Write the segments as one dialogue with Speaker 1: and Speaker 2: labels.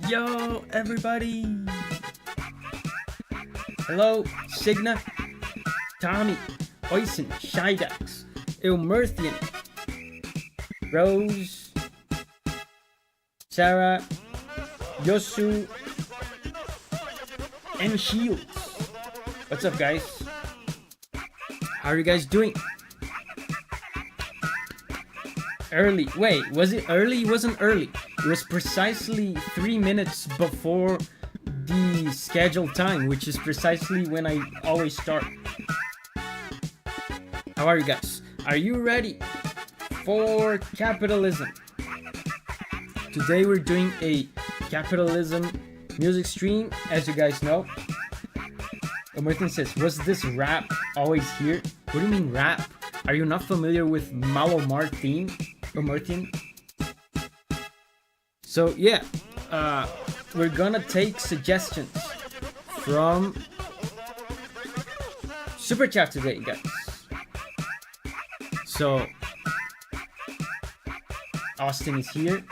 Speaker 1: Yo, everybody! Hello, Signa, Tommy, Oisin, Shidax, Ilmerthian, Rose, Sarah, Yosu, and Shields. What's up, guys? How are you guys doing? Early. Wait, was it early? It wasn't early. It was precisely 3 minutes before the scheduled time, which is precisely when I always start. How are you guys? Are you ready for capitalism? Today we're doing a capitalism music stream, as you guys know. Martin says, was this rap always here? What do you mean rap? Are you not familiar with Malomar theme? Martin? So yeah, we're gonna take suggestions from super chat today, guys. So Austin is here.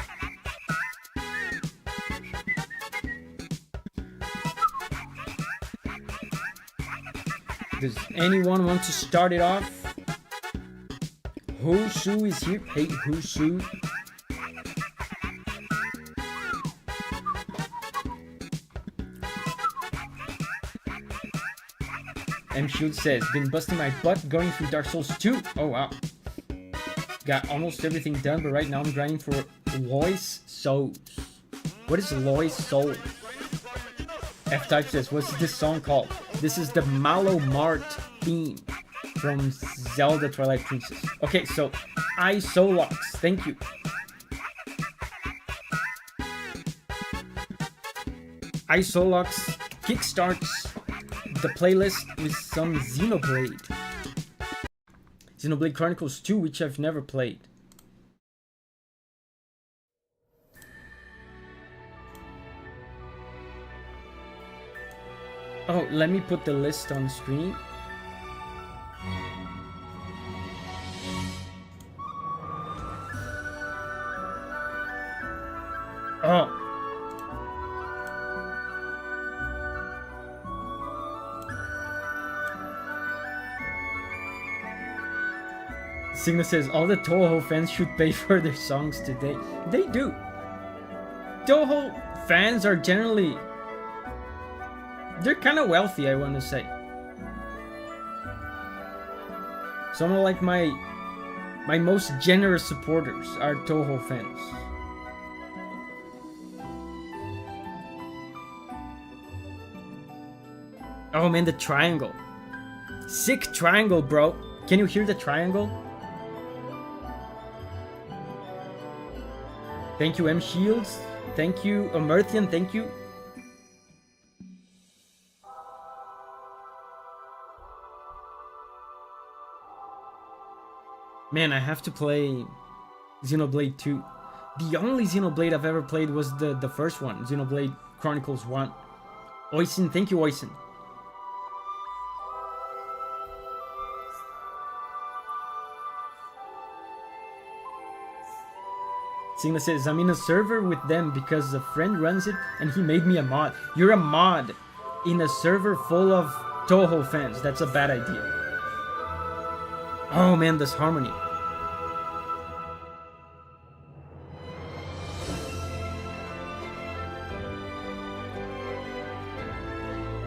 Speaker 1: Does anyone want to start it off? Husu is here. Hey, Husu. M Shield says, been busting my butt going through Dark Souls 2. Oh wow. Got almost everything done, but right now I'm grinding for Lois Souls. What is Lois Souls? F-Type says, what's this song called? This is the Malomart theme from Zelda Twilight Princess. Okay, so Isolox, thank you. Isolox kickstarts the playlist with some Xenoblade. Xenoblade Chronicles 2, which I've never played. Oh, let me put the list on screen. Oh. Sigma says, all the Toho fans should pay for their songs today. They do. Toho fans are generally... they're kind of wealthy, I want to say. Some of like my most generous supporters are Toho fans. Oh man, the triangle. Sick triangle, bro. Can you hear the triangle? Thank you, M Shields. Thank you, Emerthian. Thank you. Man, I have to play Xenoblade 2. The only Xenoblade I've ever played was the first one, Xenoblade Chronicles 1. Oisin, thank you, Oisin. Sigma says, I'm in a server with them because a friend runs it and he made me a mod. You're a mod in a server full of Toho fans. That's a bad idea. Oh man, this harmony.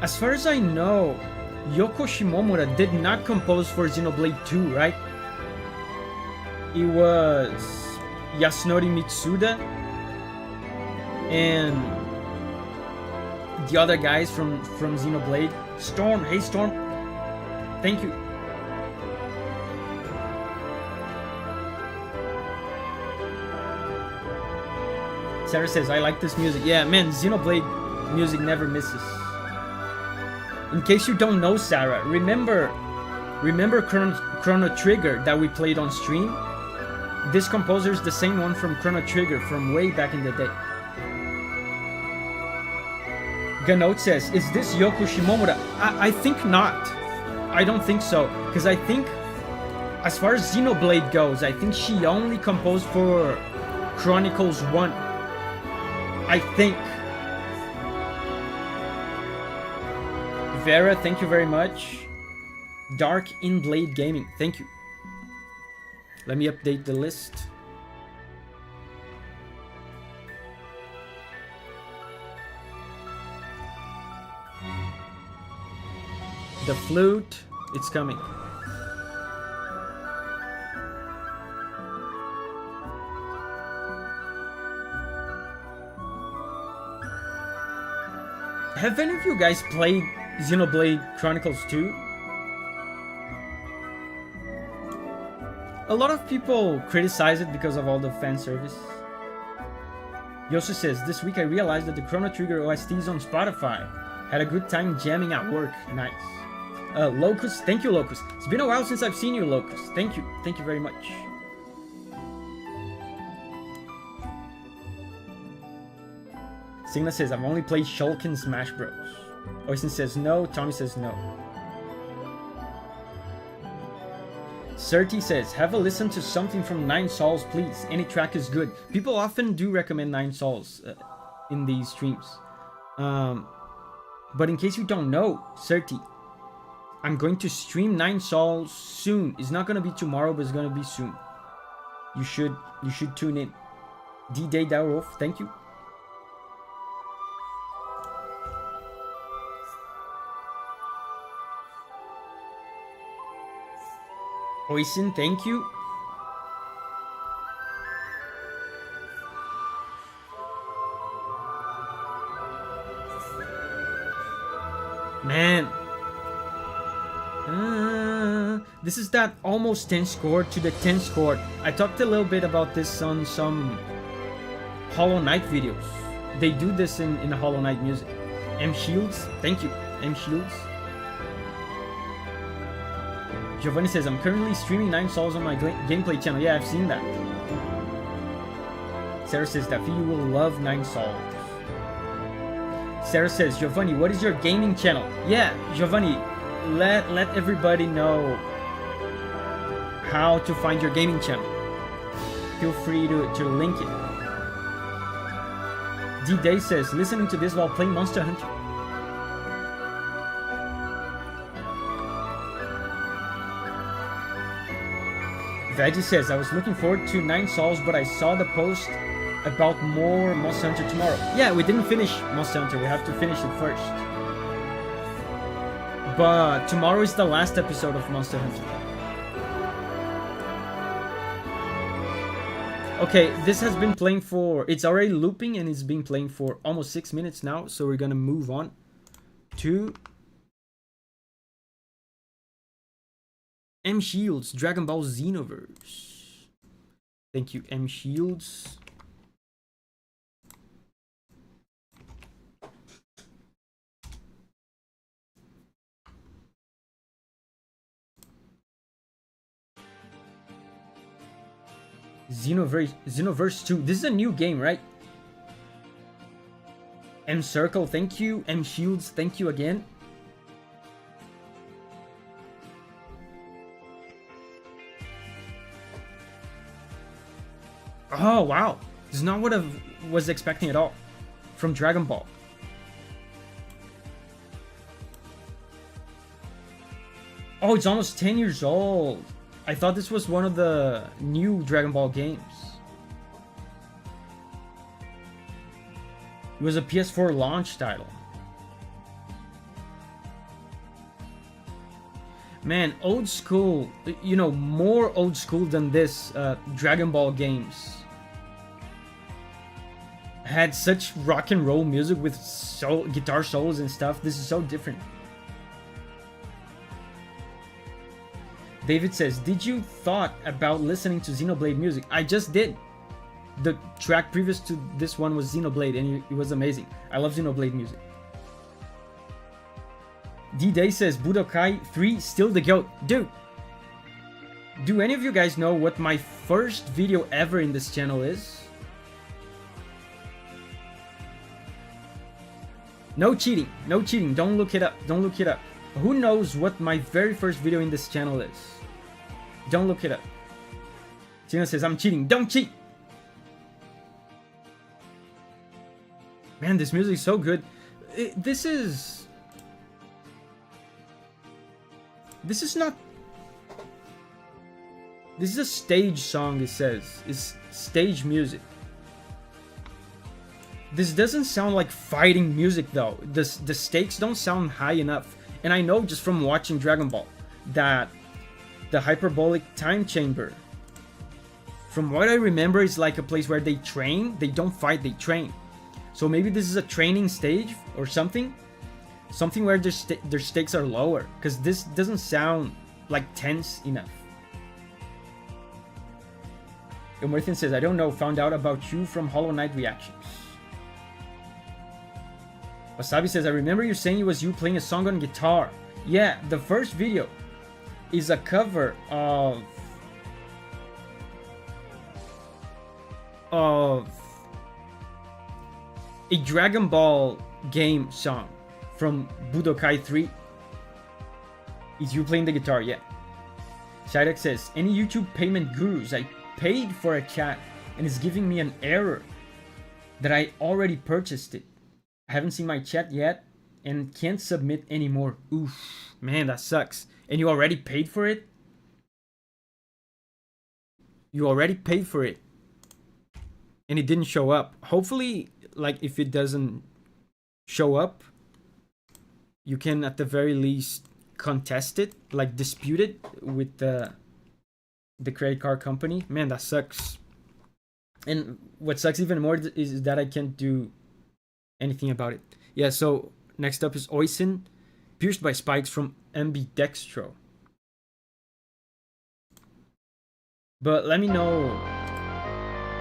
Speaker 1: As far as I know, Yoko Shimomura did not compose for Xenoblade 2, right? It was Yasunori Mitsuda and the other guys from Xenoblade. Storm, hey Storm. Thank you. Sarah says, I like this music. Yeah, man, Xenoblade music never misses. In case you don't know, Sarah, remember Chrono Trigger that we played on stream? This composer is the same one from Chrono Trigger from way back in the day. Ganot says, is this Yoko Shimomura? I think not. I don't think so. Because I think, as far as Xenoblade goes, I think she only composed for Chronicles 1. I think. Vera, thank you very much. Dark in Blade Gaming, thank you. Let me update the list. The flute, it's coming. Have any of you guys played Xenoblade Chronicles 2? A lot of people criticize it because of all the fan service. Yosu says, this week I realized that the Chrono Trigger OST is on Spotify. Had a good time jamming at work. Nice. Locust, thank you, Locust. It's been a while since I've seen you, Locust. Thank you very much. Signa says, I've only played Shulk in Smash Bros. Oisin says no, Tommy says no. Certi says, have a listen to something from Nine Sols, please. Any track is good. People often do recommend Nine Sols in these streams. But in case you don't know, Certi, I'm going to stream Nine Sols soon. It's not gonna be tomorrow, but it's gonna be soon. You should tune in. D-Day Darov, thank you. Oisin, thank you. Man. This is that almost 10 score to the 10 score. I talked a little bit about this on some Hollow Knight videos. They do this in Hollow Knight music. M Shields, thank you. M Shields. Giovanni says, I'm currently streaming Nine Sols on my gameplay channel. Yeah, I've seen that. Sarah says, Davi, you will love Nine Sols. Sarah says, Giovanni, what is your gaming channel? Yeah, Giovanni, let everybody know how to find your gaming channel. Feel free to link it. D-Day says, listening to this while playing Monster Hunter. Veggie says, I was looking forward to Nine Sols, but I saw the post about more Monster Hunter tomorrow. Yeah, we didn't finish Monster Hunter. We have to finish it first. But tomorrow is the last episode of Monster Hunter. Okay, this has been playing for... It's already looping and it's been playing for almost 6 minutes now. So we're gonna move on to... M Shields, Dragon Ball Xenoverse. Thank you, M Shields. Xenoverse 2. This is a new game, right? M Circle, thank you. M Shields, thank you again. Oh, wow. This is not what I was expecting at all from Dragon Ball. Oh, it's almost 10 years old. I thought this was one of the new Dragon Ball games. It was a PS4 launch title. Man, old school, you know, more old school than this Dragon Ball games. Had such rock and roll music with guitar solos and stuff. This is so different. David says, did you thought about listening to Xenoblade music? I just did. The track previous to this one was Xenoblade and it was amazing. I love Xenoblade music. D-Day says, Budokai 3 still the GOAT. Dude, do any of you guys know what my first video ever in this channel is? No cheating, no cheating, don't look it up, don't look it up. Who knows what my very first video in this channel is? Don't look it up. Tina says, I'm cheating, don't cheat! Man, this music is so good. This is... This is not... This is a stage song, it says. It's stage music. This doesn't sound like fighting music though. The stakes don't sound high enough. And I know just from watching Dragon Ball that the hyperbolic time chamber, from what I remember, is like a place where they train. They don't fight, they train. So maybe this is a training stage or something. Something where their stakes are lower. Because this doesn't sound like tense enough. Emerthin says, I don't know, found out about you from Hollow Knight reactions. Wasabi says, I remember you saying it was you playing a song on guitar. Yeah, the first video is a cover of a Dragon Ball game song from Budokai 3. Is you playing the guitar? Yeah. Shidek says, any YouTube payment gurus? I paid for a chat and it's giving me an error that I already purchased it. I haven't seen my chat yet and can't submit anymore. Oof, man, that sucks. And you already paid for it? You already paid for it. And it didn't show up. Hopefully, like, if it doesn't show up, you can at the very least contest it, like dispute it with the credit card company. Man, that sucks. And what sucks even more is that I can't do anything about it. Yeah, so next up is Oisin, pierced by spikes from Ambidextro. But let me know,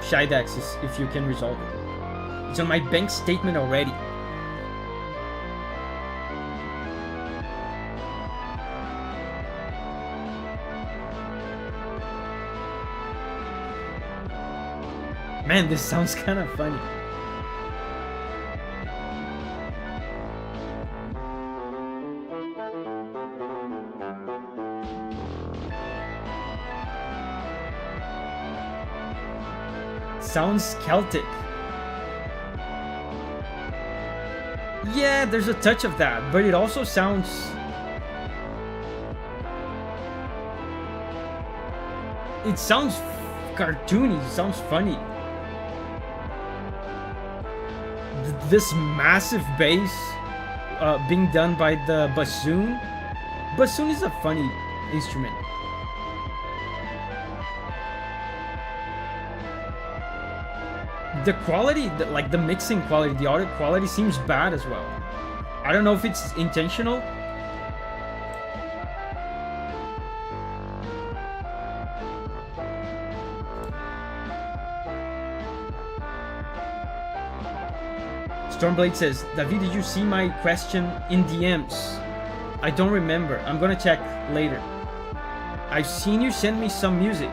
Speaker 1: Shidax, if you can resolve it. It's on my bank statement already. Man, this sounds kind of funny. Sounds Celtic. Yeah, there's a touch of that, but it also sounds... It sounds cartoony, it sounds funny. This massive bass being done by the bassoon. Bassoon is a funny instrument. The quality, like the mixing quality, the audio quality seems bad as well. I don't know if it's intentional. Stormblade says, Davi, did you see my question in DMs? I don't remember. I'm gonna check later. I've seen you send me some music.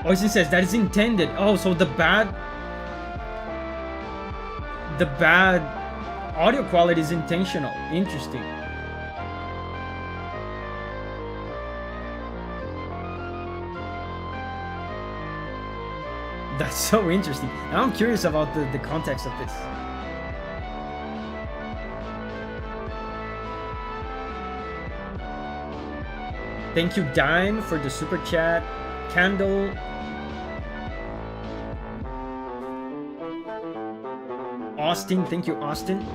Speaker 1: Oisin says, that is intended. Oh, so the bad audio quality is intentional. Interesting. That's so interesting. Now I'm curious about the context of this. Thank you, Dime, for the super chat. Candle. Austin, thank you, Austin.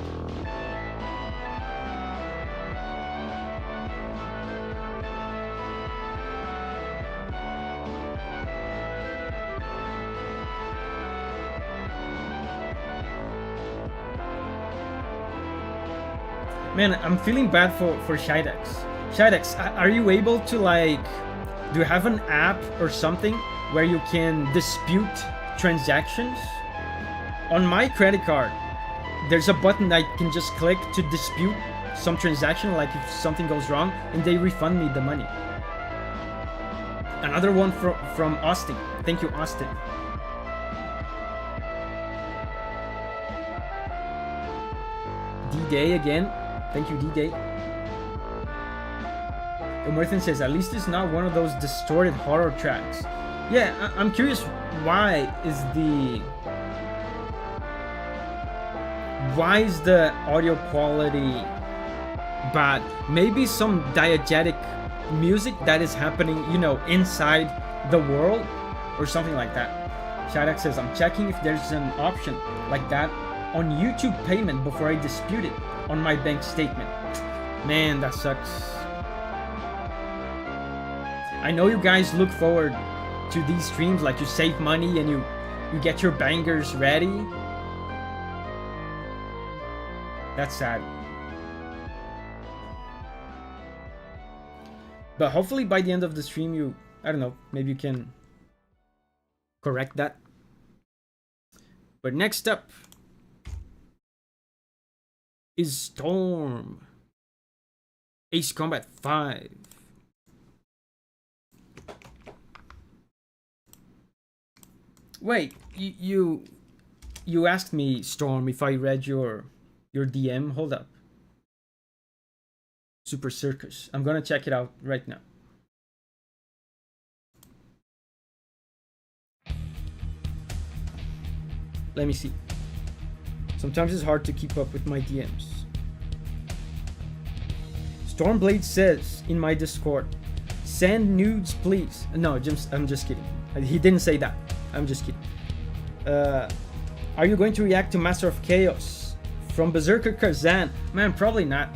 Speaker 1: Man, I'm feeling bad for Shidex. Shidex, are you able to, like, do you have an app or something where you can dispute transactions? On my credit card, there's a button I can just click to dispute some transaction, like if something goes wrong, and they refund me the money. Another one from Austin. Thank you, Austin. D-Day again. Thank you, D-Day. Emerthin says, at least it's not one of those distorted horror tracks. Yeah, I'm curious, why is the audio quality bad? Maybe some diegetic music that is happening, you know, inside the world or something like that. Shadak says, I'm checking if there's an option like that on YouTube payment before I dispute it on my bank statement. Man, that sucks. I know you guys look forward to these streams, like you save money and you get your bangers ready. That's sad. But hopefully by the end of the stream you, I don't know, maybe you can correct that. But next up is Storm. Ace Combat 5. Wait, you asked me, Storm, if I read your DM. Hold up. Super Circus. I'm gonna check it out right now. Let me see. Sometimes it's hard to keep up with my DMs. Stormblade says in my Discord, send nudes please. No, I'm just kidding. He didn't say that. I'm just kidding. Are you going to react to Master of Chaos from Berserker Kazan? Man, probably not.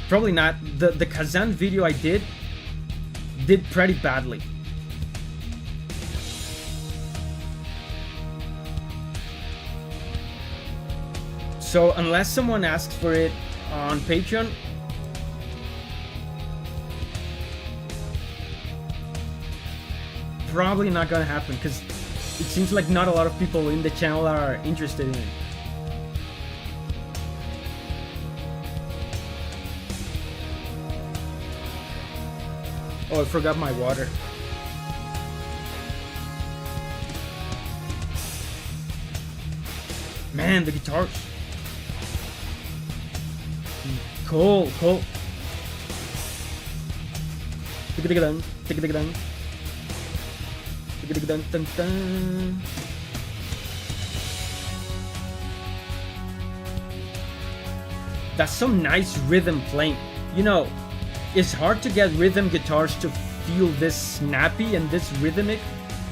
Speaker 1: Probably not. The Kazan video I did pretty badly. So unless someone asks for it on Patreon, probably not gonna happen, because it seems like not a lot of people in the channel are interested in it. Oh, I forgot my water. Man, the guitars. Cool. That's some nice rhythm playing. You know, it's hard to get rhythm guitars to feel this snappy and this rhythmic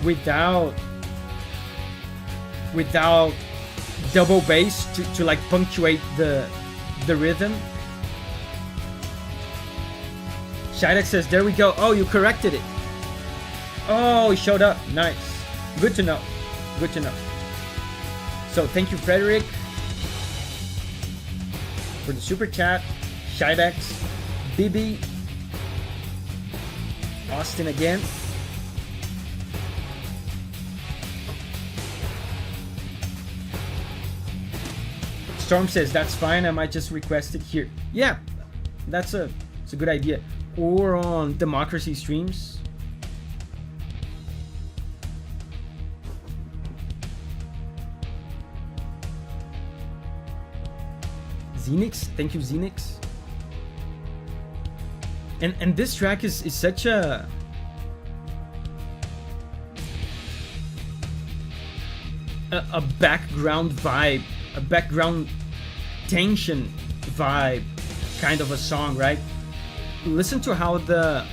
Speaker 1: without double bass to like punctuate the rhythm. Shidek says, there we go. Oh, you corrected it. Oh, he showed up. Nice. Good to know. Good to know. So thank you, Frederick, for the super chat. Shidex, Bibi, Austin again. Storm says, that's fine, I might just request it here. Yeah, it's a good idea. Or on Democracy streams. Xenix, thank you, Xenix. And this track is such a background vibe, a background tension vibe kind of a song, right? Listen to how the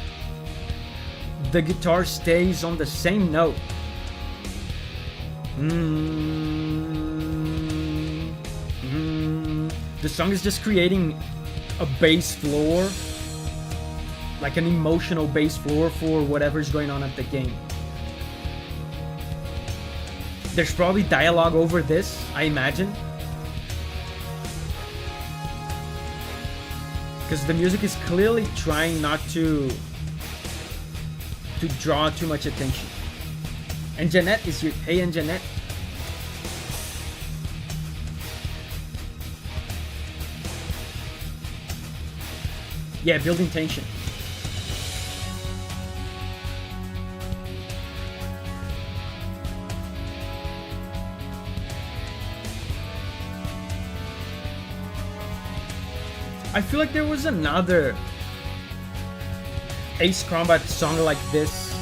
Speaker 1: guitar stays on the same note. The song is just creating a bass floor, like an emotional bass floor for whatever's going on at the game. There's probably dialogue over this, I imagine, because the music is clearly trying not to draw too much attention. And Jeanette is here. Hey, and Jeanette. Yeah, building tension. I feel like there was another Ace Combat song like this.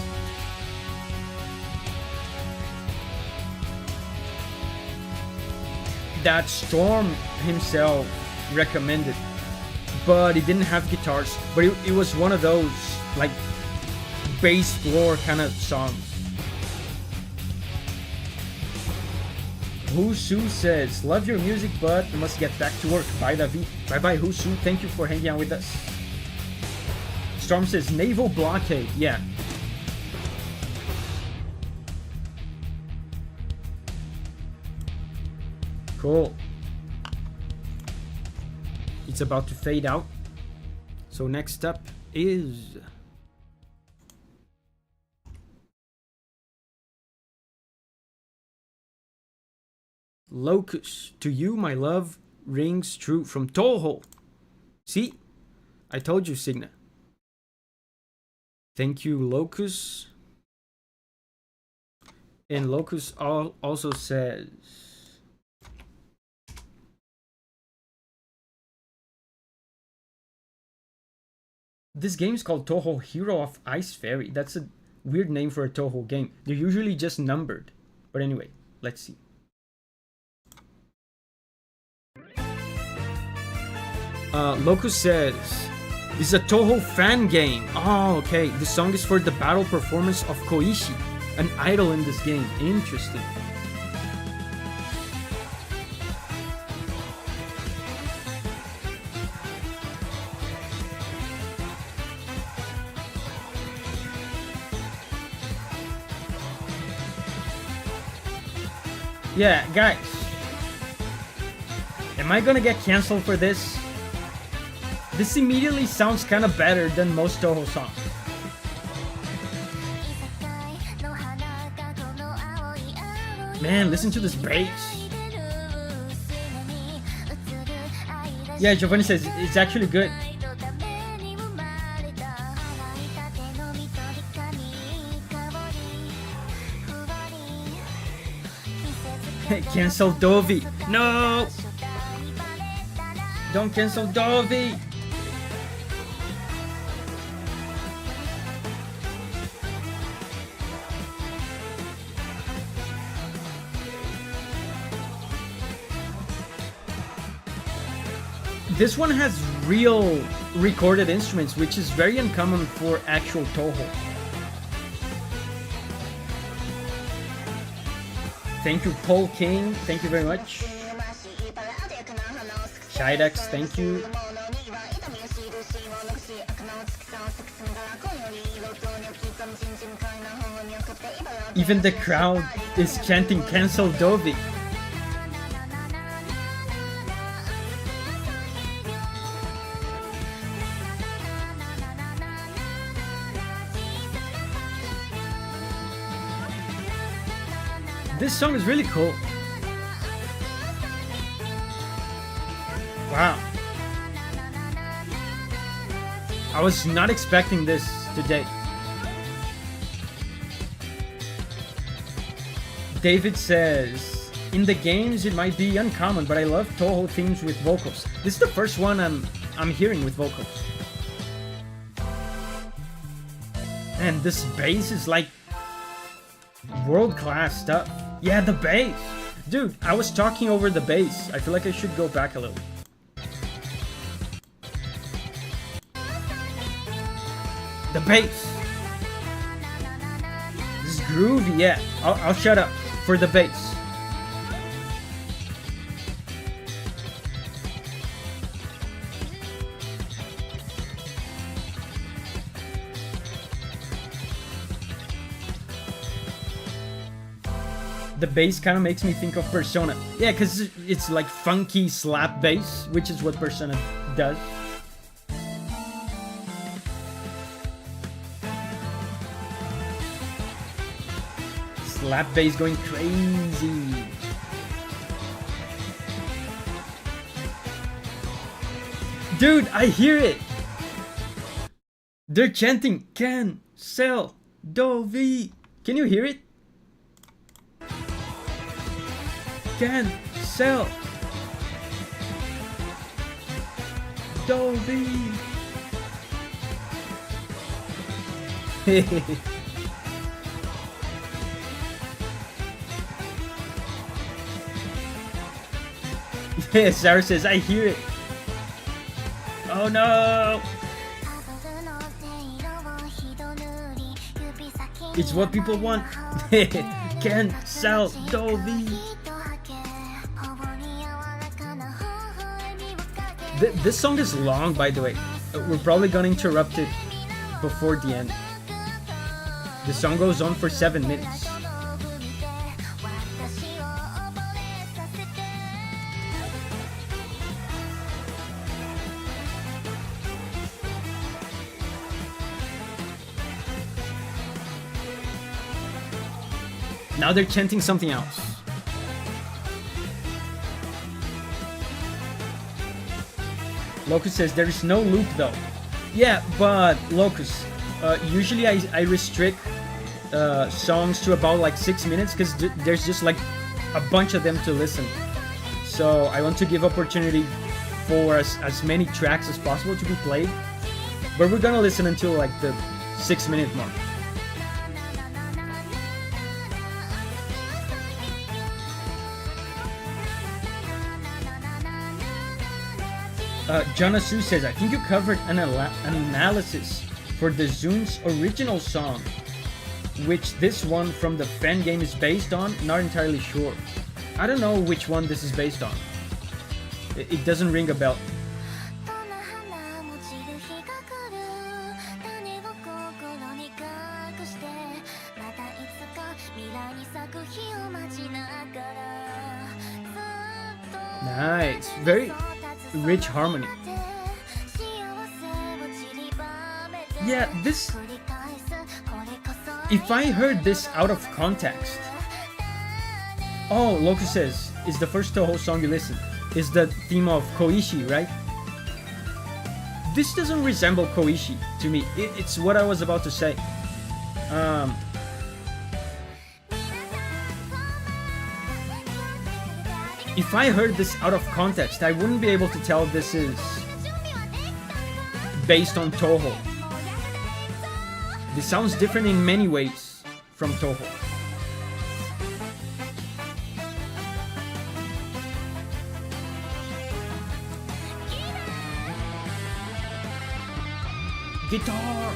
Speaker 1: That Storm himself recommended, but he didn't have guitars. But it was one of those like bass floor kind of songs. Husu says, love your music, but I must get back to work. Bye, Davi. Bye bye, Husu. Thank you for hanging out with us. Storm says, naval blockade. Yeah. Cool. It's about to fade out. So next up is Locust. To you, my love rings true from Toho. See? I told you, Signa. Thank you, Locust. And Locust also says, this game is called Toho Hero of Ice Fairy. That's a weird name for a Toho game. They're usually just numbered. But anyway, let's see. Locust says, this is a Toho fan game. Oh, okay. The song is for the battle performance of Koishi, an idol in this game. Interesting. Yeah, guys. Am I gonna get canceled for this? This immediately sounds kind of better than most Toho songs. Man, listen to this bass. Yeah, Giovanni says it's actually good. Cancel Davi. No! Don't cancel Davi. This one has real recorded instruments, which is very uncommon for actual Toho. Thank you, Paul King. Thank you very much. Shidex, thank you. Even the crowd is chanting cancel Davi. This song is really cool. Wow. I was not expecting this today. David says, in the games it might be uncommon, but I love Toho themes with vocals. This is the first one I'm hearing with vocals. And this bass is like world-class stuff. Yeah, the bass. Dude, I was talking over the bass. I feel like I should go back a little. The bass. This is groovy, yeah. I'll shut up for the bass. The bass kind of makes me think of Persona. Yeah, because it's like funky slap bass, which is what Persona does. Slap bass going crazy. Dude, I hear it. They're chanting cancel Davi. Can you hear it? Cancel Davi. Sarah says, I hear it. Oh no! It's what people want. Can sell Davi. This song is long, by the way. We're probably gonna interrupt it before the end. The song goes on for 7 minutes. Now they're chanting something else. Locus says there is no loop though. Yeah, but Locus, usually I restrict songs to about like 6 minutes because there's just like a bunch of them to listen. So I want to give opportunity for as many tracks as possible to be played. But we're gonna listen until like the 6-minute mark. Jonasu says, I think you covered an analysis for the Zoon's original song, which this one from the fan game is based on. Not entirely sure. I don't know which one this is based on. It doesn't ring a bell. Nice. Very rich harmony. Yeah, this... If I heard this out of context... Oh, Locus says, it's the first Toho song you listen. Is the theme of Koishi, right? This doesn't resemble Koishi to me. It's what I was about to say. If I heard this out of context, I wouldn't be able to tell this is based on Toho. This sounds different in many ways from Toho. Guitar!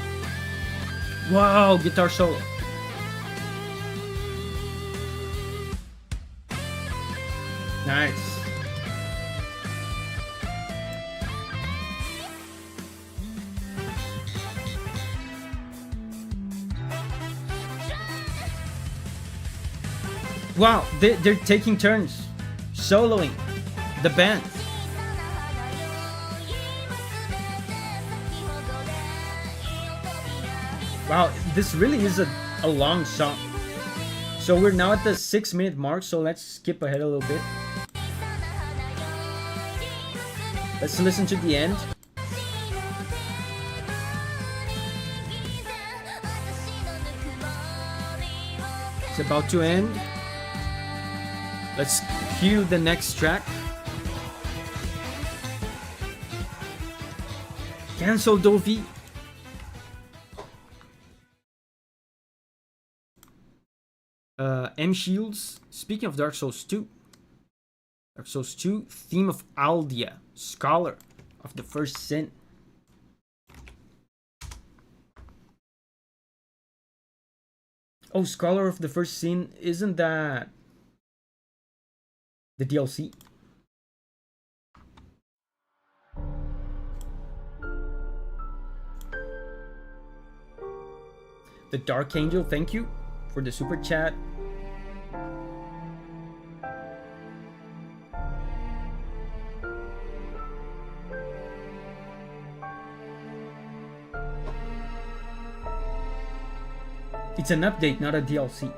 Speaker 1: Wow, guitar solo. Nice. Wow, they're taking turns soloing the band. Wow, this really is a long song. So we're now at the 6-minute mark, so let's skip ahead a little bit. Let's listen to the end. It's about to end. Let's cue the next track. Cancel Davi. M Shields, speaking of Dark Souls 2. Dark Souls 2, theme of Aldia, scholar of the first sin. Oh, scholar of the first sin, isn't that the DLC? The Dark Angel, thank you for the super chat. It's an update, not a DLC.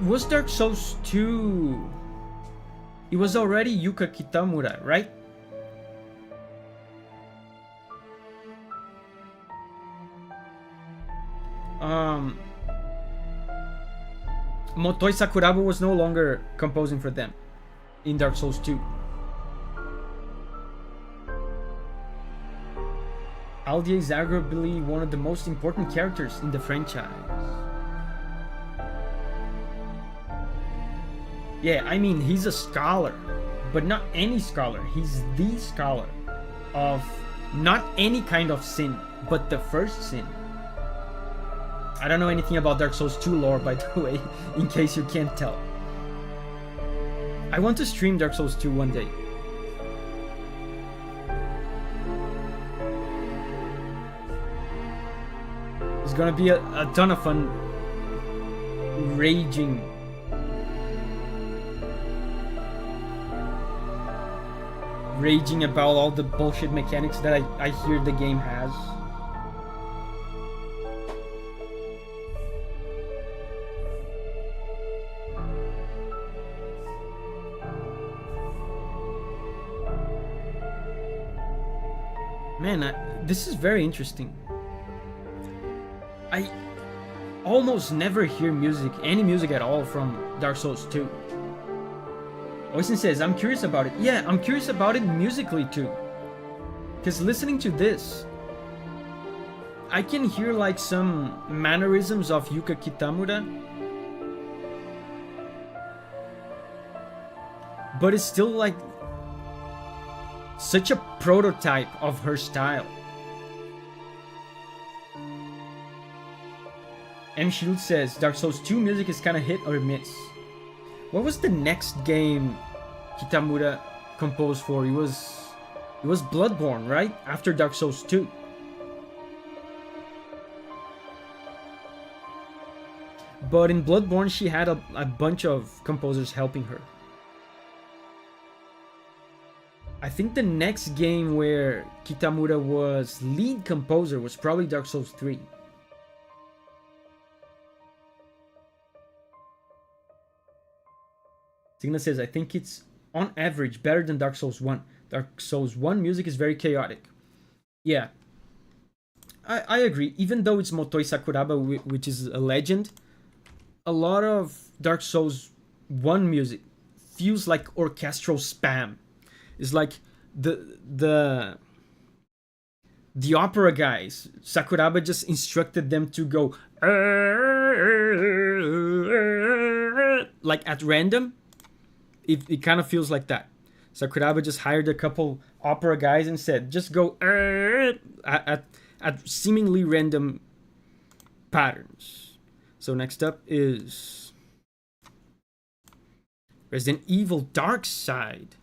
Speaker 1: was Dark Souls 2? It was already Yuka Kitamura, right? Motoi Sakuraba was no longer composing for them in Dark Souls 2. Aldia is arguably one of the most important characters in the franchise. Yeah, I mean, he's a scholar, but not any scholar. He's the scholar of not any kind of sin, but the first sin. I don't know anything about Dark Souls 2 lore, by the way, in case you can't tell. I want to stream Dark Souls 2 one day. It's gonna be a ton of fun raging about all the bullshit mechanics that I hear the game has. Man, this is very interesting. I almost never hear any music at all from Dark Souls 2. Oisin says, I'm curious about it. Yeah, I'm curious about it musically too. Because listening to this, I can hear like some mannerisms of Yuka Kitamura. But it's still like such a prototype of her style. M. Shield says, Dark Souls 2 music is kinda hit or miss. What was the next game Kitamura composed for? It was Bloodborne, right? After Dark Souls 2. But in Bloodborne, she had a bunch of composers helping her. I think the next game where Kitamura was lead composer was probably Dark Souls 3. Signa says, I think it's on average better than Dark Souls 1. Dark Souls 1 music is very chaotic. Yeah, I agree. Even though it's Motoi Sakuraba, which is a legend, a lot of Dark Souls 1 music feels like orchestral spam. It's like the opera guys, Sakuraba just instructed them to go like at random. It kind of feels like that. Sakuraba just hired a couple opera guys and said, just go at seemingly random patterns. So next up is Resident Evil Dark Side.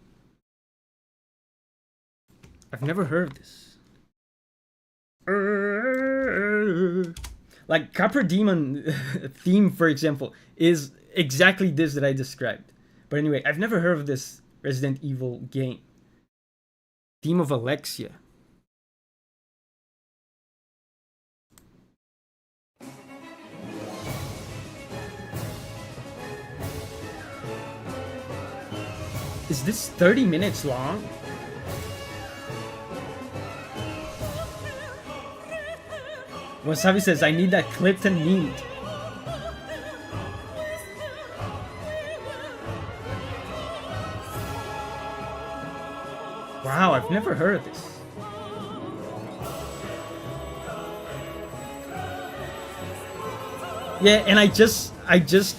Speaker 1: I've never heard of this. Like Copper Demon theme, for example, is exactly this that I described. But anyway, I've never heard of this Resident Evil game. Theme of Alexia. Is this 30 minutes long? Wasabi says, I need that clipped and memed. Wow, I've never heard of this. Yeah, and I just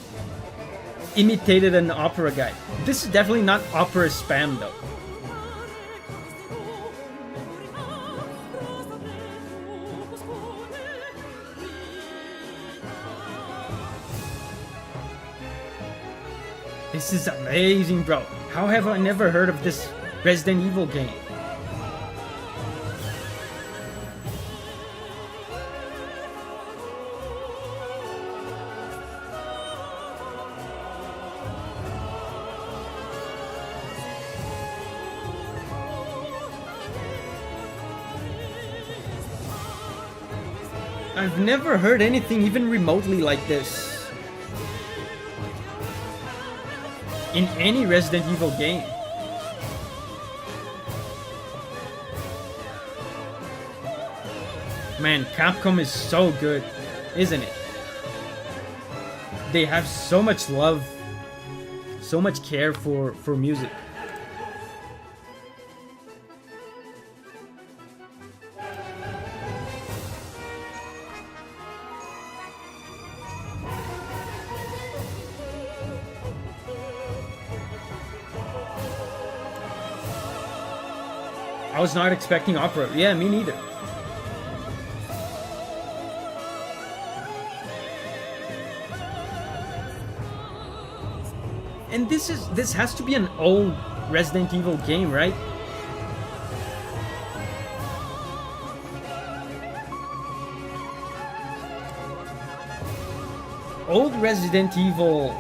Speaker 1: imitated an opera guy. This is definitely not opera spam though. This is amazing, bro. How have I never heard of this Resident Evil game? I've never heard anything even remotely like this. in any Resident Evil game. Man, Capcom is so good, isn't it? They have so much love, so much care for music. I was not expecting opera. Yeah, me neither. And this has to be an old Resident Evil game, right? Old Resident Evil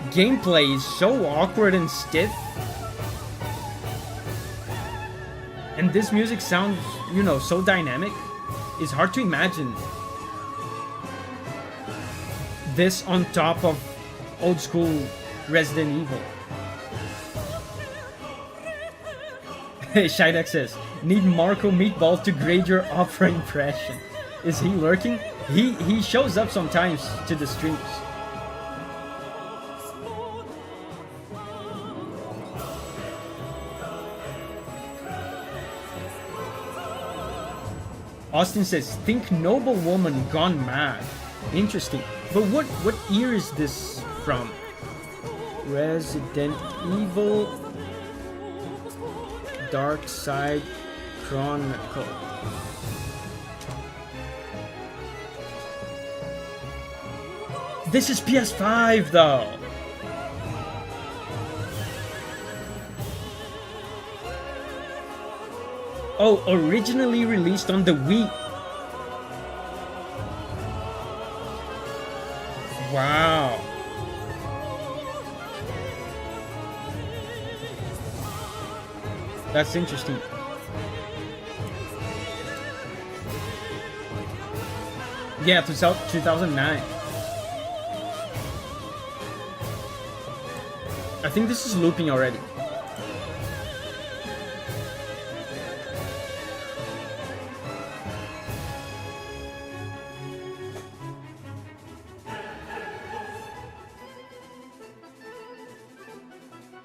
Speaker 1: gameplay is so awkward and stiff. And this music sounds, you know, so dynamic. It's hard to imagine this on top of old school Resident Evil. Shidek says, need Marco Meatball to grade your opera impression. Is he lurking? He shows up sometimes to the streams. Austin says, think Noble Woman Gone Mad. Interesting. But what year is this from? Resident Evil Dark Side Chronicle. This is PS5 though. Oh, originally released on the Wii. Wow. That's interesting. Yeah, 2009. I think this is looping already.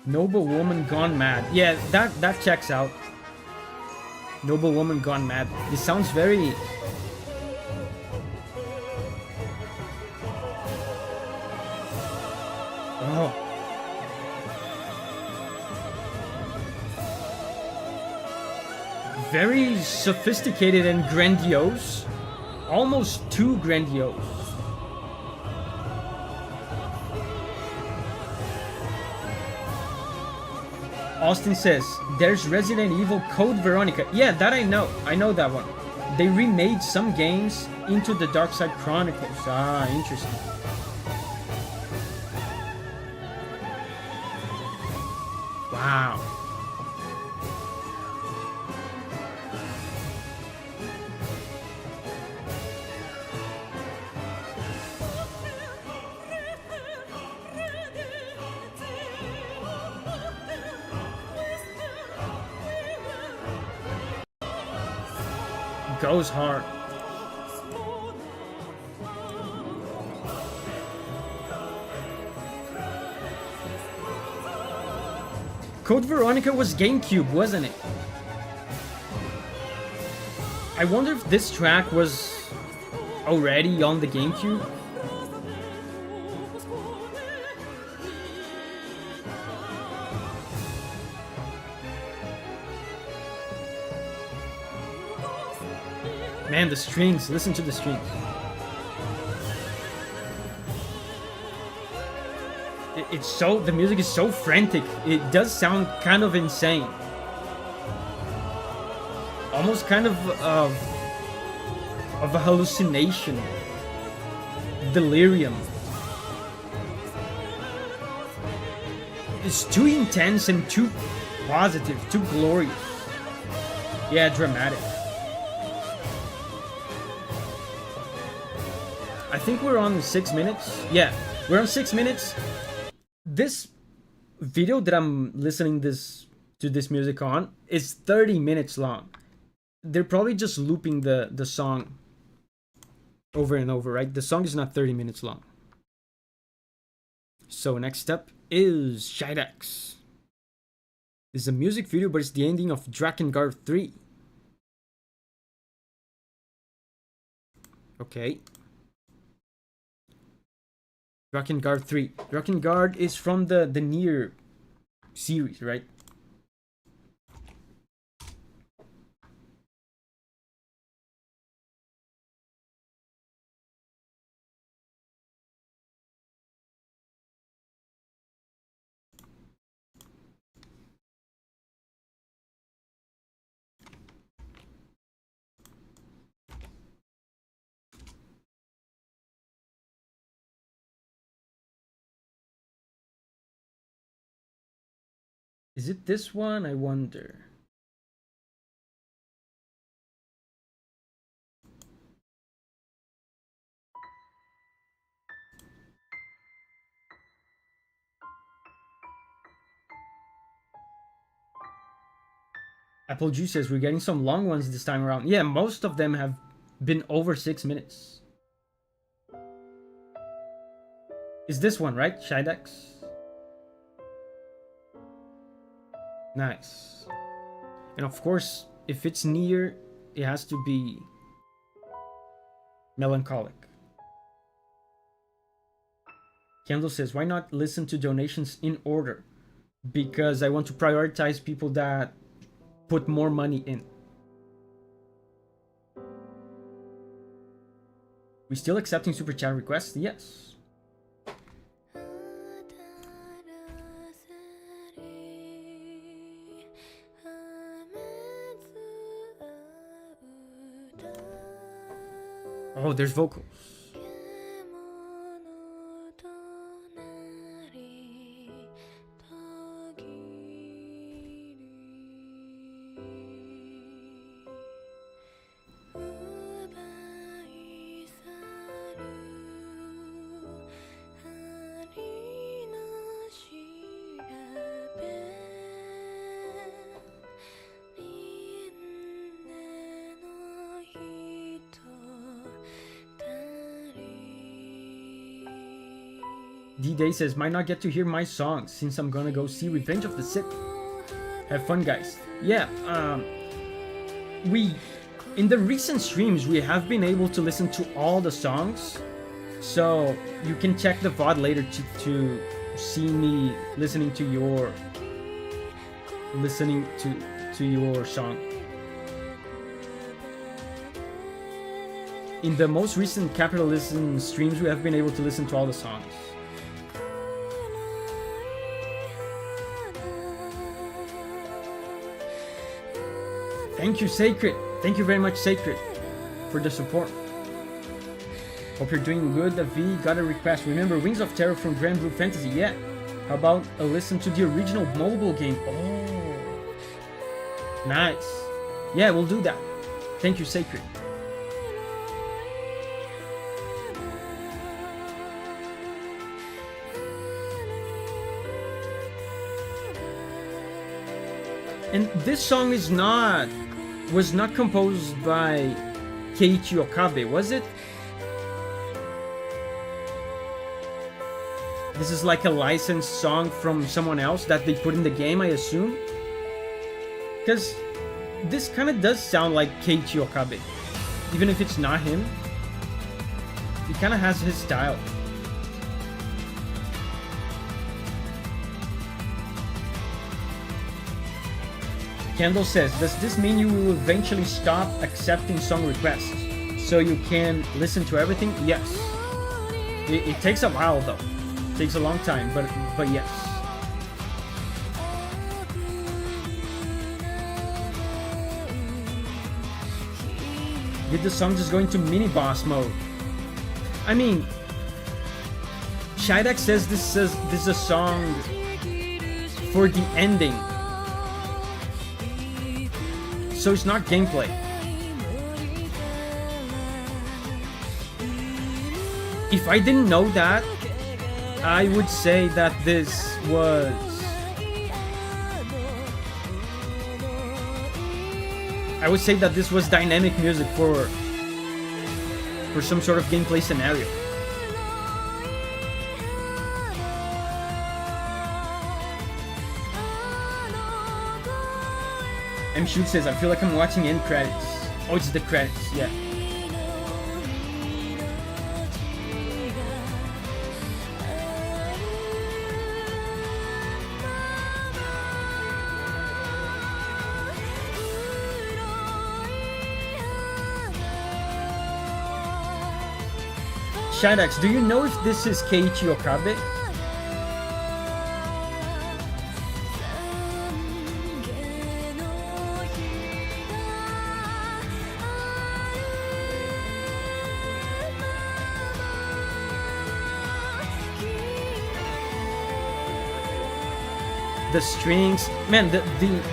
Speaker 1: Noble Woman Gone Mad. Yeah, that checks out. Noble Woman Gone Mad. This sounds very... Oh. Very sophisticated and grandiose. Almost too grandiose. Austin says, there's Resident Evil Code Veronica. Yeah, that I know. I know that one. They remade some games into the Dark Side Chronicles. Ah, interesting. Wow. Goes hard. Code Veronica was GameCube, wasn't it? I wonder if this track was already on the GameCube. Man, the strings. Listen to the strings. It's so... The music is so frantic. It does sound kind of insane. Almost kind of a hallucination. Delirium. It's too intense and too positive. Too glorious. Yeah, dramatic. I think we're on 6 minutes. Yeah, we're on 6 minutes. This video that I'm listening to this music on is 30 minutes long. They're probably just looping the song over and over, right? The song is not 30 minutes long. So next step is Shidex. It's a music video, but it's the ending of Drakengard 3. Okay. Drakengard 3. Drakengard is from the Nier series, right? Is it this one? I wonder. Apple Juice says we're getting some long ones this time around. Yeah, most of them have been over 6 minutes. Is this one, right? Shidex? Nice. And of course, if it's Nier, it has to be melancholic. Kendall says, why not listen to donations in order? Because I want to prioritize people that put more money in. We still accepting super chat requests? Yes. Oh, there's vocals. D-Day says, might not get to hear my songs since I'm gonna go see Revenge of the Sith. Have fun, guys. Yeah, in the recent streams, we have been able to listen to all the songs. So you can check the VOD later to see me listening to your song. In the most recent Capitalism streams, we have been able to listen to all the songs. Thank you, Sacred. Thank you very much, Sacred, for the support. Hope you're doing good. Davi got a request. Remember Wings of Terror from Grand Blue Fantasy? Yeah. How about a listen to the original mobile game? Oh, nice. Yeah, we'll do that. Thank you, Sacred. And this song was not composed by Keiichi Okabe, was it? This is like a licensed song from someone else that they put in the game, I assume? Because this kind of does sound like Keiichi Okabe. Even if it's not him, he kind of has his style. Kendall says, does this mean you will eventually stop accepting song requests so you can listen to everything? Yes. It takes a while though. It takes a long time, but yes. Did the song just go into mini boss mode? I mean, Shidex says this is a song for the ending. So it's not gameplay. If I didn't know that, I would say that this was I would say that this was dynamic music for some sort of gameplay scenario. M. Shoot says, I feel like I'm watching end credits. Oh, it's the credits, yeah. Shadox, do you know if this is Keiichi Okabe? The strings, man,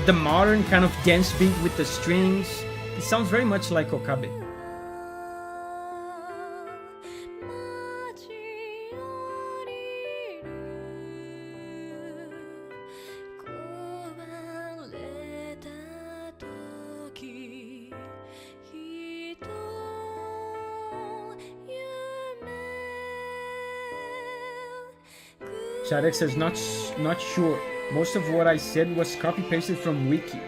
Speaker 1: the modern kind of dance beat with the strings, it sounds very much like Okabe. Shadex says, not sure. Most of what I said was copy-pasted from Wiki.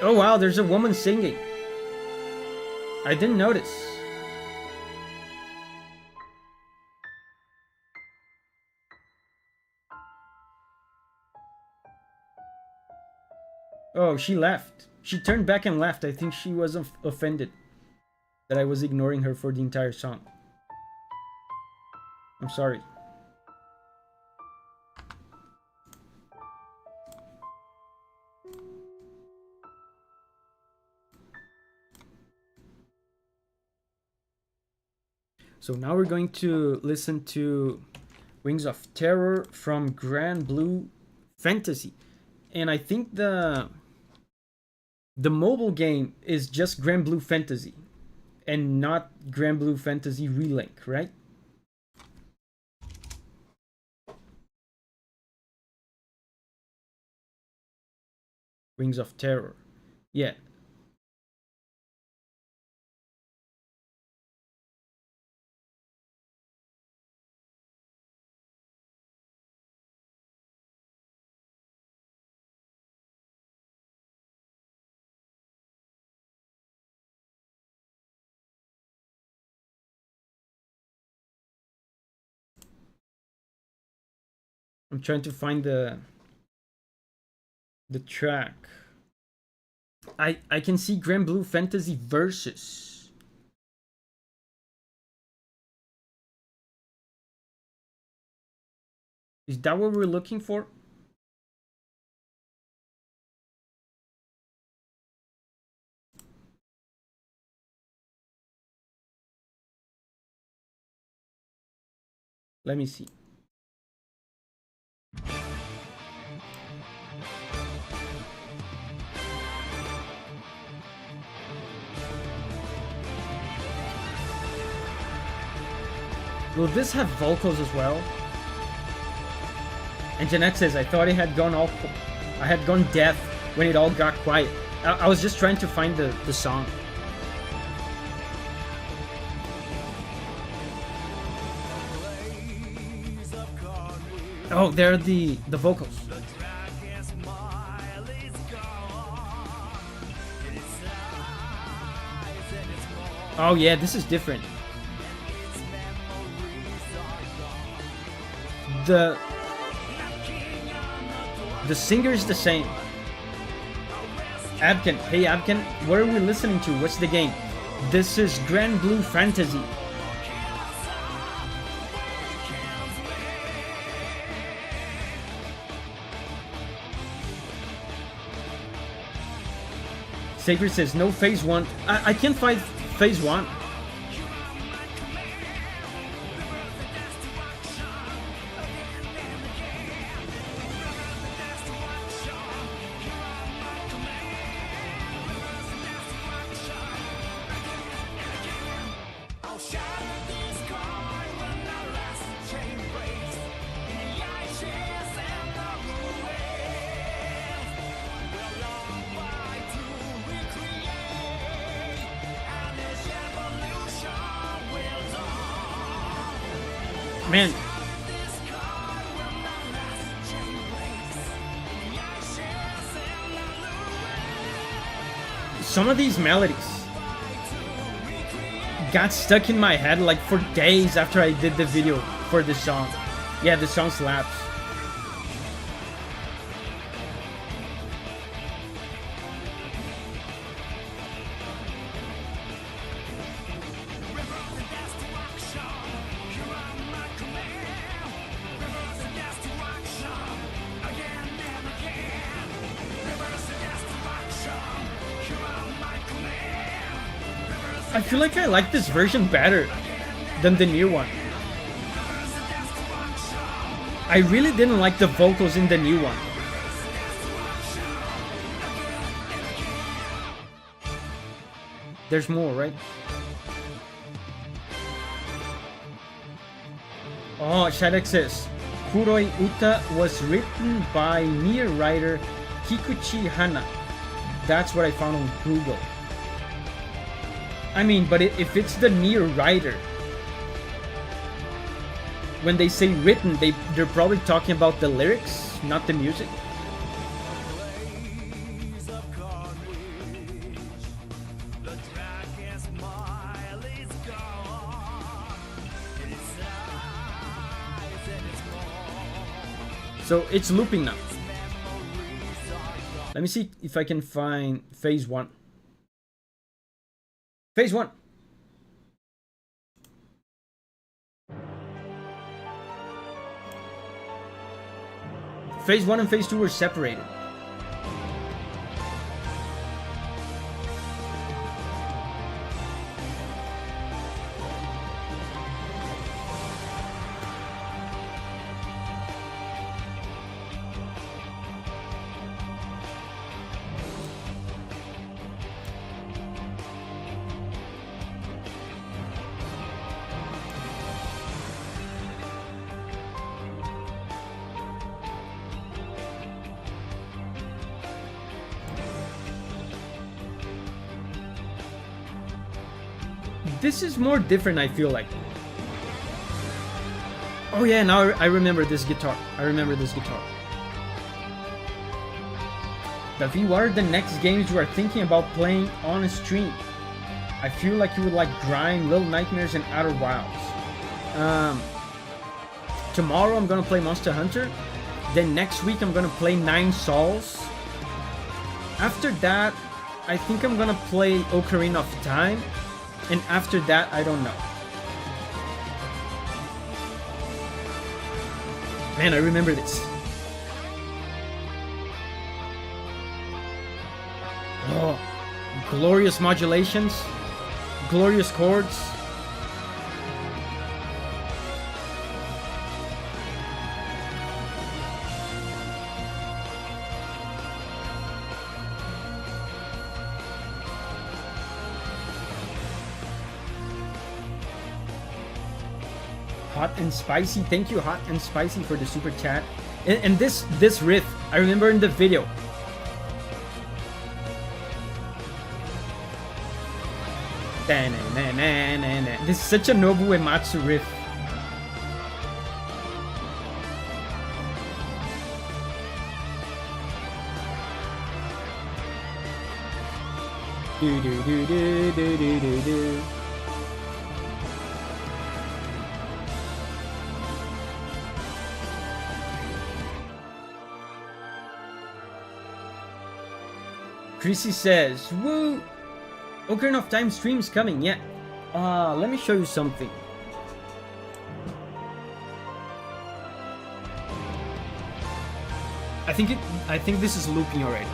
Speaker 1: Oh wow, there's a woman singing. I didn't notice. Oh, she left. She turned back and left. I think she was offended that I was ignoring her for the entire song. I'm sorry. So now we're going to listen to Wings of Terror from Grand Blue Fantasy. And I think the mobile game is just Grand Blue Fantasy and not Grand Blue Fantasy Relink, right? Wings of Terror. Yeah. I'm trying to find the track. I can see Grand Blue Fantasy Versus. Is that what we're looking for? Let me see. Will this have vocals as well? And Jeanette says, I thought I had gone deaf when it all got quiet. I was just trying to find the song. Oh, there are the vocals. Oh yeah, this is different. The singer is the same. Abken, hey Abken, what are we listening to? What's the game? This is Grand Blue Fantasy. Sacred says no phase 1. I can't find phase 1. Man. Some of these melodies got stuck in my head like for days after I did the video for the song. Yeah, the song slaps. I feel like I like this version better than the new one. I really didn't like the vocals in the new one. There's more, right? Oh, Shadek says, Kuroi Uta was written by Nier writer Kikuchi Hana. That's what I found on Google. I mean, but if it's the Nier writer, when they say written, they're probably talking about the lyrics, not the music. So it's looping now. Let me see if I can find phase 1. Phase 1. Phase 1 and phase 2 were separated. This is more different, I feel like. Oh yeah, now I remember this guitar. I remember this guitar. Davi, what are the next games you are thinking about playing on a stream? I feel like you would like Grind, Little Nightmares, and Outer Wilds. Tomorrow I'm gonna play Monster Hunter. Then next week I'm gonna play Nine Sols. After that, I think I'm gonna play Ocarina of Time. And after that, I don't know. Man, I remember this. Oh, glorious modulations, glorious chords. Hot and Spicy, thank you, Hot and Spicy, for the super chat. And this riff, I remember in the video. This is such a Nobu Uematsu riff. Do do do do do do do do. Chrissy says, woo! Ocarina of Time stream's coming, yeah. Let me show you something. I think this is looping already.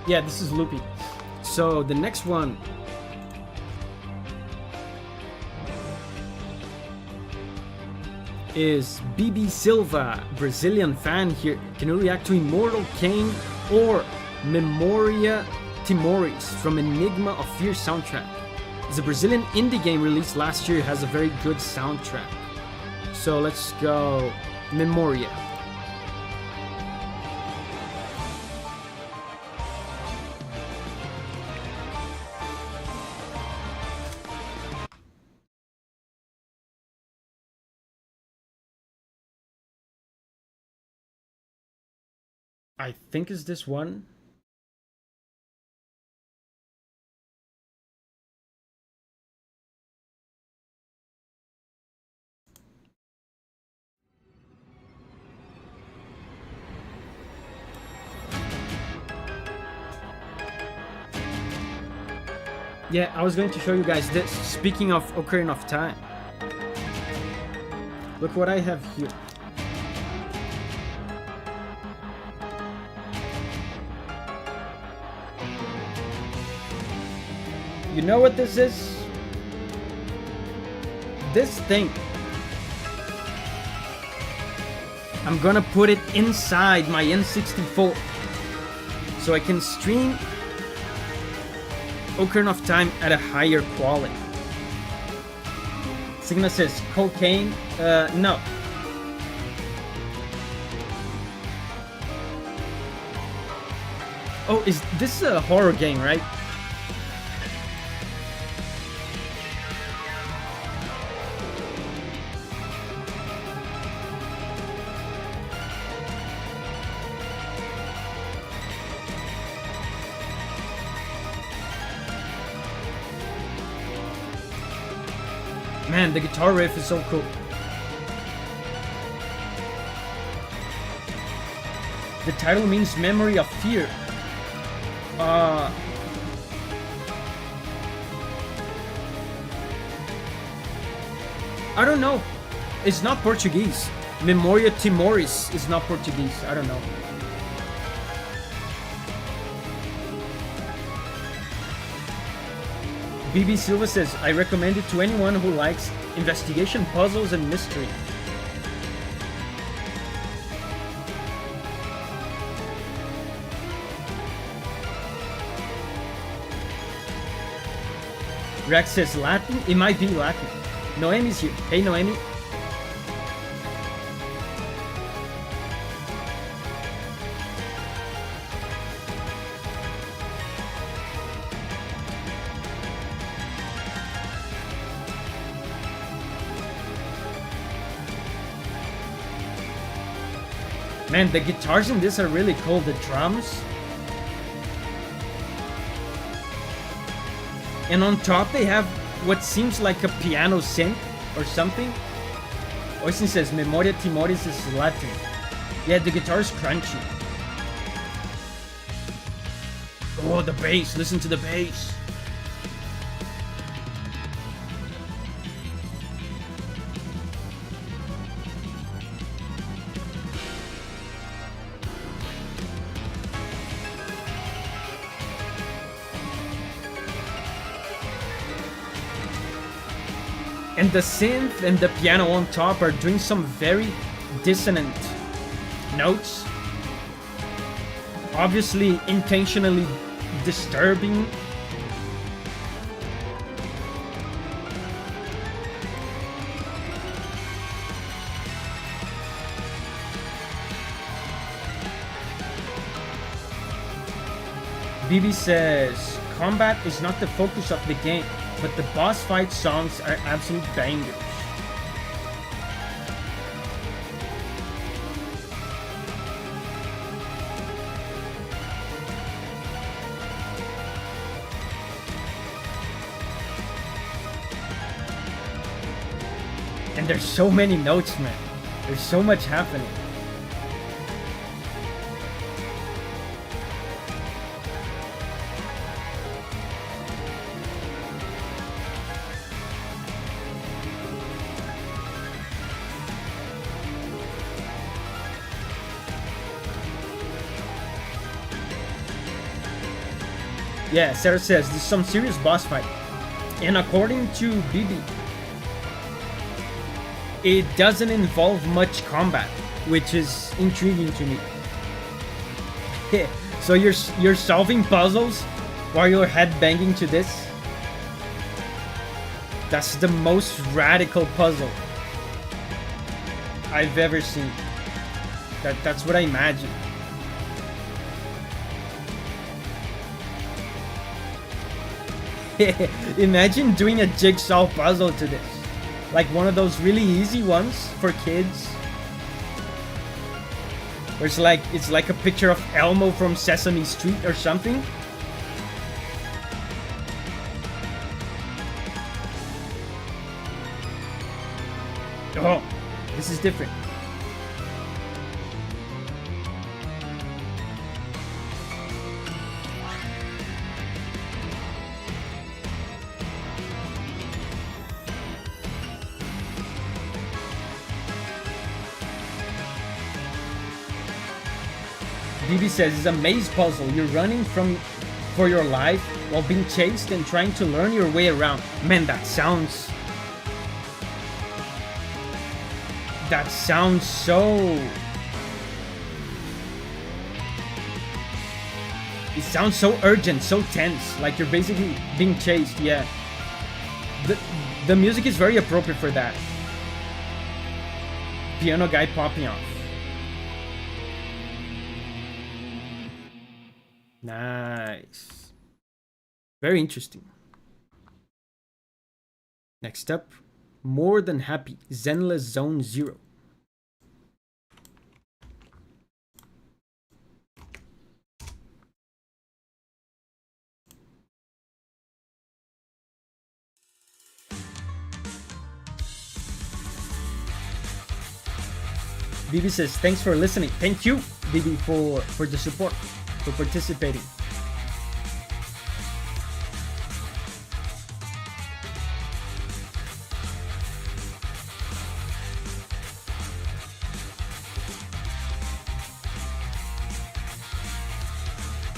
Speaker 1: Yeah, this is looping. So the next one is BB Silva, Brazilian fan here. Can you react to Immortal Kane or Memoria Timoris from Enigma of Fear soundtrack. It's a Brazilian indie game released last year. It has a very good soundtrack. So let's go Memoria. I think it's this one. Yeah, I was going to show you guys this. Speaking of Ocarina of Time. Look what I have here. You know what this is? This thing. I'm gonna put it inside my N64 so I can stream Ocarina of Time at a higher quality. Sigma says cocaine. No. Oh, is this a horror game, right? Man, the guitar riff is so cool. The title means memory of fear. I don't know. It's not Portuguese. Memoria Timoris is not Portuguese. I don't know. BB Silva says, I recommend it to anyone who likes investigation, puzzles, and mystery. Rex says Latin? It might be Latin. Noemi's here. Hey, Noemi. Man, the guitars in this are really cool. The drums. And on top they have what seems like a piano synth or something. Oisin says Memoria Timoris is Latin. Yeah, the guitar is crunchy. Oh, the bass. Listen to the bass. And the synth and the piano on top are doing some very dissonant notes. Obviously intentionally disturbing. BB says, combat is not the focus of the game, but the boss fight songs are absolute bangers. And there's so many notes, man. There's so much happening. Yeah, Sarah says, this is some serious boss fight. And according to BB, it doesn't involve much combat, which is intriguing to me. So you're solving puzzles while you're headbanging to this. That's the most radical puzzle I've ever seen. That's what I imagine. Imagine doing a jigsaw puzzle to this. Like one of those really easy ones for kids. Where it's like a picture of Elmo from Sesame Street or something. Oh, this is different. Davi says it's a maze puzzle. You're running for your life while being chased and trying to learn your way around. Man, that sounds so... It sounds so urgent, so tense, like you're basically being chased, yeah. The music is very appropriate for that. Piano guy popping off. Nice. Very interesting. Next up, More Than Happy, Zenless Zone 0. Davi says, thanks for listening. Thank you, Davi, for the support, for participating.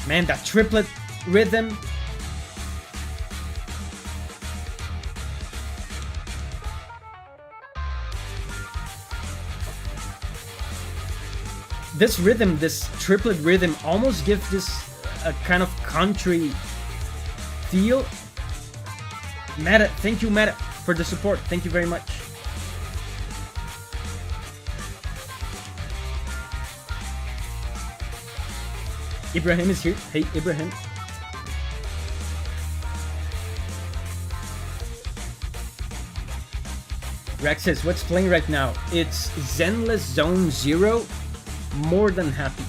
Speaker 1: Man, that triplet rhythm. This rhythm, this triplet rhythm almost gives this a kind of country feel. Meta, thank you Meta for the support. Thank you very much. Ibrahim is here. Hey Ibrahim. Rex says, what's playing right now? It's Zenless Zone 0, More Than Happy.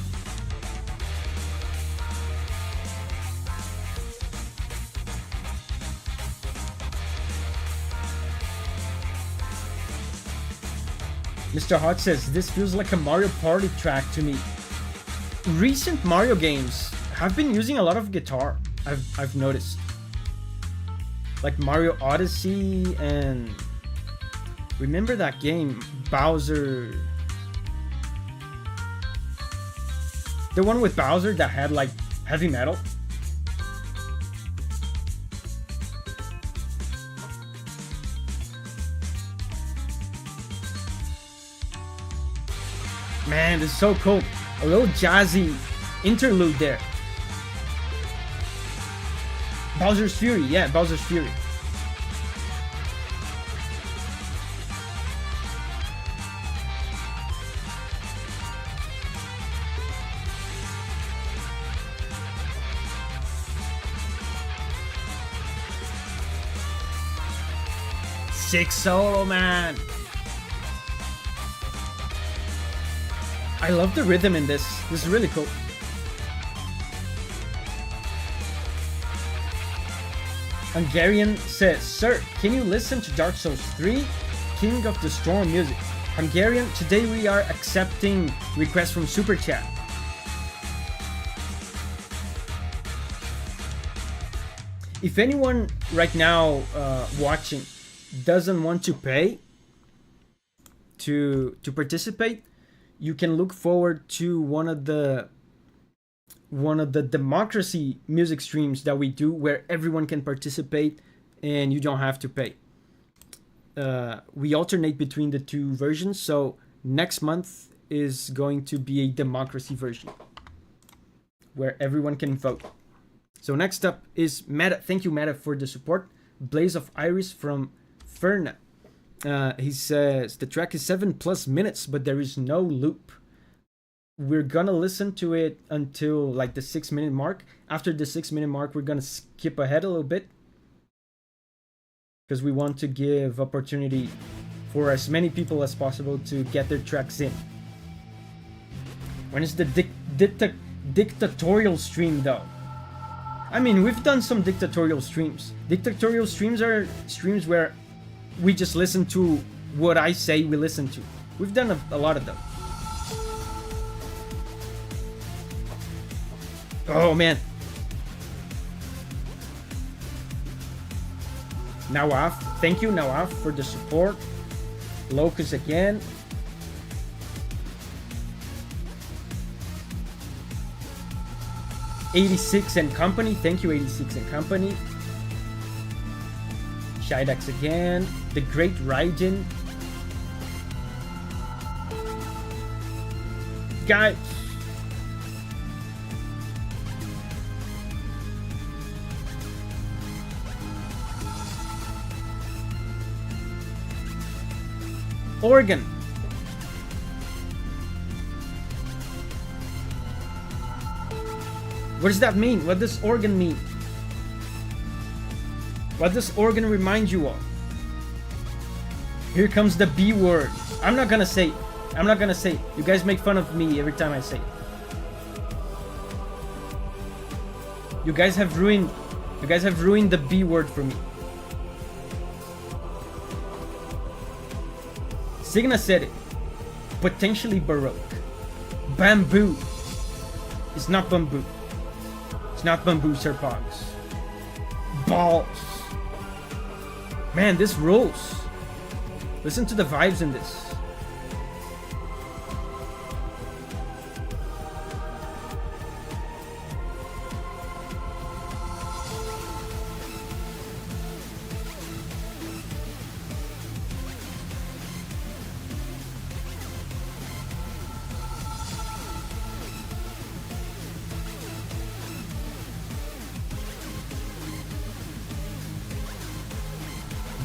Speaker 1: Mr. Hart says, this feels like a Mario Party track to me. Recent Mario games have been using a lot of guitar, I've noticed. Like Mario Odyssey and... Remember that game, Bowser... The one with Bowser that had like heavy metal? Man, this is so cool. A little jazzy interlude there. Bowser's Fury, yeah, Bowser's Fury. Sick solo, man. I love the rhythm in this. This is really cool. Hungarian says, sir, can you listen to Dark Souls 3? King of the Storm music. Hungarian, today we are accepting requests from Super Chat. If anyone right now watching doesn't want to pay to participate, you can look forward to one of the democracy music streams that we do where everyone can participate and you don't have to pay. We alternate between the two versions, so next month is going to be a democracy version where everyone can vote. So next up is Meta. Thank you, Meta, for the support. Blaze of Iris from Ferna. He says the track is 7+ minutes, but there is no loop. We're gonna listen to it until like the 6-minute mark. After the 6-minute mark, we're gonna skip ahead a little bit because we want to give opportunity for as many people as possible to get their tracks in. When is the dictatorial stream though? I mean, we've done some dictatorial streams. Dictatorial streams are streams where we just listen to what I say we listen to. We've done a lot of them. Oh man. Nawaf, thank you Nawaf for the support. Locus again. '86 and Company, thank you 86 and Company. Shidex again. The Great Raijin. Guys. Organ. What does that mean? What does organ mean? What does organ remind you of? Here comes the B word. I'm not gonna say it. I'm not gonna say it. You guys make fun of me every time I say it. You guys have ruined the B word for me. Signa said it. Potentially Baroque. Bamboo. It's not bamboo. It's not bamboo, Sir Pogs. Balls. Man, this rules. Listen to the vibes in this.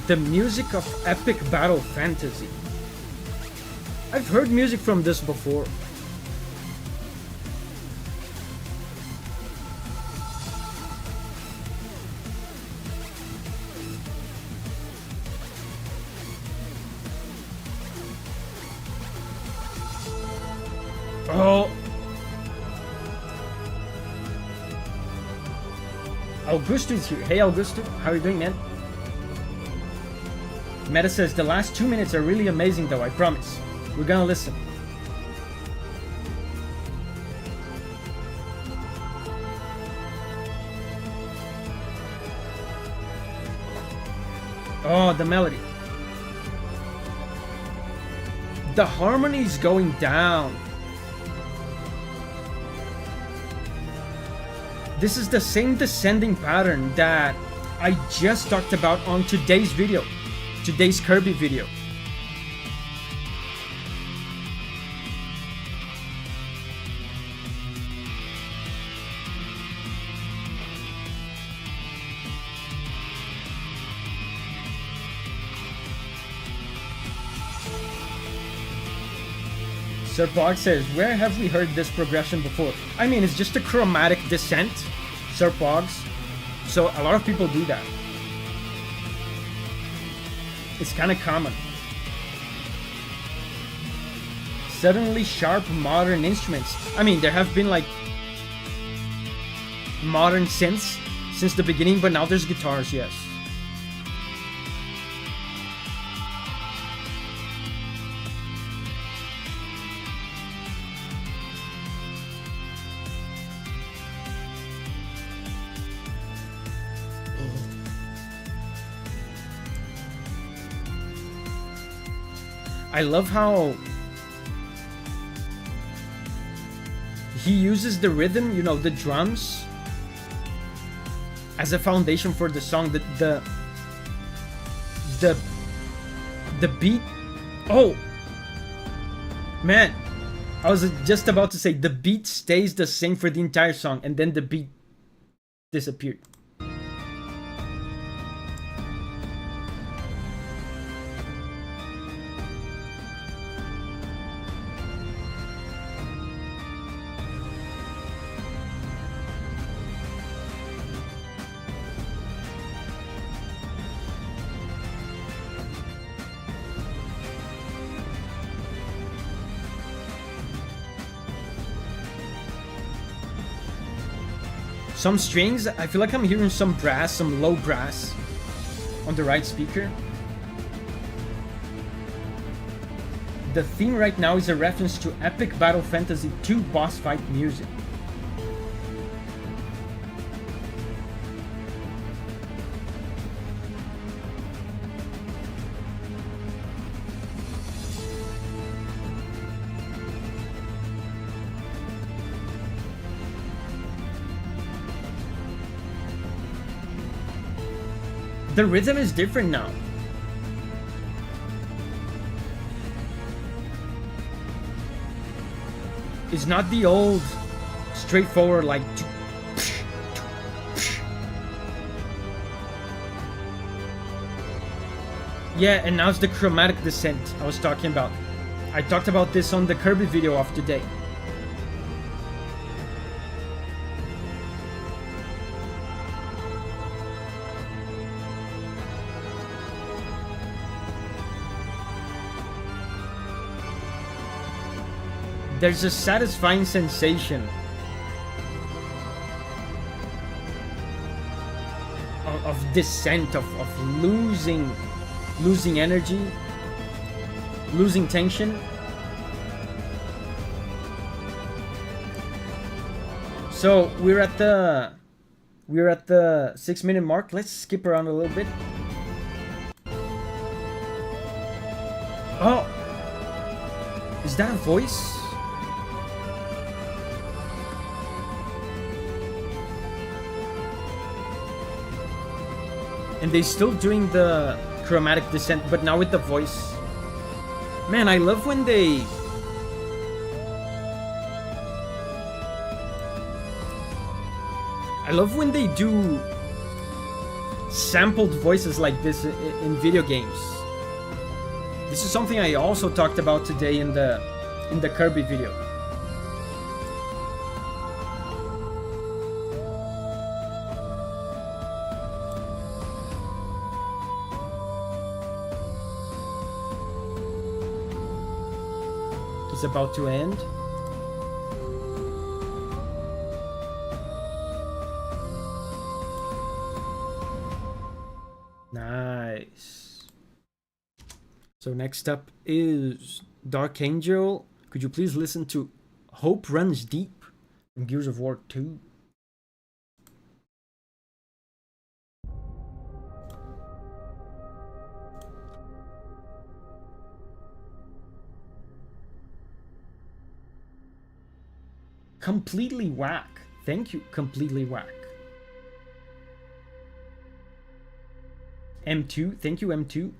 Speaker 1: The music of epic battle fantasy. I've heard music from this before. Oh. Augusto is here. Hey Augusto, how are you doing, man? Meta says the last 2 minutes are really amazing though, I promise. We're gonna listen. Oh, the melody. The harmony is going down. This is the same descending pattern that I just talked about on today's video. Today's Kirby video. Sir Bog says, where have we heard this progression before? I mean, it's just a chromatic descent, Sir Pogs. So a lot of people do that. It's kind of common. Suddenly sharp modern instruments. I mean, there have been like modern synths since the beginning, but now there's guitars, yes. I love how he uses the rhythm, you know, the drums, as a foundation for the song. The beat. Oh man, I was just about to say the beat stays the same for the entire song, and then the beat disappeared. Some strings, I feel like I'm hearing some brass, some low brass on the right speaker. The theme right now is a reference to Epic Battle Fantasy 2 boss fight music. The rhythm is different now. It's not the old straightforward like. Yeah, and now it's the chromatic descent I was talking about. I talked about this on the Kirby video of today. There's a satisfying sensation of descent, of losing energy, losing tension. So we're at the 6-minute mark. Let's skip around a little bit. Oh, is that a voice? And they're still doing the chromatic descent, but now with the voice. Man, I love when they... do sampled voices like this in video games. This is something I also talked about today in the Kirby video. It's about to end. Nice. So next up is Dark Angel. Could you please listen to Hope Runs Deep from Gears of War 2? Completely whack. Thank you, completely whack. M2, thank you, M2.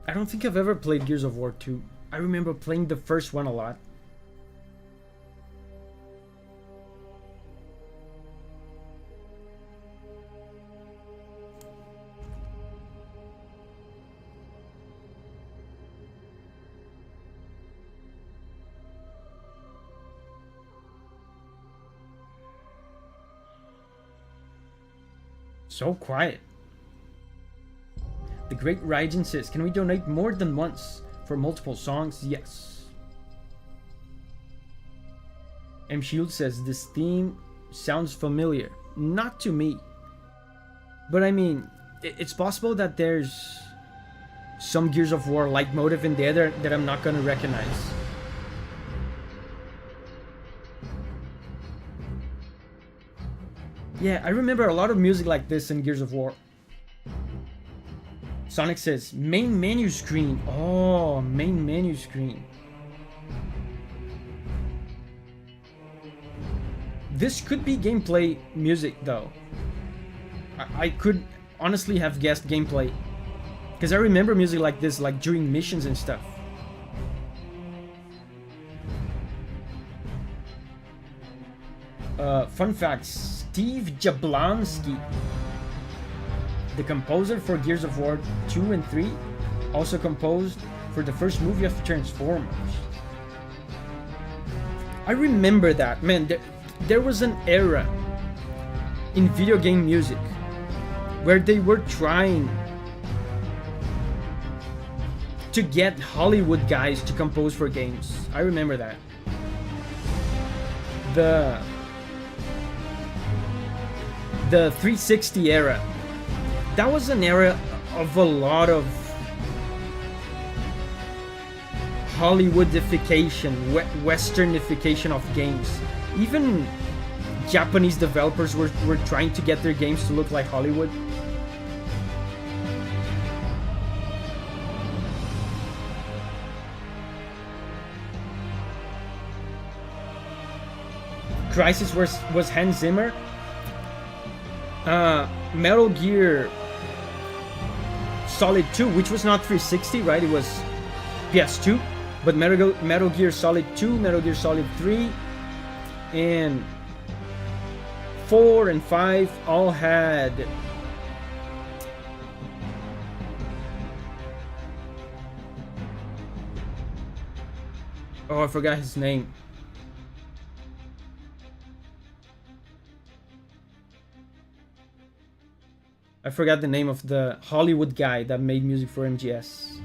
Speaker 1: I don't think I've ever played Gears of War 2. I remember playing the first one a lot. So quiet. The Great Raijin says, can we donate more than once for multiple songs? Yes. M Shield says, this theme sounds familiar. Not to me. But I mean, it's possible that there's some Gears of War like motive in there that I'm not gonna recognize. Yeah, I remember a lot of music like this in Gears of War. Sonic says, main menu screen. Oh, main menu screen. This could be gameplay music, though. I could honestly have guessed gameplay. Because I remember music like this, like during missions and stuff. Fun fact, Steve Jablonski, the composer for Gears of War 2 and 3, also composed for the first movie of Transformers. I remember that, man. There was an era in video game music where they were trying to get Hollywood guys to compose for games. I remember that. The 360 era, that was an era of a lot of Hollywoodification, westernification of games. Even Japanese developers were trying to get their games to look like Hollywood. Crysis was Hans Zimmer. Metal Gear Solid 2, which was not 360, right? It was PS2. But Metal Gear Solid 2, Metal Gear Solid 3, and 4 and 5 all had I forgot his name. I forgot the name of the Hollywood guy that made music for MGS.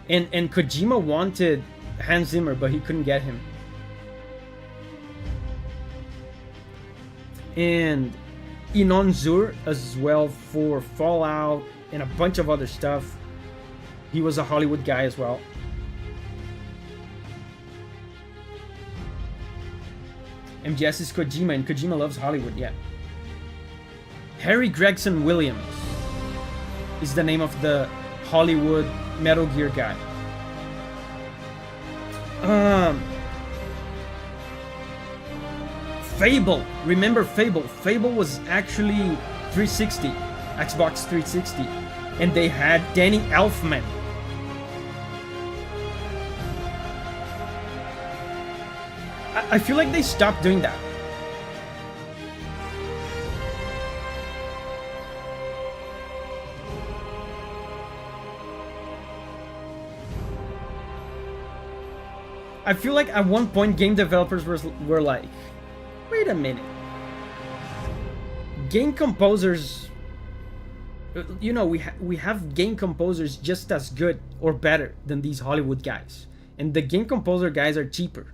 Speaker 1: And Kojima wanted Hans Zimmer, but he couldn't get him. And Inon Zur as well for Fallout and a bunch of other stuff. He was a Hollywood guy as well. MGS is Kojima, and Kojima loves Hollywood, yeah. Harry Gregson Williams is the name of the Hollywood Metal Gear guy. Fable. Remember Fable? Fable was actually 360, Xbox 360, and they had Danny Elfman. I feel like they stopped doing that. I feel like at one point game developers were like, wait a minute. Game composers, you know, we have game composers just as good or better than these Hollywood guys. And the game composer guys are cheaper.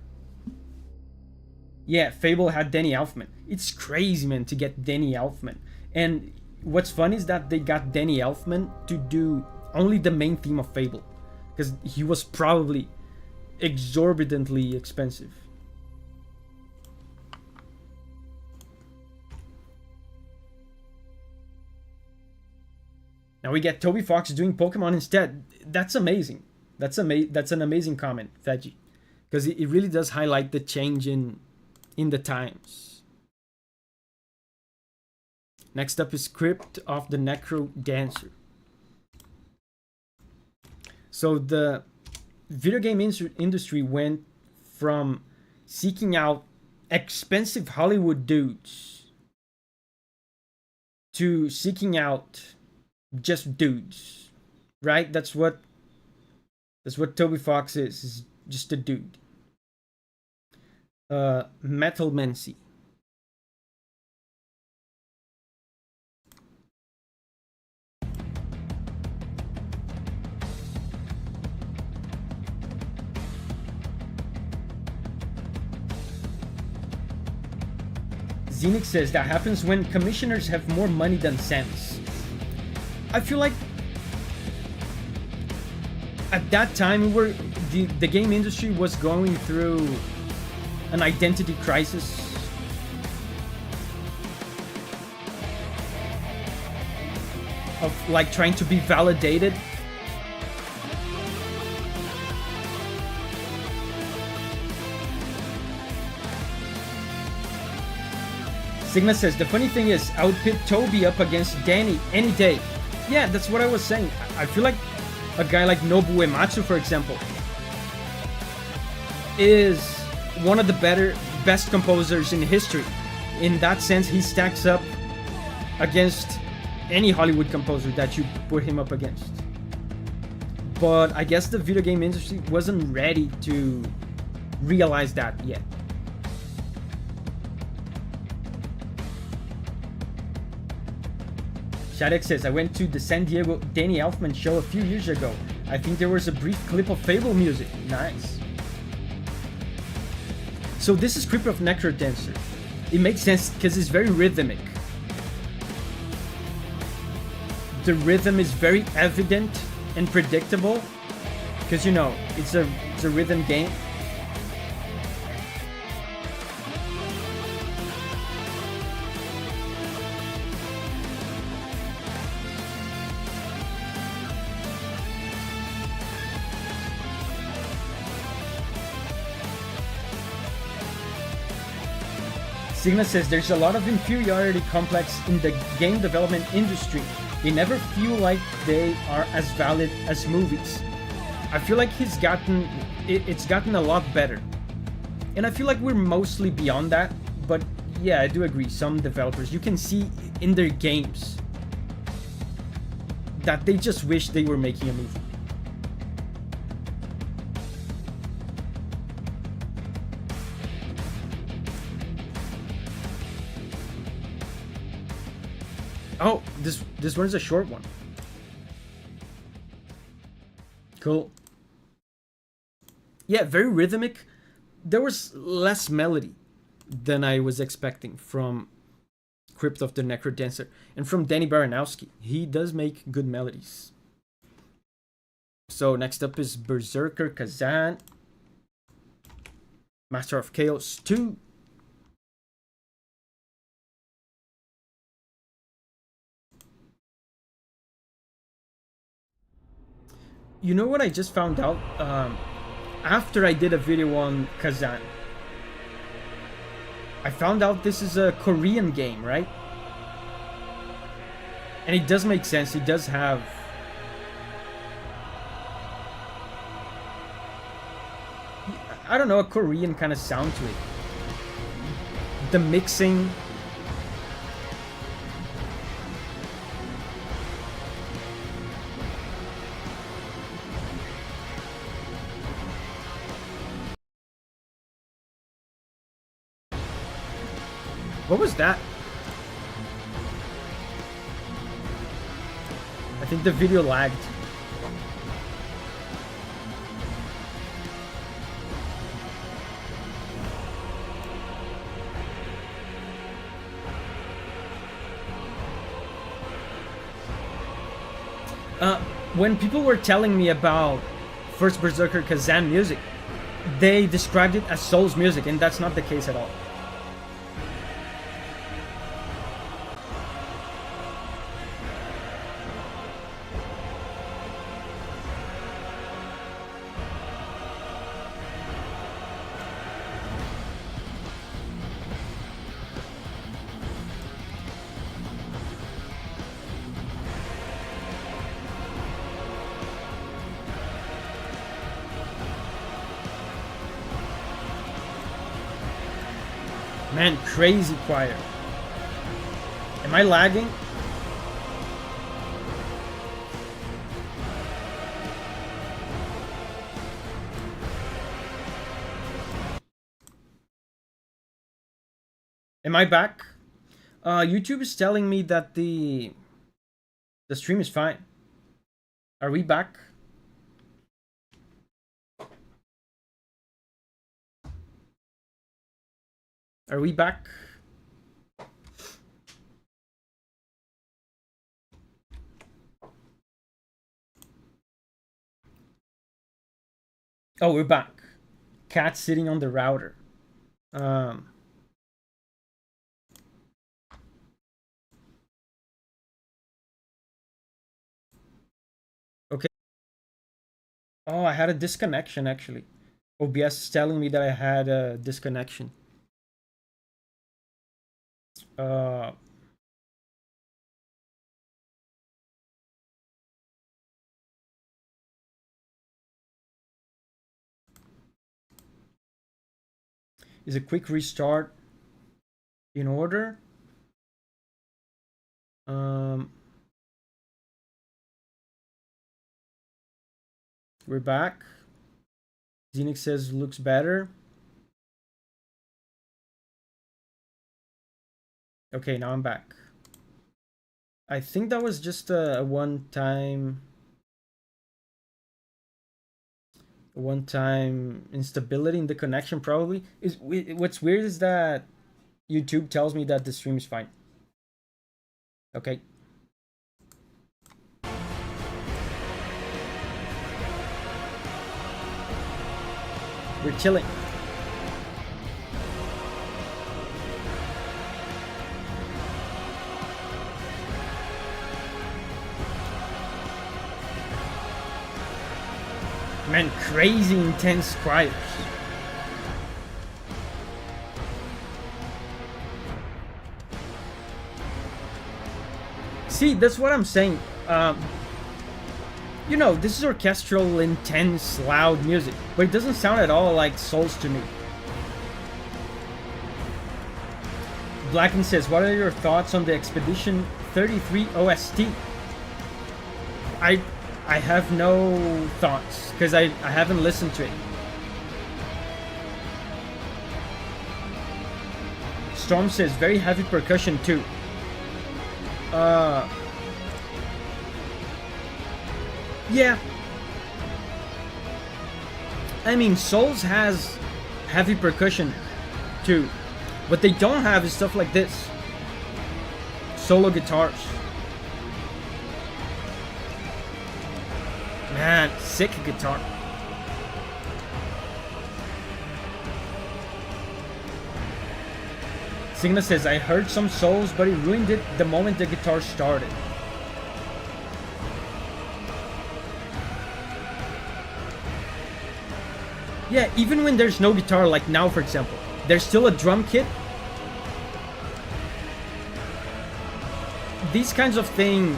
Speaker 1: Yeah, Fable had Danny Elfman. It's crazy, man, to get Danny Elfman. And what's funny is that they got Danny Elfman to do only the main theme of Fable. Because he was probably exorbitantly expensive. Now we get Toby Fox doing Pokemon instead. That's amazing. That's an amazing comment, Veggie, because it really does highlight the change in the times. Next up is Crypt of the Necro Dancer. So the video game industry went from seeking out expensive Hollywood dudes to seeking out just dudes, right? That's what Toby Fox is just a dude. Metal Mancy. Zenix says that happens when commissioners have more money than sense. I feel like at that time the game industry was going through an identity crisis. Of like trying to be validated. Sigma says, the funny thing is, I would pit Toby up against Danny any day. Yeah, that's what I was saying. I feel like a guy like Nobu Uematsu, for example, is one of the best composers in history. In that sense, he stacks up against any Hollywood composer that you put him up against. But I guess the video game industry wasn't ready to realize that yet. Shadek says, I went to the San Diego Danny Elfman show a few years ago. I think there was a brief clip of Fable music. Nice. So this is Crypt of Necrodancer. It makes sense because it's very rhythmic. The rhythm is very evident and predictable because, you know, it's a rhythm game. Sigma says there's a lot of inferiority complex in the game development industry. They never feel like they are as valid as movies. I feel like it's gotten a lot better. And I feel like we're mostly beyond that, but yeah, I do agree. Some developers, you can see in their games that they just wish they were making a movie. Oh, this one's a short one. Cool. Yeah, very rhythmic. There was less melody than I was expecting from Crypt of the Necrodancer and from Danny Baranowski. He does make good melodies. So next up is Berserker Kazan, Master of Chaos 2. You know what I just found out? After I did a video on Kazan, I found out this is a Korean game, right? And it does make sense. It does have... I don't know, a Korean kind of sound to it. The mixing... What was that? I think the video lagged. When people were telling me about first Berserker Kazan music, they described it as Souls music, and that's not the case at all. Man, crazy quiet. Am I lagging? Am I back? YouTube is telling me that the stream is fine. Are we back? Are we back? Oh, we're back. Cat sitting on the router. Okay. Oh, I had a disconnection actually. OBS is telling me that I had a disconnection. Uh, is a quick restart in order? We're back. Xenix says looks better. Okay, now I'm back. I think that was just a one-time instability in the connection. Probably is. What's weird is that YouTube tells me that the stream is fine. Okay. We're chilling. Man, crazy intense cryers. See, that's what I'm saying. You know, this is orchestral, intense, loud music, but it doesn't sound at all like Souls to me. Blacken says, what are your thoughts on the Expedition 33 OST? I have no thoughts, because I haven't listened to it. Storm says, very heavy percussion too. Yeah. I mean, Souls has heavy percussion too. What they don't have is stuff like this. Solo guitars. Man, sick guitar. Signa says, I heard some Souls, but it ruined it the moment the guitar started. Yeah, even when there's no guitar, like now for example, there's still a drum kit. These kinds of things,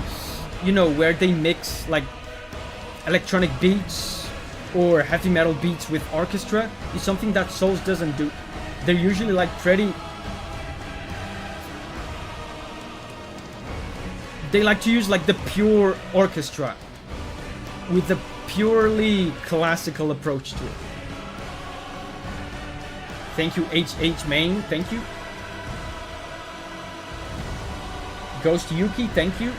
Speaker 1: you know, where they mix like electronic beats or heavy metal beats with orchestra is something that Souls doesn't do. They're usually like pretty... They like to use like the pure orchestra with a purely classical approach to it. Thank you, HH Main. Thank you. Ghost Yuki. Thank you.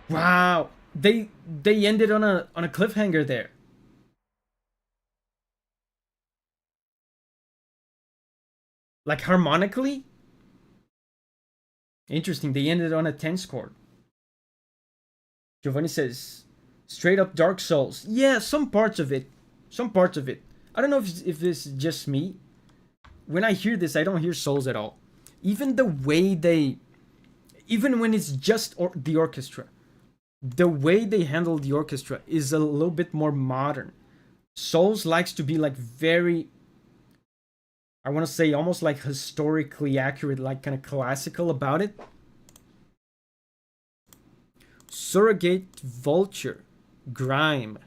Speaker 1: Wow, they ended on a cliffhanger there. Like harmonically? Interesting, they ended on a 10 chord. Giovanni says, straight up Dark Souls. Yeah, some parts of it. Some parts of it. I don't know if this is just me. When I hear this, I don't hear Souls at all. Even the way they... Even when it's just the orchestra. The way they handle the orchestra is a little bit more modern. Souls likes to be like very, I want to say almost like historically accurate, like kind of classical about it. Surrogate Vulture. Grime.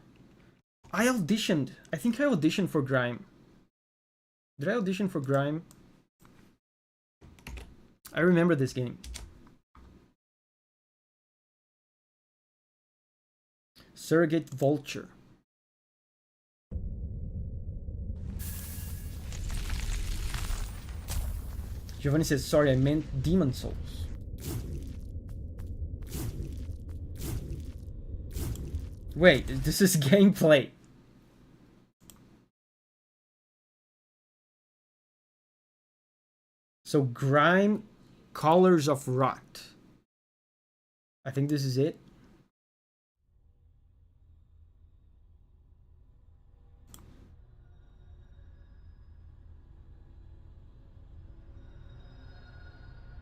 Speaker 1: I auditioned. I think I auditioned for Grime. Did I audition for Grime? I remember this game. Surrogate Vulture. Giovanni says, sorry, I meant Demon Souls. Wait, this is gameplay. So, Grime, Colors of Rot. I think this is it.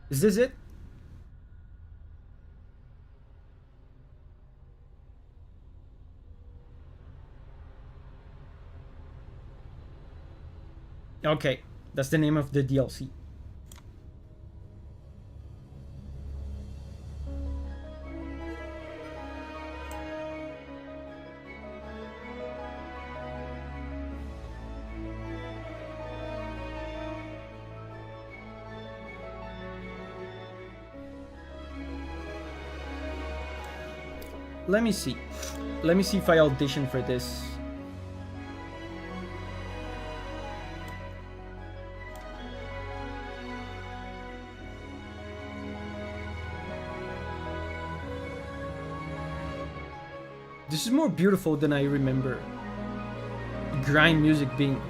Speaker 1: Is this it? Okay, that's the name of the DLC. Let me see. Let me see if I audition for this. This is more beautiful than I remember grind music being.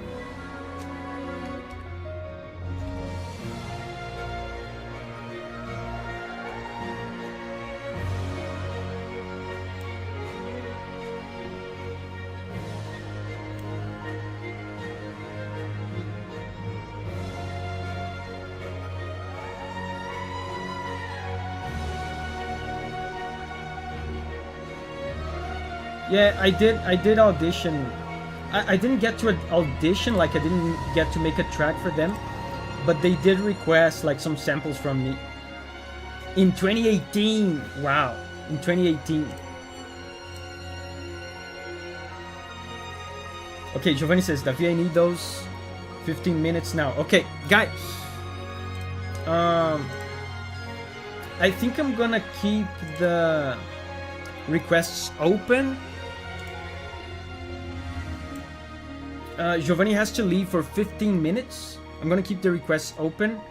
Speaker 1: Yeah, I did audition. I didn't get to an audition, like I didn't get to make a track for them, but they did request like some samples from me. In 2018, wow, in 2018. Okay, Giovanni says, Davi, I need those 15 minutes now. Okay, guys. I think I'm gonna keep the requests open. Giovanni has to leave for 15 minutes. I'm gonna keep the requests open.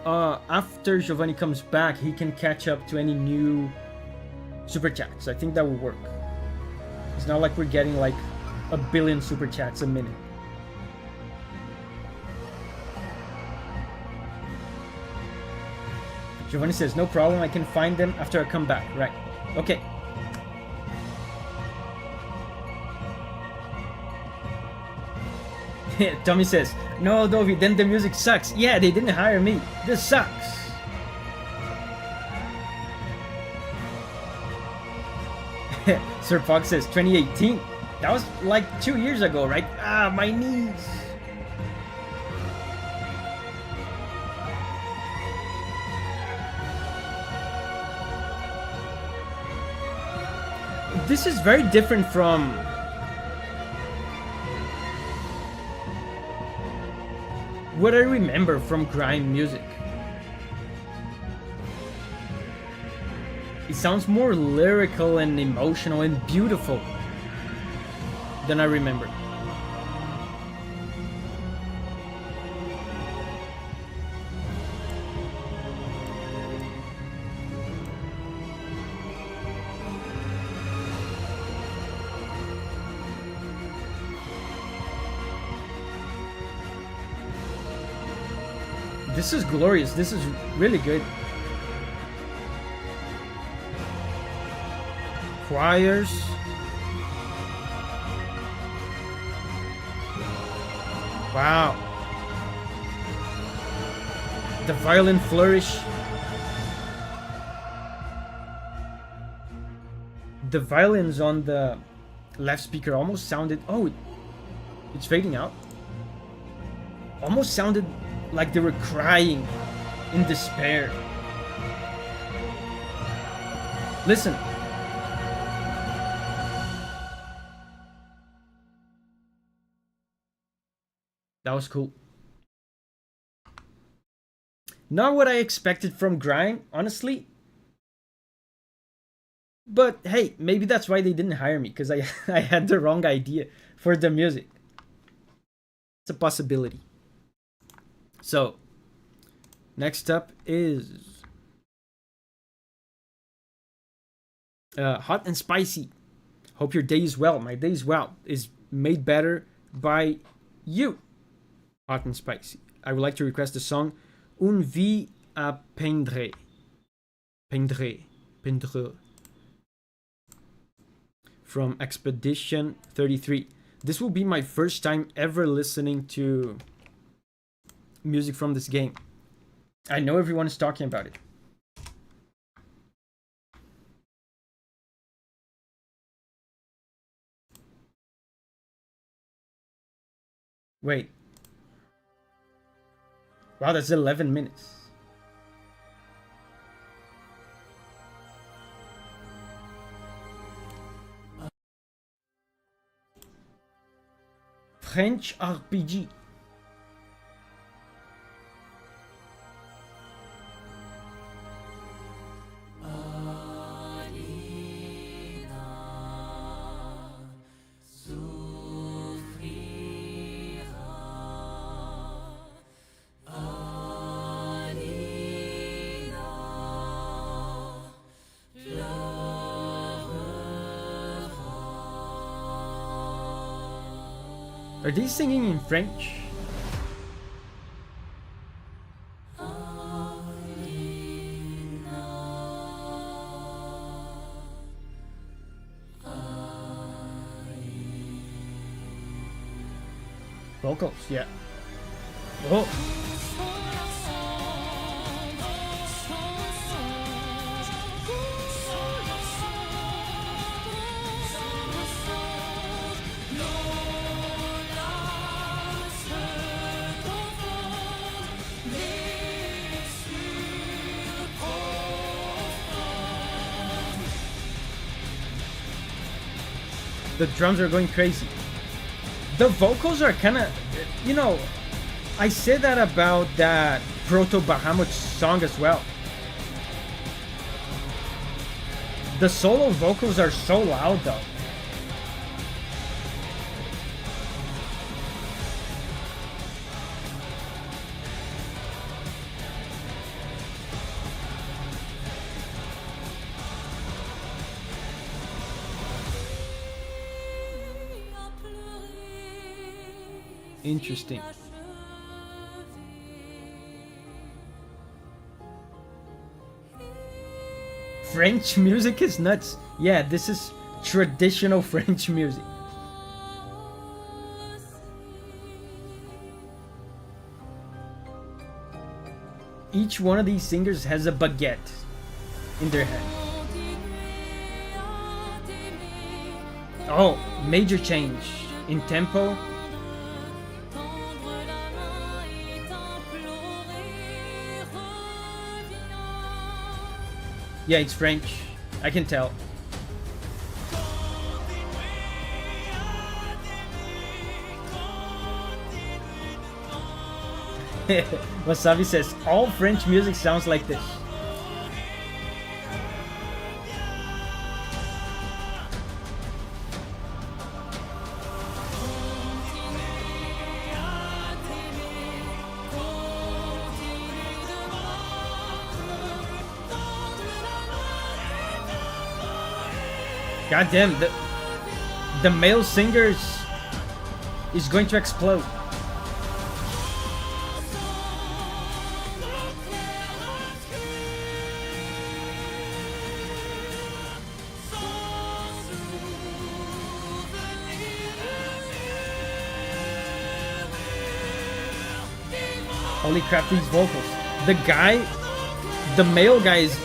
Speaker 1: After Giovanni comes back, he can catch up to any new super chats. I think that will work. It's not like we're getting like 1 billion super chats a minute. Giovanni says, no problem, I can find them after I come back. Right. Okay. Tommy says, no, Davi, then the music sucks. Yeah, they didn't hire me. This sucks. Sir Fox says, 2018. That was like 2 years ago, right? Ah, my knees. This is very different from what I remember from grime music. It sounds more lyrical and emotional and beautiful than I remember. This is glorious. This is really good. Choirs. Wow. The violin flourish. The violins on the left speaker almost sounded... Oh, it's fading out. Almost sounded like they were crying in despair. Listen. That was cool. Not what I expected from grime, honestly. But hey, maybe that's why they didn't hire me, because I had the wrong idea for the music. It's a possibility. So, next up is hot and spicy. Hope your day is well. My day is well. Is made better by you. Hot and spicy. I would like to request the song Un vie à peindre. Peindre. Pendre. From Expedition 33. This will be my first time ever listening to music from this game. I know everyone is talking about it. Wait. Wow, that's 11 minutes. French RPG. Are they singing in French? Vocals, yeah. Oh. The drums are going crazy. The vocals are kind of, you know, I said that about that Proto Bahamut song as well. The solo vocals are so loud though. Interesting. French music is nuts. Yeah, this is traditional French music. Each one of these singers has a baguette in their hand. Oh, major change in tempo. Yeah, it's French. I can tell. Wasabi says, all French music sounds like this. God damn, the male singers is going to explode. Holy crap, these vocals. The male guy is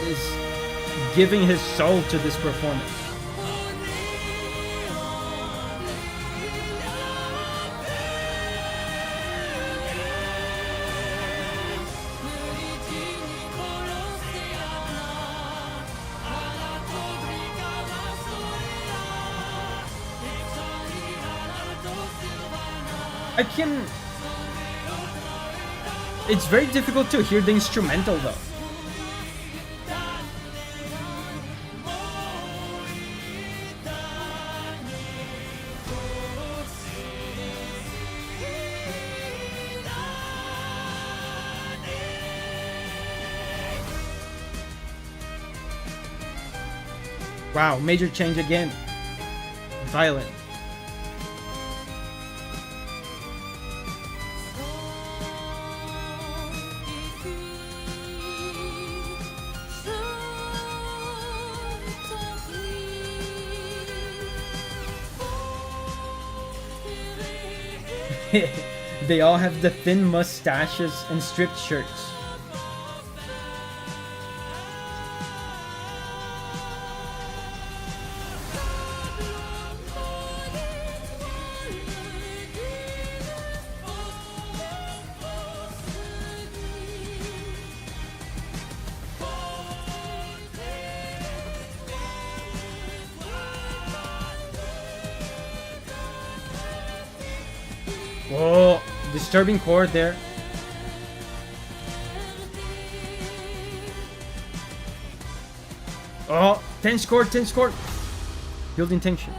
Speaker 1: giving his soul to this performance. It's very difficult to hear the instrumental though. Wow, major change again. Violent. They all have the thin mustaches and stripped shirts. Oh, disturbing chord there. Oh, tense chord, tense chord. Building tension.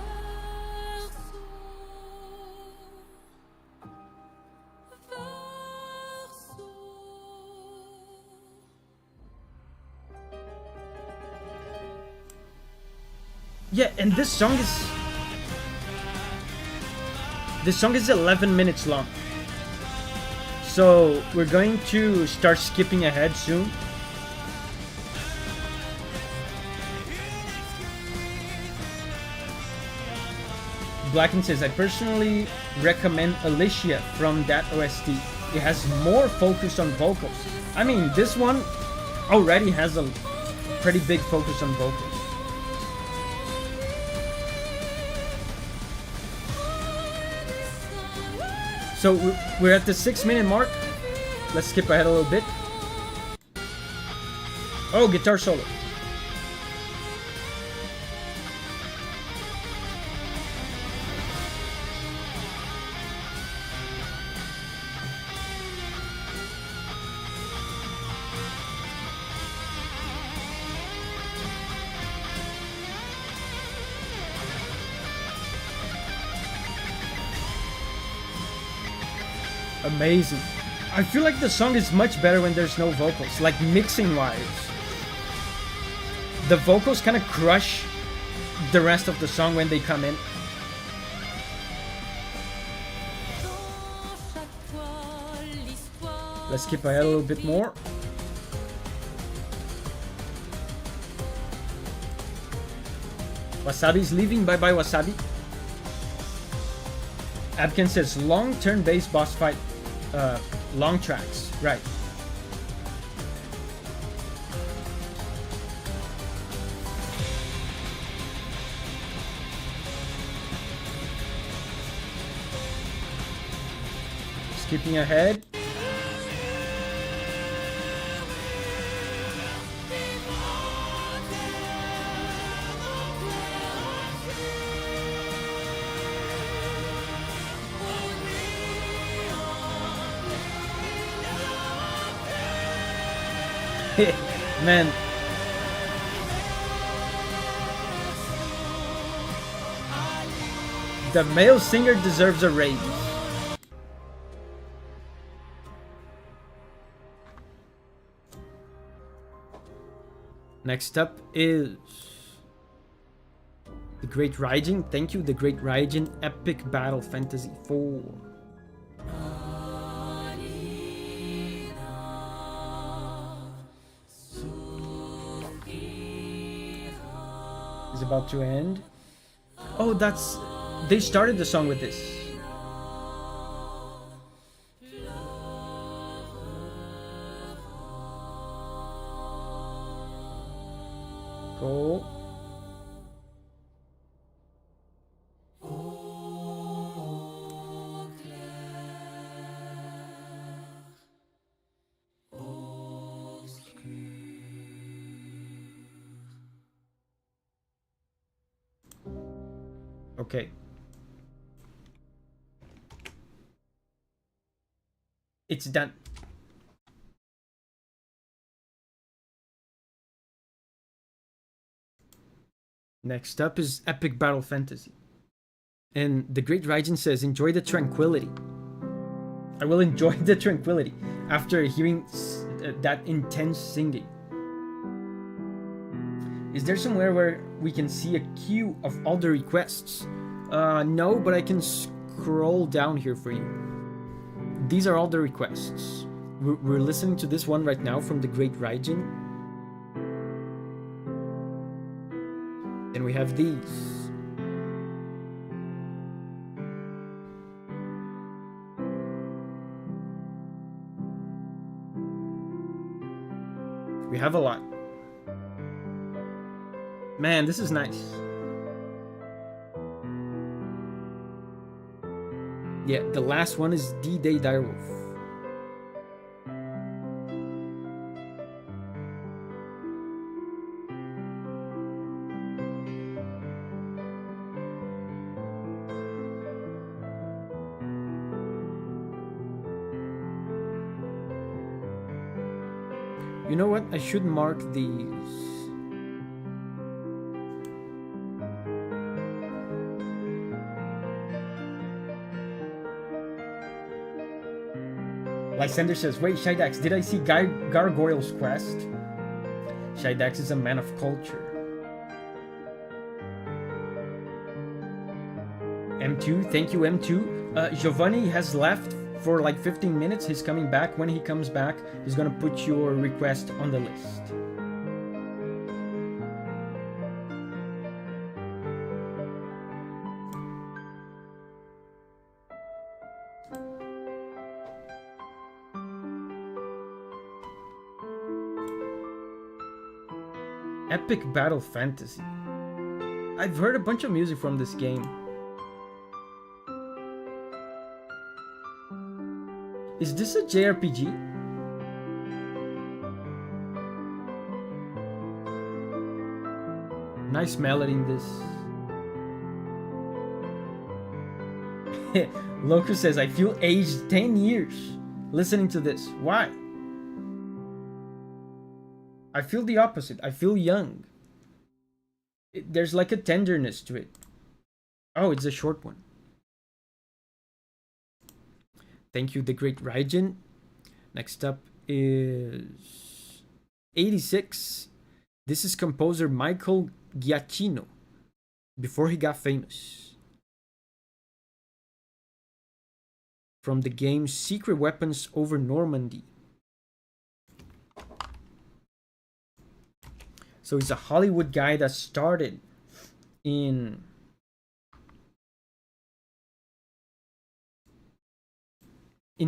Speaker 1: Yeah, and this song is 11 minutes long. So we're going to start skipping ahead soon. Blacken says, I personally recommend Alicia from that OST. It has more focus on vocals. I mean, this one already has a pretty big focus on vocals. So we're at the 6-minute mark. Let's skip ahead a little bit. Oh, guitar solo. Amazing. I feel like the song is much better when there's no vocals, like mixing wise. The vocals kind of crush the rest of the song when they come in. Let's skip ahead a little bit more. Wasabi's leaving. Bye bye, Wasabi. Abken says long turn-based boss fight, long tracks, right? Skipping ahead. Man, the male singer deserves a raise. Next up is The Great Raijin. Thank you, The Great Raijin Epic Battle Fantasy 4. Is about to end. Oh, they started the song with this. Cool. Okay. It's done. Next up is Epic Battle Fantasy. And The Great Raijin says, enjoy the tranquility. I will enjoy the tranquility after hearing that intense singing. Is there somewhere where we can see a queue of all the requests? No, but I can scroll down here for you. These are all the requests. We're listening to this one right now from The Great Raijin. Then we have these. We have a lot. Man, this is nice. Yeah, the last one is D-Day Direwolf. You know what? I should mark these. Lysander says, wait, Shidax, did I see Gargoyle's quest? Shidax is a man of culture. M2, thank you, M2. Giovanni has left for like 15 minutes. He's coming back. When he comes back, he's gonna put your request on the list. Epic Battle Fantasy. I've heard a bunch of music from this game. Is this a JRPG? Nice melody in this. Locus says, I feel aged 10 years listening to this. Why? I feel the opposite. I feel young. There's like a tenderness to it. Oh, it's a short one. Thank you, the great Raijin. Next up is 86. This is composer Michael Giacchino before he got famous. From the game Secret Weapons Over Normandy. So he's a Hollywood guy that started in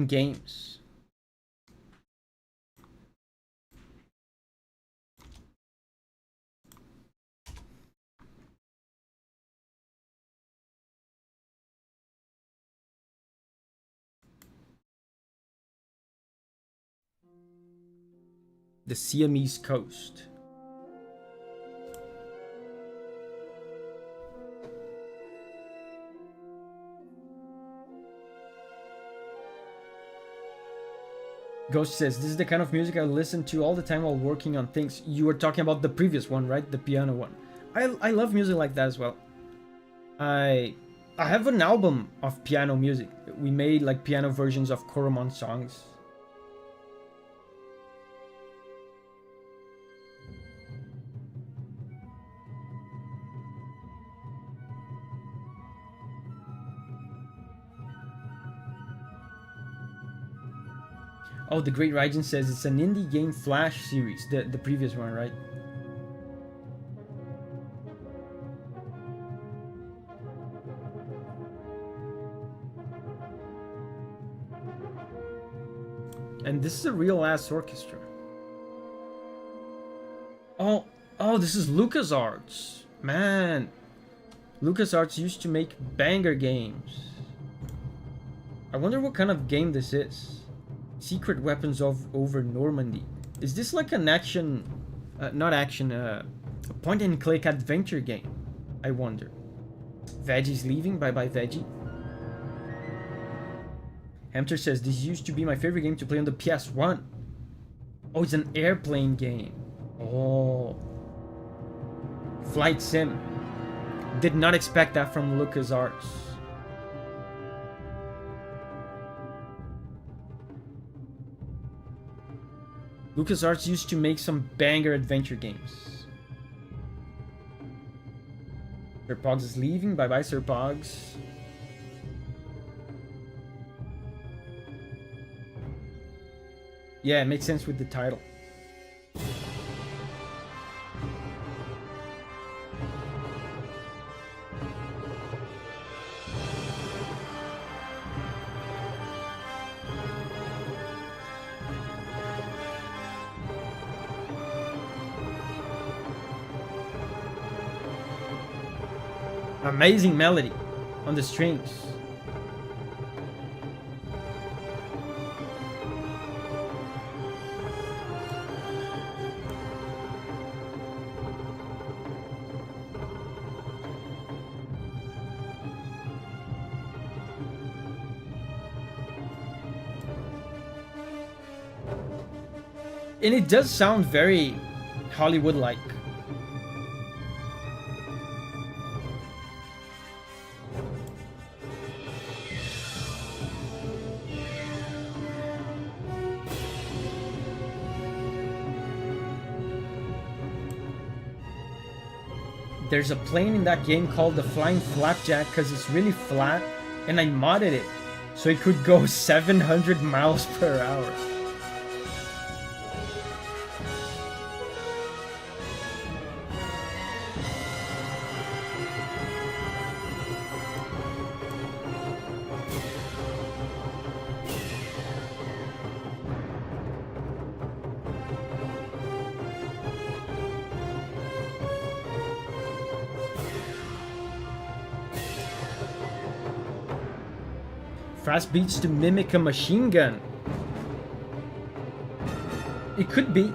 Speaker 1: games. The Siamese Coast. Ghost says, this is the kind of music I listen to all the time while working on things. You were talking about the previous one, right? The piano one. I love music like that as well. I have an album of piano music. We made like piano versions of Koromon songs. Oh, the Great Raijin says it's an indie game Flash series, the previous one, right? And this is a real ass orchestra. Oh, this is LucasArts. Man, LucasArts used to make banger games. I wonder what kind of game this is. Secret Weapons Over Normandy. Is this like an action, not action, a point and click adventure game? I wonder. Veggie's leaving, bye bye Veggie. Hamster says, this used to be my favorite game to play on the PS1. Oh, it's an airplane game. Oh. Flight Sim. Did not expect that from LucasArts. LucasArts used to make some banger adventure games. Sir Pogs is leaving. Bye bye, Sir Pogs. Yeah, it makes sense with the title. Amazing melody on the strings. And it does sound very Hollywood-like. There's a plane in that game called the Flying Flapjack because it's really flat, and I modded it so it could go 700 miles per hour. Fast beats to mimic a machine gun. It could be.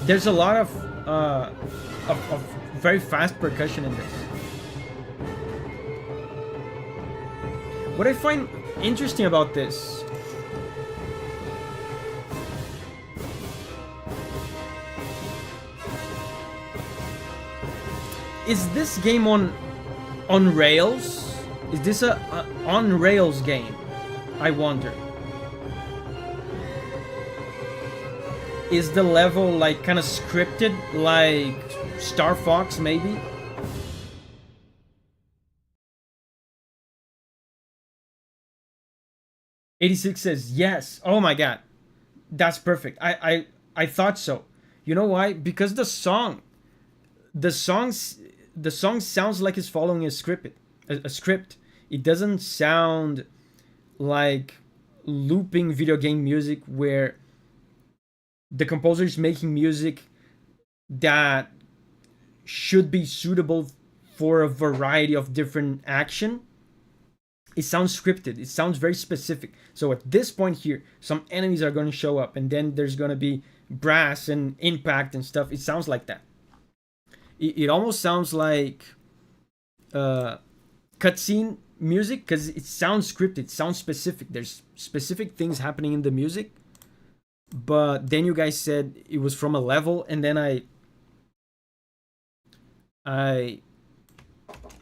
Speaker 1: There's a lot of very fast percussion in this. What I find interesting about this is this game on rails? Is this a on rails game? I wonder. Is the level like kind of scripted like Star Fox maybe? '86 says yes. Oh my god. That's perfect. I thought so. You know why? Because the song sounds like it's following a script. A script. It doesn't sound like looping video game music where the composer is making music that should be suitable for a variety of different action. It sounds scripted. It sounds very specific. So at this point here, some enemies are going to show up, and then there's going to be brass and impact and stuff. It sounds like that. It almost sounds like cutscene music because it sounds scripted. It sounds specific. There's specific things happening in the music, but then you guys said it was from a level, and then I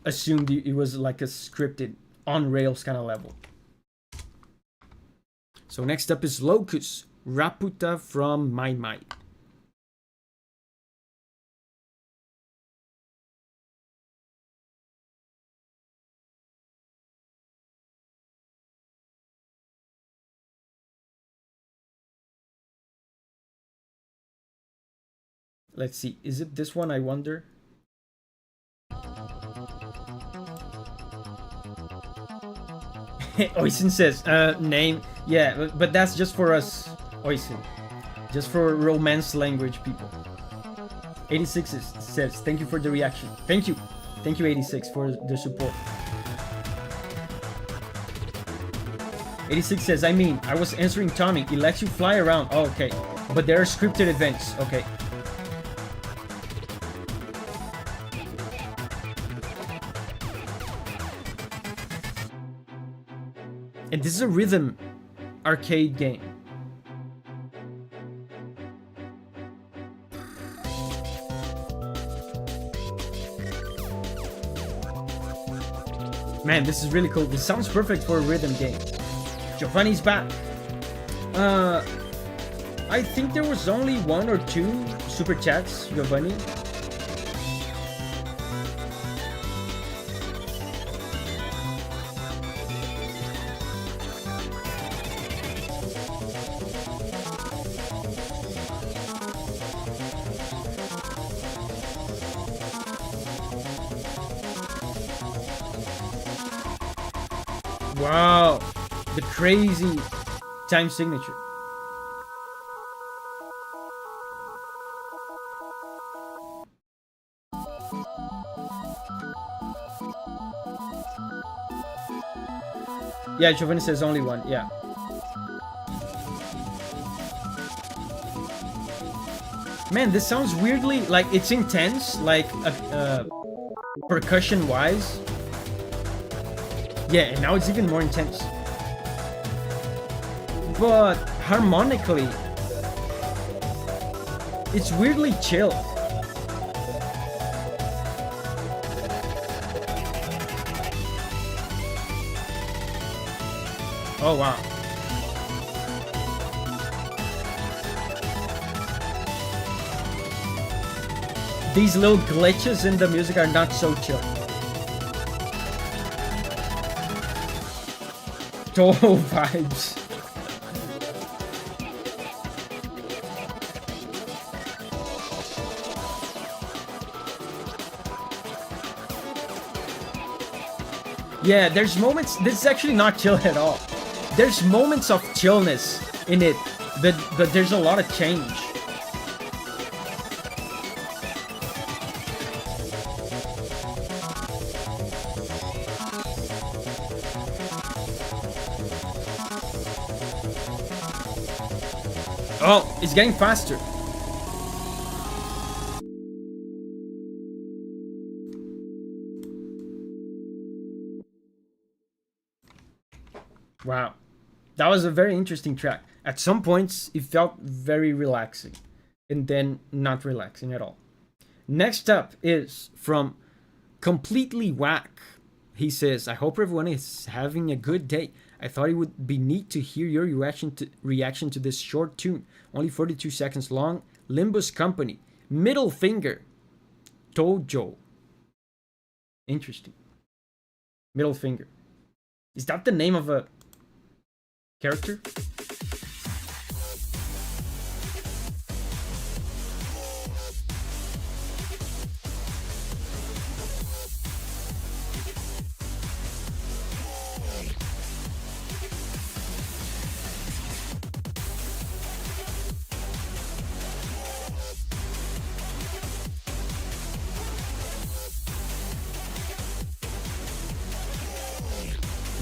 Speaker 1: assumed it was like a scripted on rails kind of level. So next up is Locus Raputa from My Might. Let's see. Is it this one, I wonder? Oisin says, name. Yeah, but that's just for us, Oisin. Just for romance language people. 86 says, thank you for the reaction. Thank you. Thank you, 86, for the support. 86 says, I mean, I was answering Tommy. It lets you fly around. Oh, okay. But there are scripted events. Okay. And this is a rhythm arcade game. Man, this is really cool. This sounds perfect for a rhythm game. Giovanni's back. I think there was only 1 or 2 super chats, Giovanni. Wow, the crazy time signature. Yeah, Giovanni says only one. Yeah. Man, this sounds weirdly like it's intense, like percussion-wise. Yeah, and now it's even more intense. But harmonically, it's weirdly chill. Oh wow. These little glitches in the music are not so chill. Total vibes. Yeah, there's moments. This is actually not chill at all. There's moments of chillness in it, but there's a lot of change. Oh, it's getting faster. Wow. That was a very interesting track. At some points, it felt very relaxing. And then not relaxing at all. Next up is from Completely Whack. He says, I hope everyone is having a good day. I thought it would be neat to hear your reaction to this short tune. Only 42 seconds long. Limbus Company. Middle Finger. Tojo. Interesting. Middle Finger. Is that the name of a character?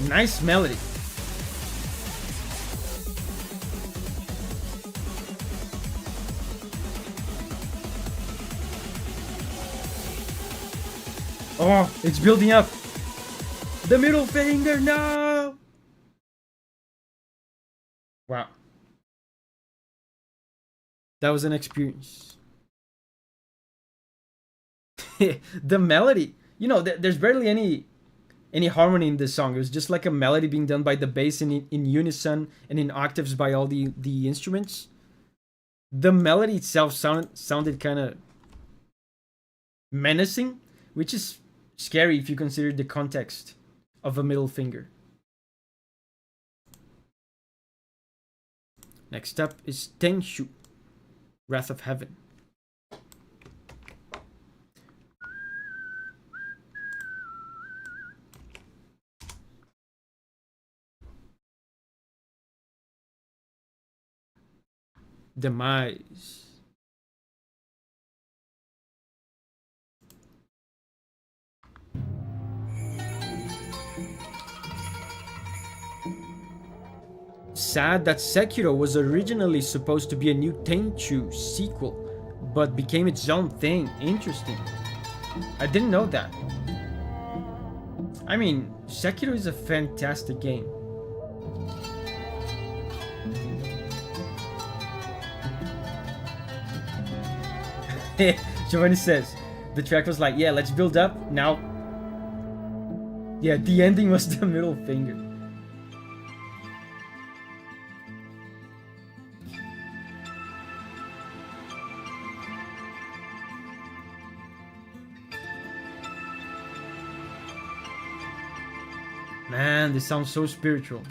Speaker 1: Nice melody. Oh, it's building up. The middle finger, no! Wow. That was an experience. The melody. You know, there's barely any harmony in this song. It was just like a melody being done by the bass in unison and in octaves by all the instruments. The melody itself sounded kind of menacing, which is scary if you consider the context of a middle finger. Next up is Tenshu, Wrath of Heaven. Demise. Sad that Sekiro was originally supposed to be a new Tenchu sequel, but became its own thing. Interesting. I didn't know that. I mean, Sekiro is a fantastic game. Giovanni says, the track was like, yeah, let's build up. Now, yeah, the ending was the middle finger. Man, this sounds so spiritual.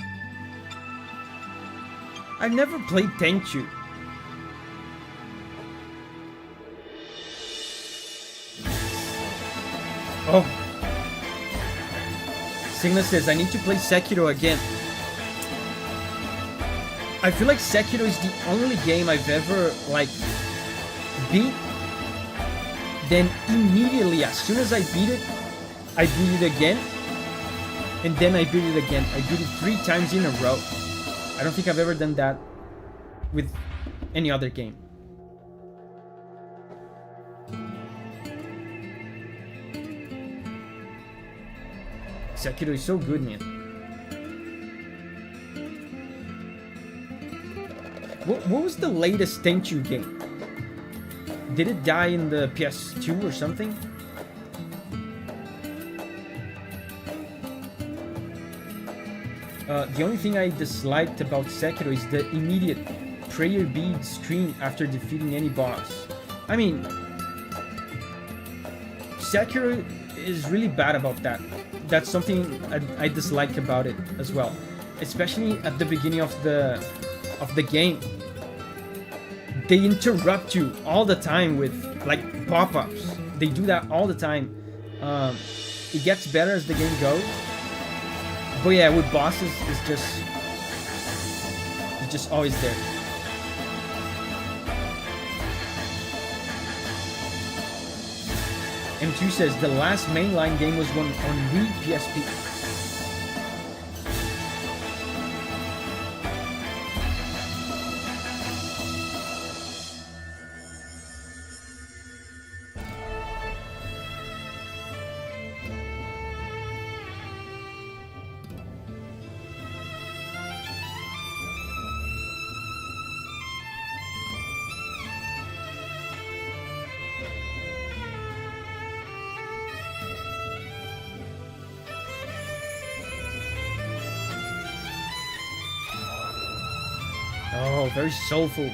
Speaker 1: I've never played Tenchu. Oh. Signa says, I need to play Sekiro again. I feel like Sekiro is the only game I've ever, like, beat. Then immediately, as soon as I beat it again. and then I beat it again. I beat it 3 times in a row. I don't think I've ever done that with any other game. Sekiro is so good, man. What was the latest Tenchu game? Did it die in the PS2 or something? The only thing I disliked about Sekiro is the immediate prayer bead screen after defeating any boss. I mean, Sekiro is really bad about that. That's something I dislike about it as well, especially at the beginning of the game. They interrupt you all the time with like pop-ups. They do that all the time. It gets better as the game goes, but yeah, with bosses, it's just always there. M2 says the last mainline game was one on Wii PSP. Oh, very soulful.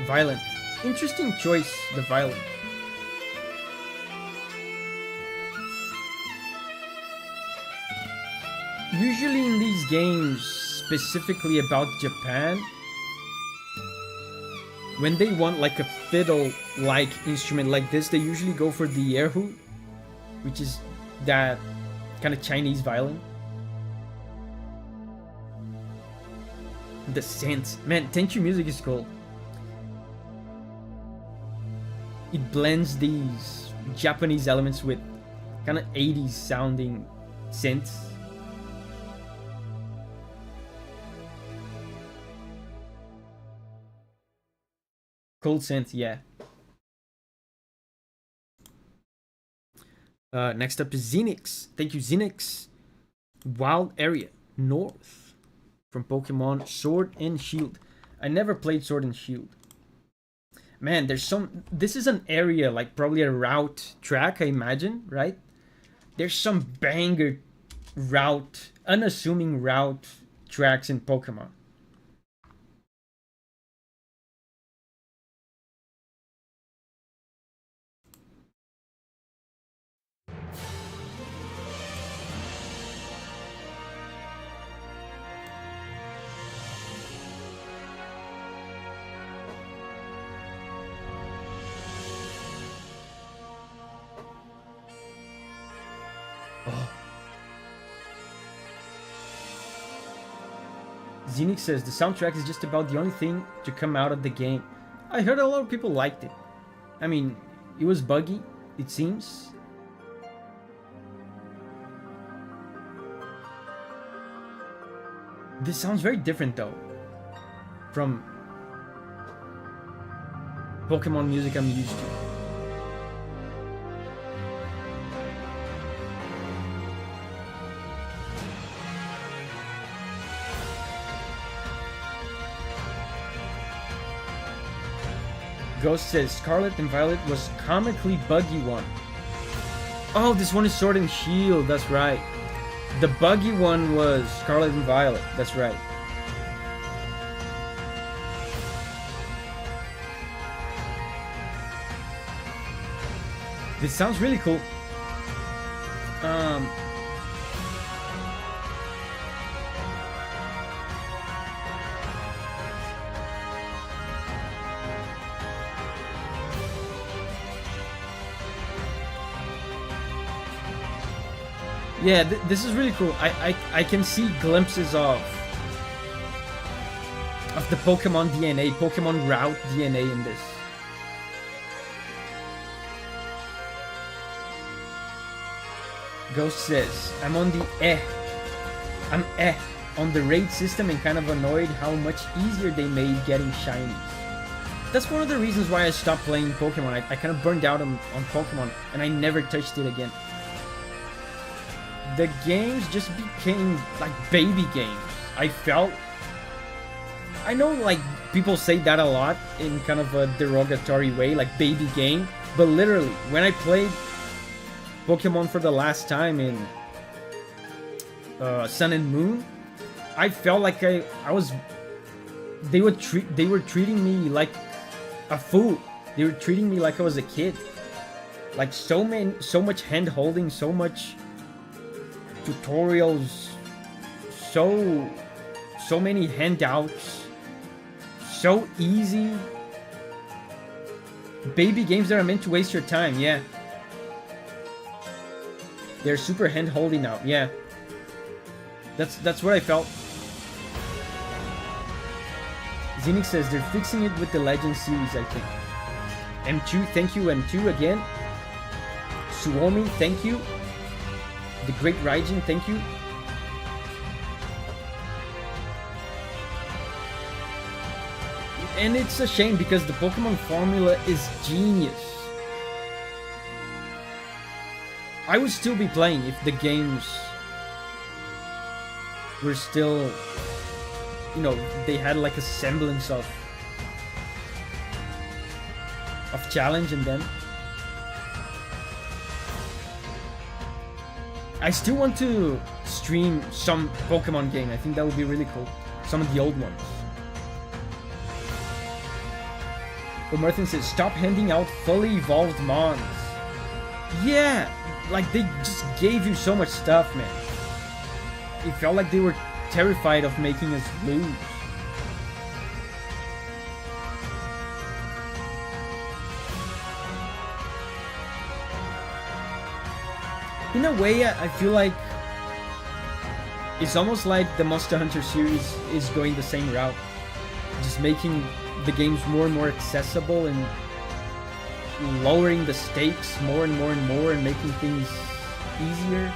Speaker 1: Violent. Interesting choice, the violent. Usually in these games, specifically about Japan, when they want like a fiddle-like instrument like this, they usually go for the erhu, which is that kind of Chinese violin. The synths. Man, Tenchu music is cool. It blends these Japanese elements with kind of 80s sounding synths. Cool synth, yeah. Next up is Xenix. Thank you, Xenix. Wild Area North. From Pokemon Sword and Shield. I never played Sword and Shield. Man, there's some... This is an area, like probably a route track, I imagine, right? There's some banger route, unassuming route tracks in Pokemon. Xenix says the soundtrack is just about the only thing to come out of the game. I heard a lot of people liked it. I mean, it was buggy, it seems. This sounds very different though from Pokemon music I'm used to. Ghost says Scarlet and Violet was comically buggy one. Oh, this one is Sword and Shield, that's right. The buggy one was Scarlet and Violet, that's right. This sounds really cool. Yeah, this is really cool. I can see glimpses of the Pokemon DNA, Pokemon route DNA in this. Ghost says, I'm on the I'm on the raid system and kind of annoyed how much easier they made getting shinies. That's one of the reasons why I stopped playing Pokemon. I kind of burned out on Pokemon and I never touched it again. The games just became like baby games. I felt... I know like people say that a lot in kind of a derogatory way, like baby game. But literally, when I played Pokemon for the last time in Sun and Moon, I felt like I was... They were treating me like a fool. They were treating me like I was a kid. Like so much hand holding, so much tutorials, so many handouts, so easy. Baby games that are meant to waste your time, yeah. They're super hand holding now, yeah. That's what I felt. Zenix says they're fixing it with the Legends series, I think. M2, thank you, M2 again. Suomi, thank you. The Great Raijin, thank you. And it's a shame because the Pokemon formula is genius. I would still be playing if the games were still, you know, they had like a semblance of challenge in them. I still want to stream some Pokemon game. I think that would be really cool. Some of the old ones. But Martin says, stop handing out fully evolved Mons. Yeah, like they just gave you so much stuff, man. It felt like they were terrified of making us lose. In a way, I feel like it's almost like the Monster Hunter series is going the same route. Just making the games more and more accessible and lowering the stakes more and more and more and making things easier.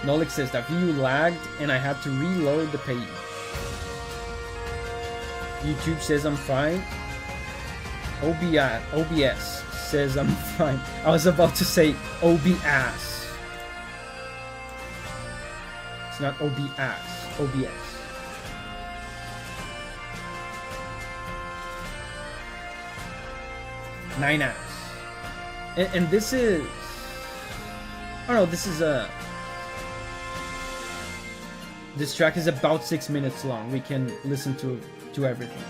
Speaker 1: Nolik says that view lagged and I had to reload the page. YouTube says I'm fine. OBS says I'm fine. I was about to say OBS. It's not OBS. OBS. Nine ass. And this is... Oh no, this is a... This track is about 6 minutes long. We can listen to everything.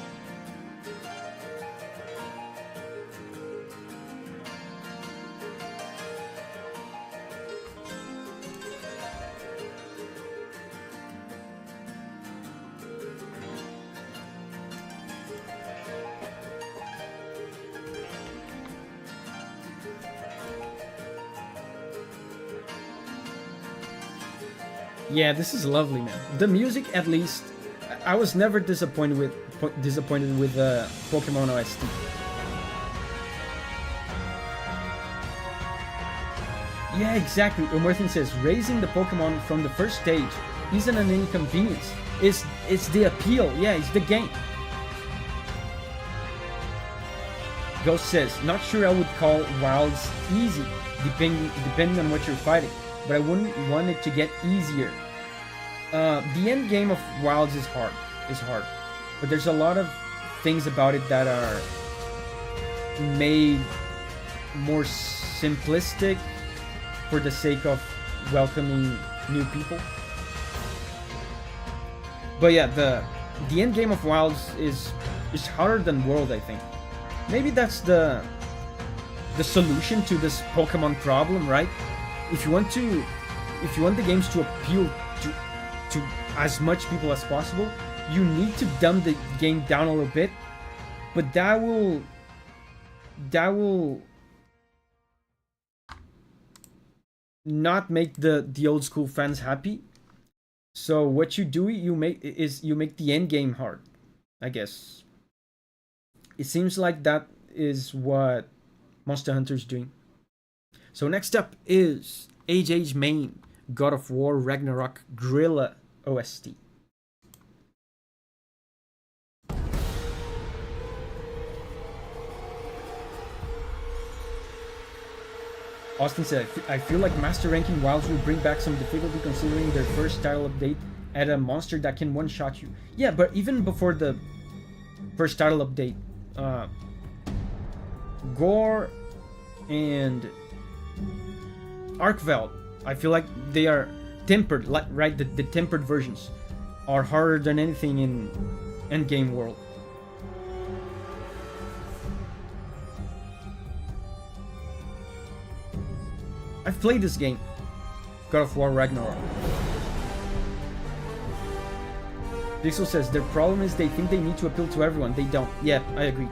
Speaker 1: Yeah, this is lovely, man. The music, at least, I was never disappointed with Pokemon OST. Yeah, exactly. Omerthin says raising the Pokemon from the first stage isn't an inconvenience. It's the appeal. Yeah, it's the game. Ghost says, not sure I would call Wilds easy, depending on what you're fighting, but I wouldn't want it to get easier. The end game of Wilds is hard, but there's a lot of things about it that are made more simplistic for the sake of welcoming new people. But yeah, the end game of Wilds is harder than World, I think. Maybe that's the solution to this Pokemon problem, right? If you want the games to appeal to as much people as possible, you need to dumb the game down a little bit, but that will not make the old school fans happy. So what you do, you make the end game hard, I guess. It seems like that is what Monster Hunter is doing. So next up is AJ's main God of War Ragnarok Grilla OST. Austin said, I feel like master ranking wilds will bring back some difficulty considering their first title update added a monster that can one-shot you. Yeah, but even before the first title update, Gore and Arkveld, I feel like they are tempered, like, right? The tempered versions are harder than anything in Endgame world. I've played this game, God of War Ragnarok. Dixel says, their problem is they think they need to appeal to everyone. They don't. Yeah, I agree.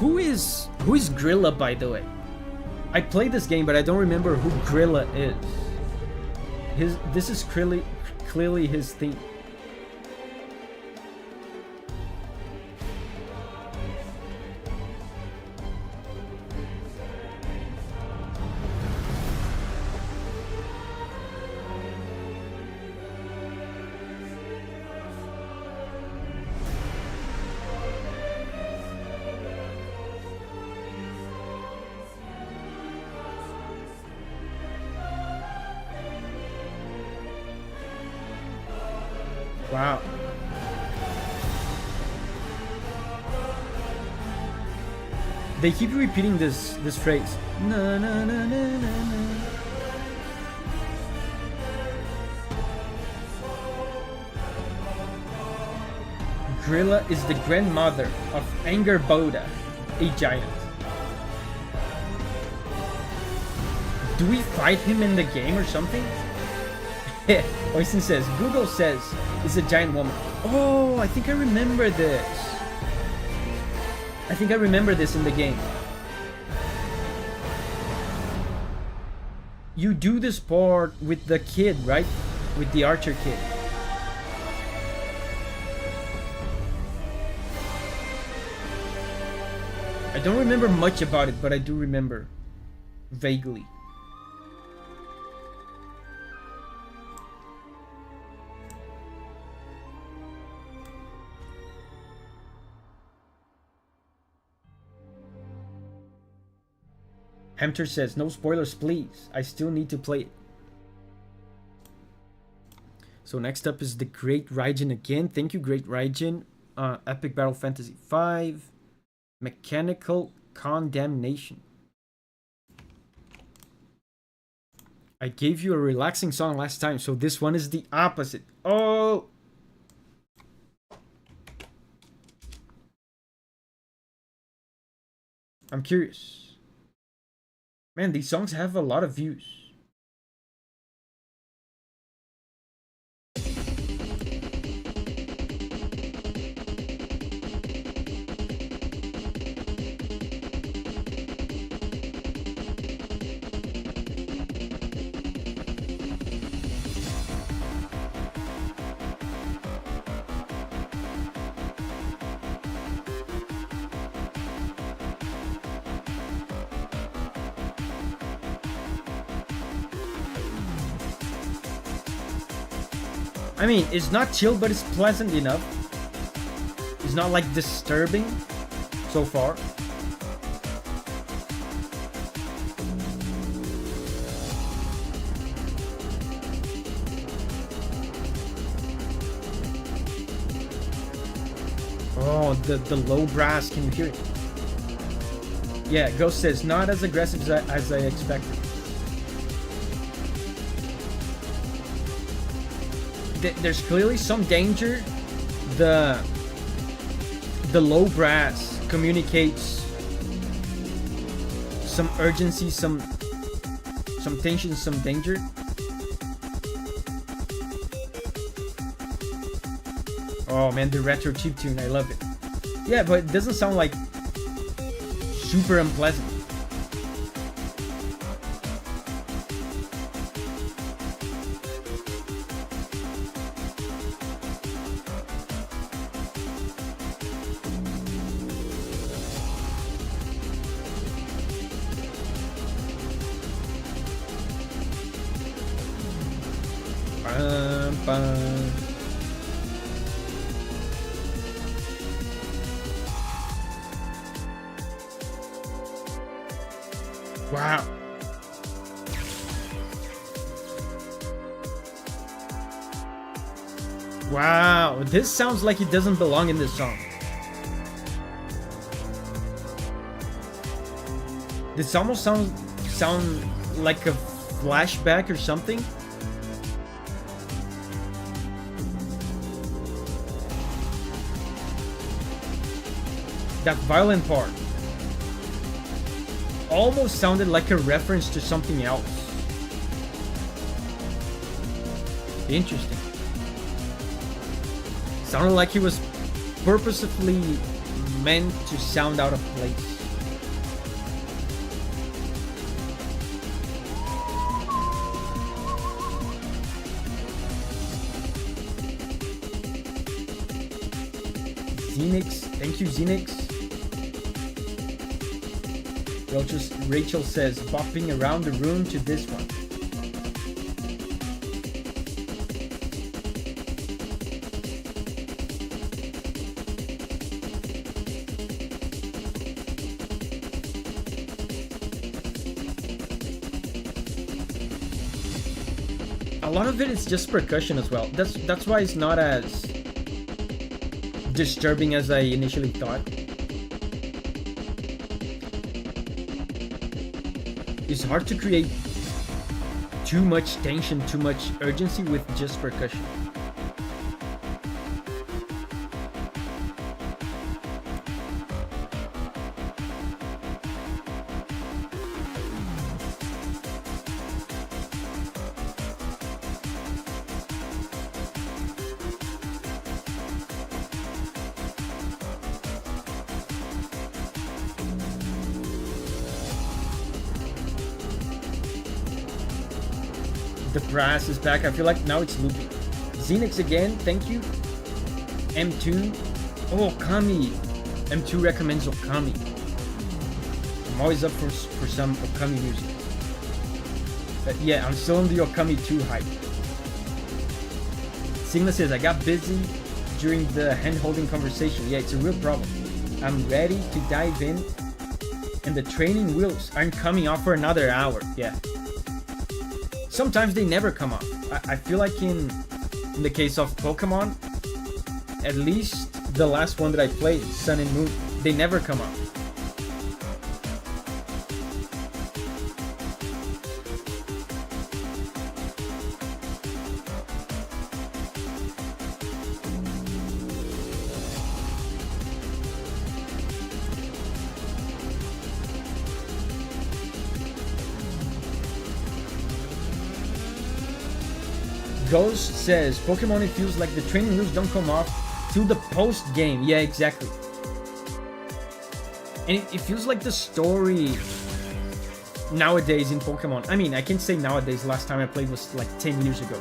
Speaker 1: Who is Grilla, by the way? I played this game, but I don't remember who Grilla is. This is clearly his theme. Wow. They keep repeating this phrase. Na, na, na, na, na, na. Grilla is the grandmother of Angerboda, a giant. Do we fight him in the game or something? Oyston says, Google says it's a giant woman. Oh, I think I remember this. I think I remember this in the game. You do this part with the kid, right? With the archer kid. I don't remember much about it, but I do remember vaguely. Hamter says, no spoilers please, I still need to play it. So next up is the Great Raijin again. Thank you, Great Raijin. Epic Battle Fantasy 5. Mechanical Condemnation. I gave you a relaxing song last time, so this one is the opposite. Oh! I'm curious. Man, these songs have a lot of views. I mean, it's not chill, but it's pleasant enough. It's not like disturbing so far. Oh, the low brass, can you hear it? Yeah, Ghost says, not as aggressive as I expected. There's clearly some danger. The low brass communicates some urgency, some tension, some danger. Oh man, the retro chiptune, I love it. Yeah, but it doesn't sound like super unpleasant. Bum, bum. Wow. Wow, this sounds like it doesn't belong in this song. This almost sound like a flashback or something. That violin part almost sounded like a reference to something else. Interesting. Sounded like he was purposefully meant to sound out of place. Xenix, thank you, Xenix. Rachel says, bopping around the room to this one. A lot of it is just percussion as well. That's why it's not as disturbing as I initially thought. It's hard to create too much tension, too much urgency with just percussion. The brass is back. I feel like now it's looping. Xenix again, thank you. M2. Oh, Okami. M2 recommends Okami. I'm always up for some Okami music. But yeah, I'm still on the Okami 2 hype. Signa says, I got busy during the hand-holding conversation. Yeah, it's a real problem. I'm ready to dive in, and the training wheels aren't coming off for another hour. Yeah. Sometimes they never come off. I feel like in the case of Pokemon, at least the last one that I played, Sun and Moon, they never come off. Ghost says, Pokemon, it feels like the training wheels don't come off till the post game. Yeah, exactly. And it feels like the story nowadays in Pokemon. I mean, I can say nowadays, last time I played was like 10 years ago.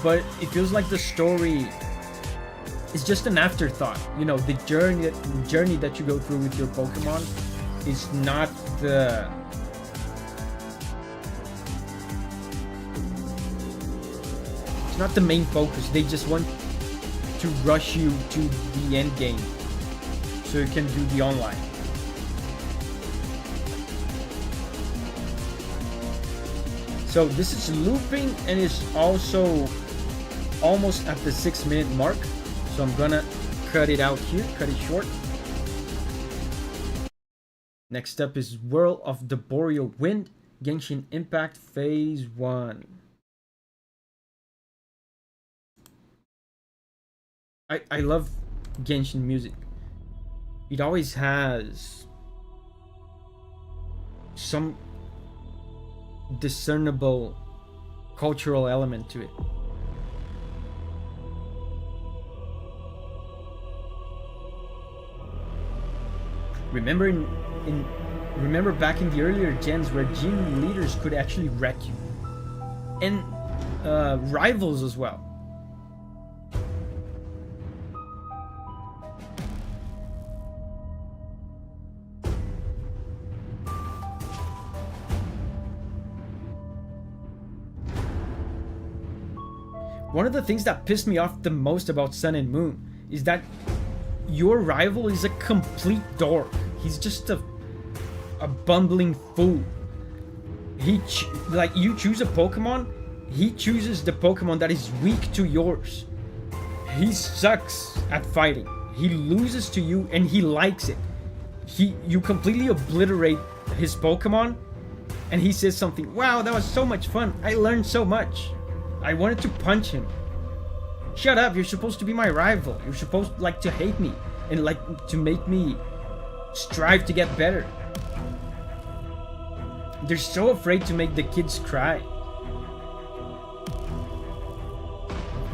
Speaker 1: But it feels like the story is just an afterthought. You know, the journey that you go through with your Pokemon is not the... not the main focus. They just want to rush you to the end game so you can do the online. So this is looping and it's also almost at the 6-minute mark, so I'm gonna cut it out here, cut it short. Next up is Whirl of the Boreal Wind, Genshin Impact Phase 1. I love Genshin music. It always has some discernible cultural element to it. Remember back in the earlier gens where gym leaders could actually wreck you, and rivals as well. One of the things that pissed me off the most about Sun and Moon is that your rival is a complete dork. He's just a bumbling fool. Like, you choose a Pokemon, he chooses the Pokemon that is weak to yours. He sucks at fighting. He loses to you and he likes it. You completely obliterate his Pokemon and he says something, wow, that was so much fun. I learned so much. I wanted to punch him. Shut up, you're supposed to be my rival. You're supposed like to hate me and like to make me strive to get better. They're so afraid to make the kids cry.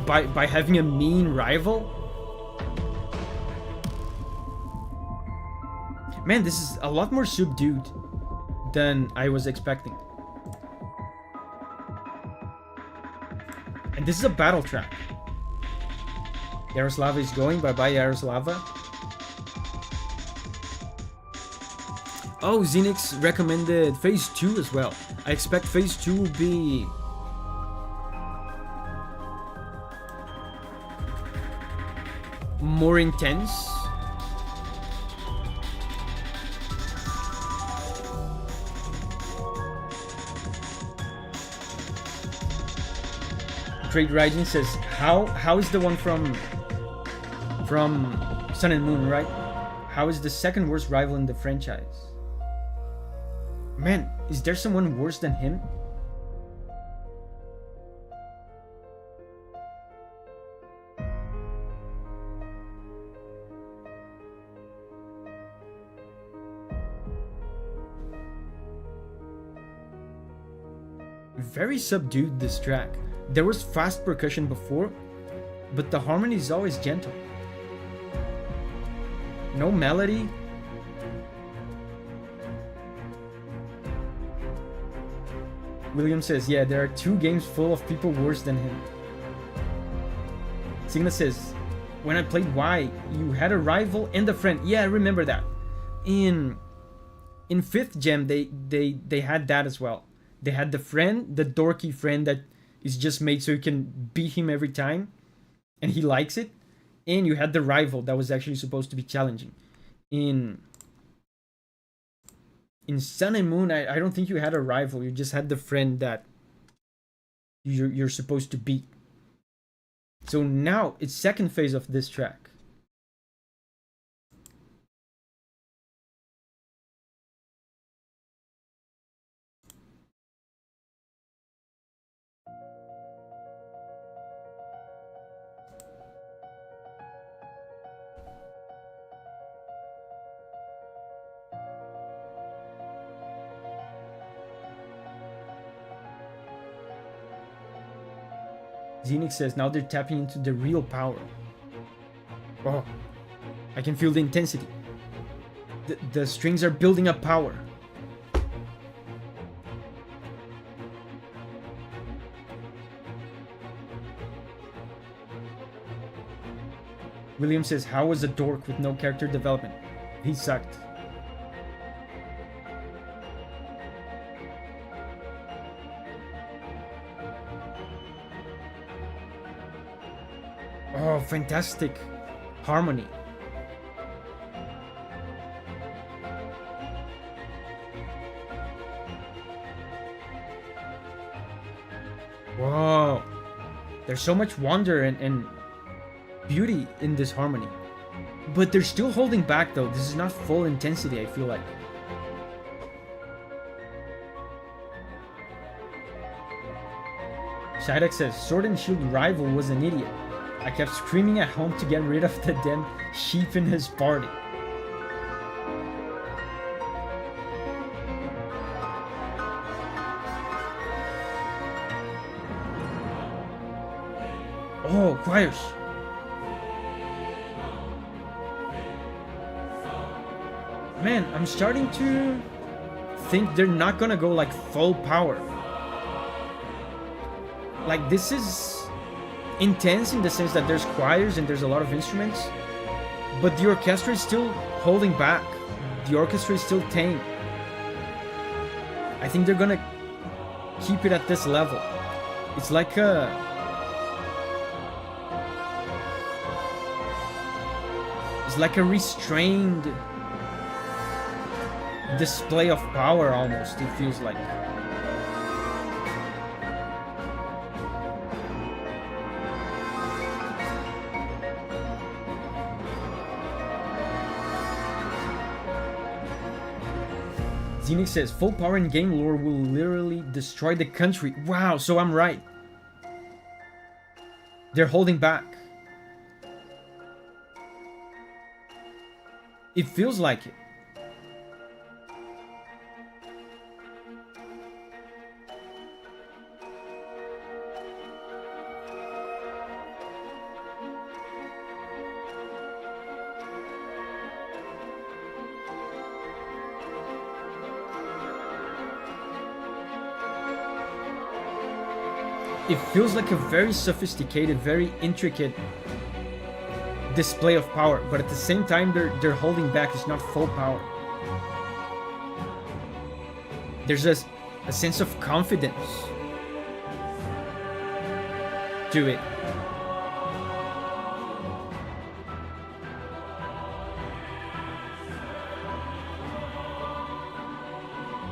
Speaker 1: By having a mean rival. Man, this is a lot more subdued than I was expecting. And this is a battle track. Yaroslava is going. Bye-bye, Yaroslava. Oh, Xenix recommended Phase 2 as well. I expect Phase 2 will be... more intense. Trade Rising says, how is the one from Sun and Moon, right? How is the second worst rival in the franchise? Man, is there someone worse than him? Very subdued, this track. There was fast percussion before, but the harmony is always gentle. No melody. William says, yeah, there are 2 games full of people worse than him. Signa says, when I played Y, you had a rival and a friend. Yeah, I remember that. In 5th Gem, they had that as well. They had the friend, the dorky friend that is just made so you can beat him every time. And he likes it. And you had the rival that was actually supposed to be challenging. In Sun and Moon, I don't think you had a rival. You just had the friend that you're supposed to beat. So now, it's second phase of this track. Xenix says, now they're tapping into the real power. Oh, I can feel the intensity. The strings are building up power. William says, how was a dork with no character development? He sucked. Oh, fantastic harmony. Whoa. There's so much wonder and beauty in this harmony. But they're still holding back though. This is not full intensity, I feel like. Shidek says, Sword and Shield rival was an idiot. I kept screaming at home to get rid of the damn sheep in his party. Oh, choirs. Man, I'm starting to think they're not gonna go like full power. Like, this is intense in the sense that there's choirs and there's a lot of instruments, but the orchestra is still holding back. The orchestra is still tame. I think they're gonna keep it at this level. It's like a It's like a restrained display of power almost, it feels like. Zenix says, full power in game lore will literally destroy the country. Wow, so I'm right. They're holding back. It feels like it. It feels like a very sophisticated, very intricate display of power, but at the same time they're holding back. It's not full power. There's a sense of confidence to it.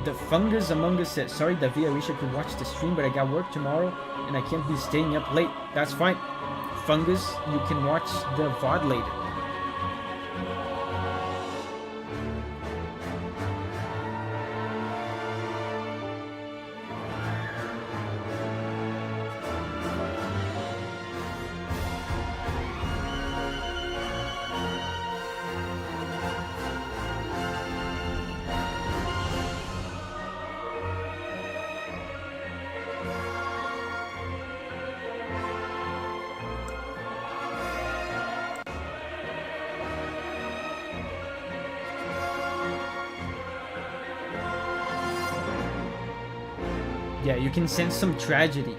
Speaker 1: The Fungus Among Us says, sorry Davi, I wish I could watch the stream, but I got work tomorrow and I can't be staying up late. That's fine. Fungus, you can watch the VOD later. Yeah, you can sense some tragedy.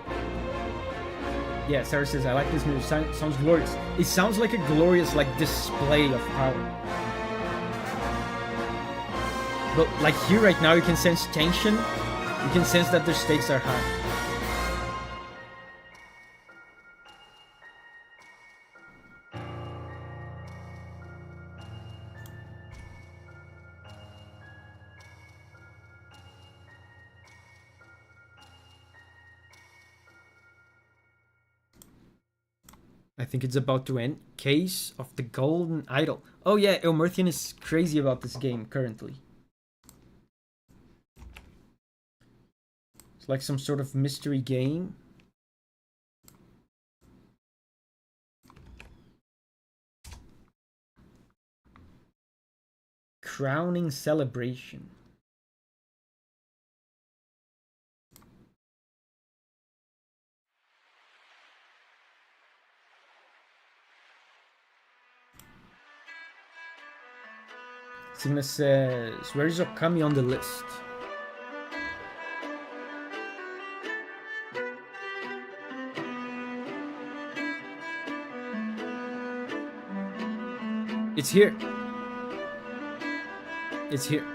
Speaker 1: Yeah, Sarah says, I like this music. Sounds glorious. It sounds like a glorious, like, display of power. But, like, here right now, you can sense tension. You can sense that the stakes are high. I think it's about to end. Case of the Golden Idol. Oh yeah, Elmerthian is crazy about this game currently. It's like some sort of mystery game. Crowning Celebration. Sigma says, where is Okami on the list? It's here. It's here.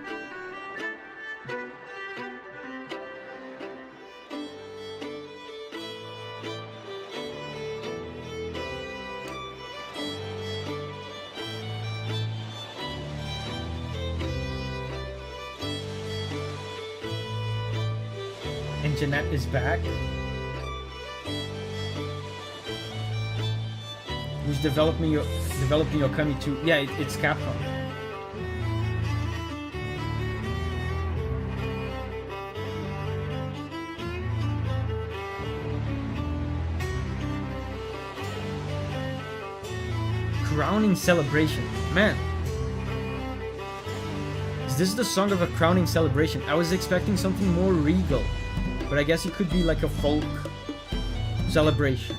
Speaker 1: Jeanette is back. Who's developing Okami 2? Yeah, it's Capcom. Crowning Celebration. Man. Is this the song of a crowning celebration? I was expecting something more regal. But I guess it could be like a folk celebration.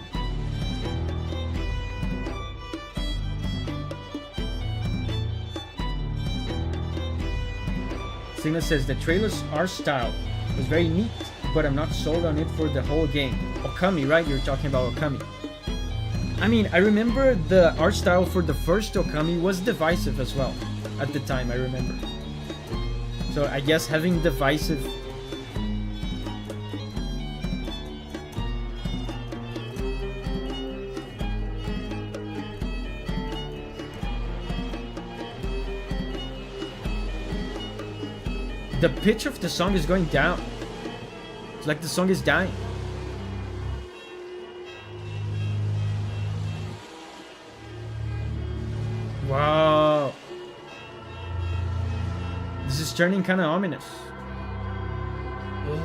Speaker 1: Sigma says, the trailer's art style was very neat, but I'm not sold on it for the whole game. Okami, right? You're talking about Okami. I mean, I remember the art style for the first Okami was divisive as well. At the time, I remember. So I guess having divisive... The pitch of the song is going down. It's like the song is dying. Wow. This is turning kind of ominous. Ugh.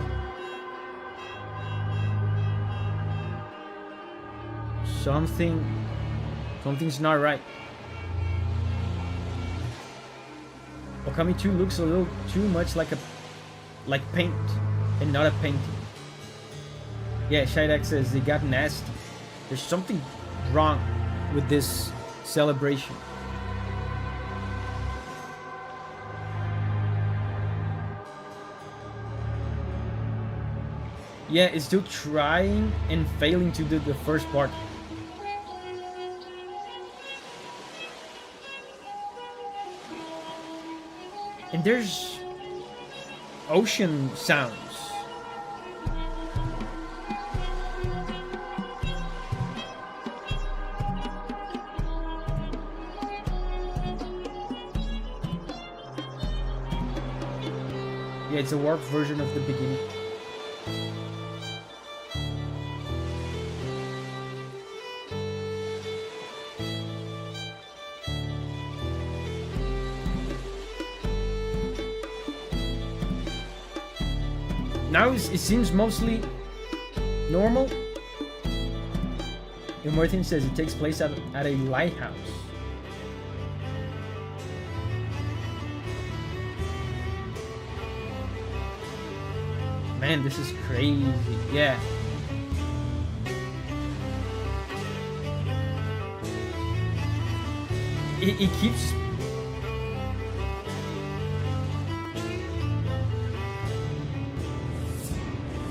Speaker 1: Something's not right. Okami 2 looks a little too much like paint and not a painting. Yeah, Shidak says it got nasty. There's something wrong with this celebration. Yeah, it's still trying and failing to do the first part. And there's ocean sounds. Yeah, it's a warped version of the beginning. Now it seems mostly normal. And Martin says it takes place at a lighthouse. Man, this is crazy. Yeah. It keeps...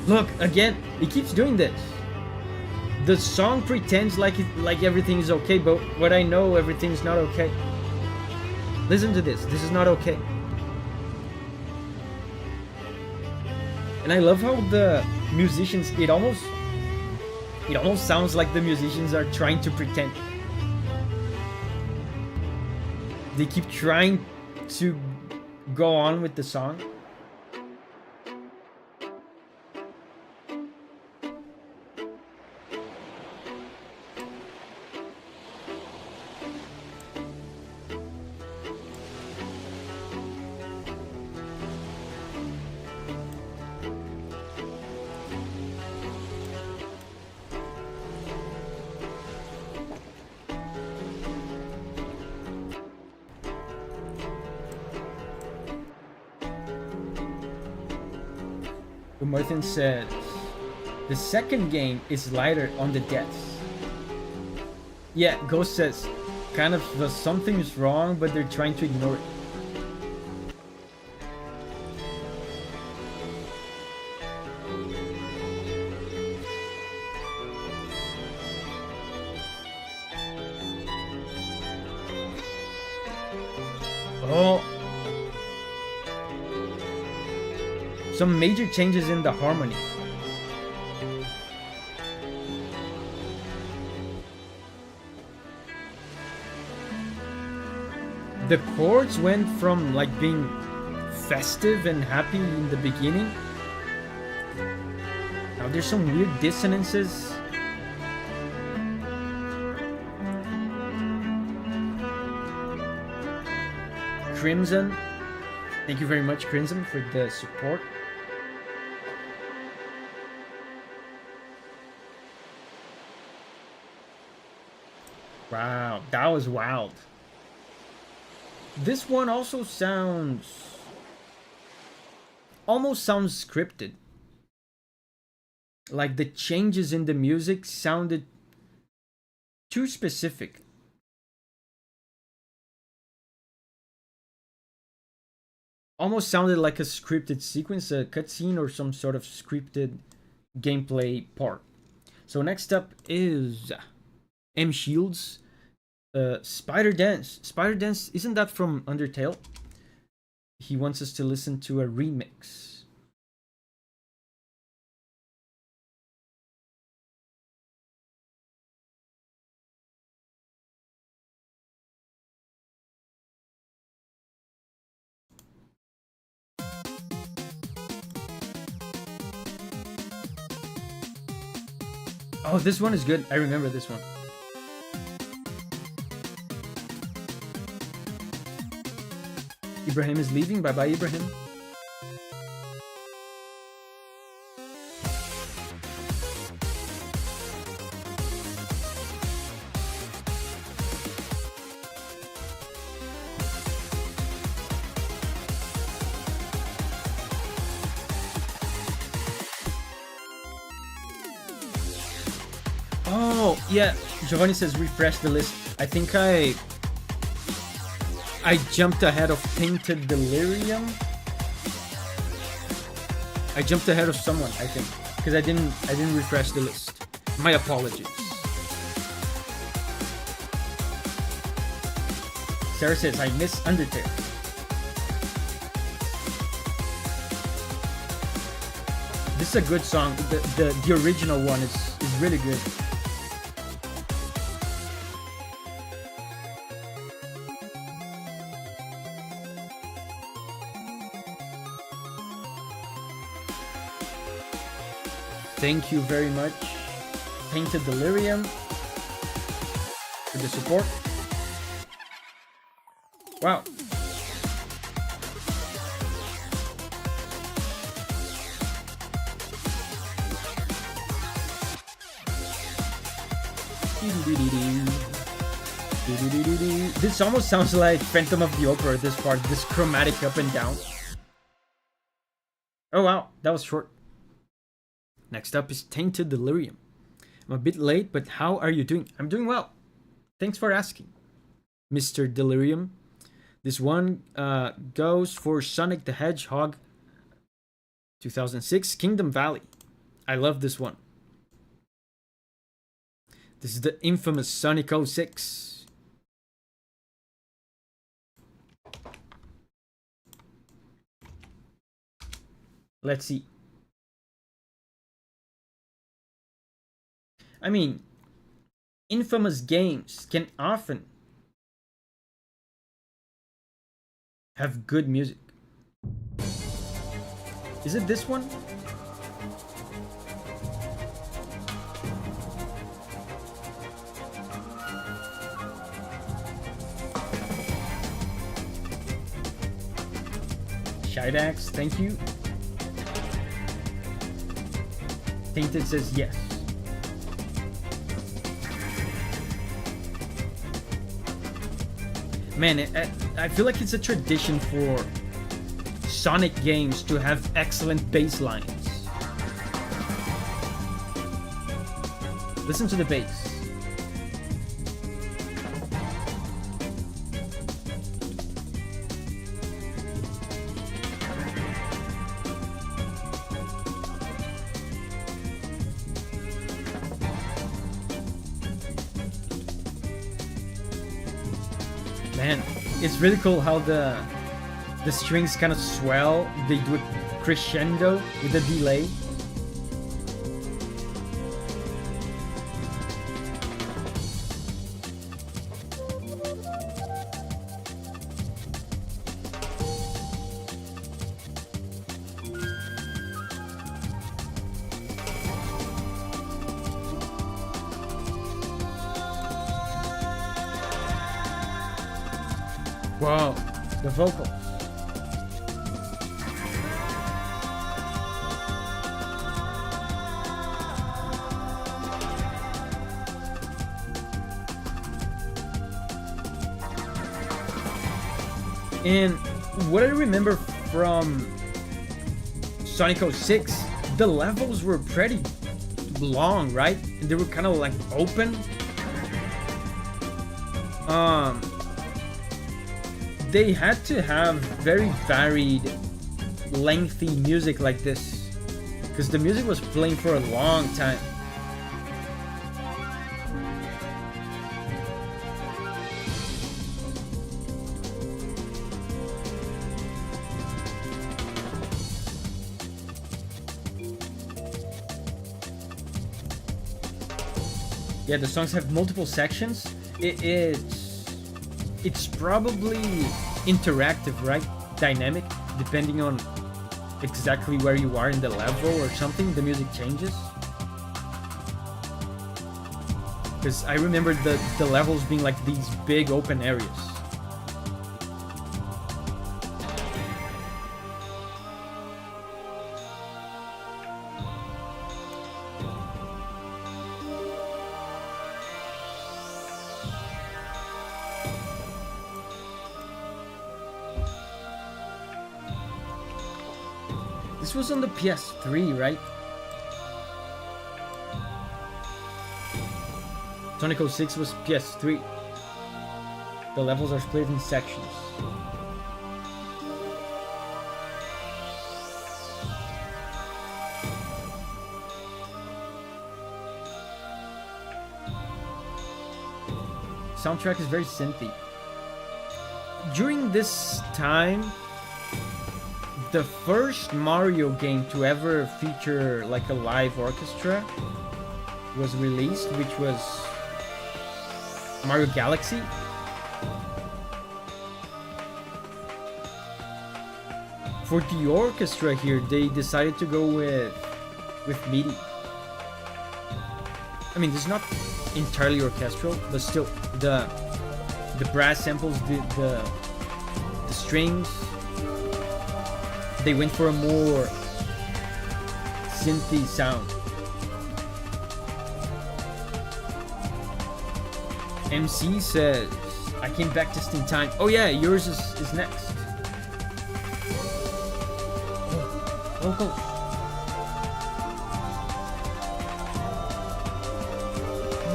Speaker 1: Look, again, it keeps doing this. The song pretends like everything is okay, but what I know, everything's not okay. Listen to this. This is not okay. And I love how the musicians, it almost sounds like the musicians are trying to pretend. They keep trying to go on with the song. Martin says the second game is lighter on the deaths. Yeah, Ghost says kind of something is wrong, but they're trying to ignore it. Oh. Some major changes in the harmony. The chords went from like being festive and happy in the beginning. Now there's some weird dissonances. Crimson. Thank you very much, Crimson, for the support. Wow, that was wild. This one also almost sounds scripted. Like the changes in the music sounded too specific. Almost sounded like a scripted sequence, a cutscene, or some sort of scripted gameplay part. So next up is M Shields. Spider Dance. Spider Dance, isn't that from Undertale? He wants us to listen to a remix. Oh, this one is good. I remember this one. Ibrahim is leaving. Bye-bye, Ibrahim. Oh, yeah. Giovanni says refresh the list. I think I jumped ahead of Tainted Delirium. I jumped ahead of someone, I think, because I didn't refresh the list. My apologies. Sarah says I miss Undertale. This is a good song. The original one is really good. Thank you very much, Tainted Delirium, for the support. Wow. This almost sounds like Phantom of the Opera, this part, this chromatic up and down. Oh wow, that was short. Next up is Tainted Delirium. I'm a bit late, but how are you doing? I'm doing well. Thanks for asking, Mr. Delirium. This one goes for Sonic the Hedgehog 2006 Kingdom Valley. I love this one. This is the infamous Sonic 06. Let's see. I mean, infamous games can often have good music. Is it this one? Shidax, thank you. Tainted says yes. Man, I feel like it's a tradition for Sonic games to have excellent bass lines. Listen to the bass. Man, it's really cool how the strings kind of swell. They do it crescendo with a delay. Wow, the vocals. And what I remember from Sonic 06, the levels were pretty long, right? And they were kind of like open. They had to have very varied, lengthy music like this, because the music was playing for a long time. Yeah, the songs have multiple sections. It's probably interactive, right? Dynamic, depending on exactly where you are in the level or something, the music changes. Because I remember the levels being like these big open areas. This was on the PS3, right? Sonic 06 was PS3. The levels are split in sections. Soundtrack is very synthy. During this time, the first Mario game to ever feature like a live orchestra was released, which was Mario Galaxy. For the orchestra here, they decided to go with MIDI. I mean, this is not entirely orchestral, but still the brass samples, the strings, they went for a more synthy sound. MC says, I came back just in time. Oh yeah, yours is next. Oh, go.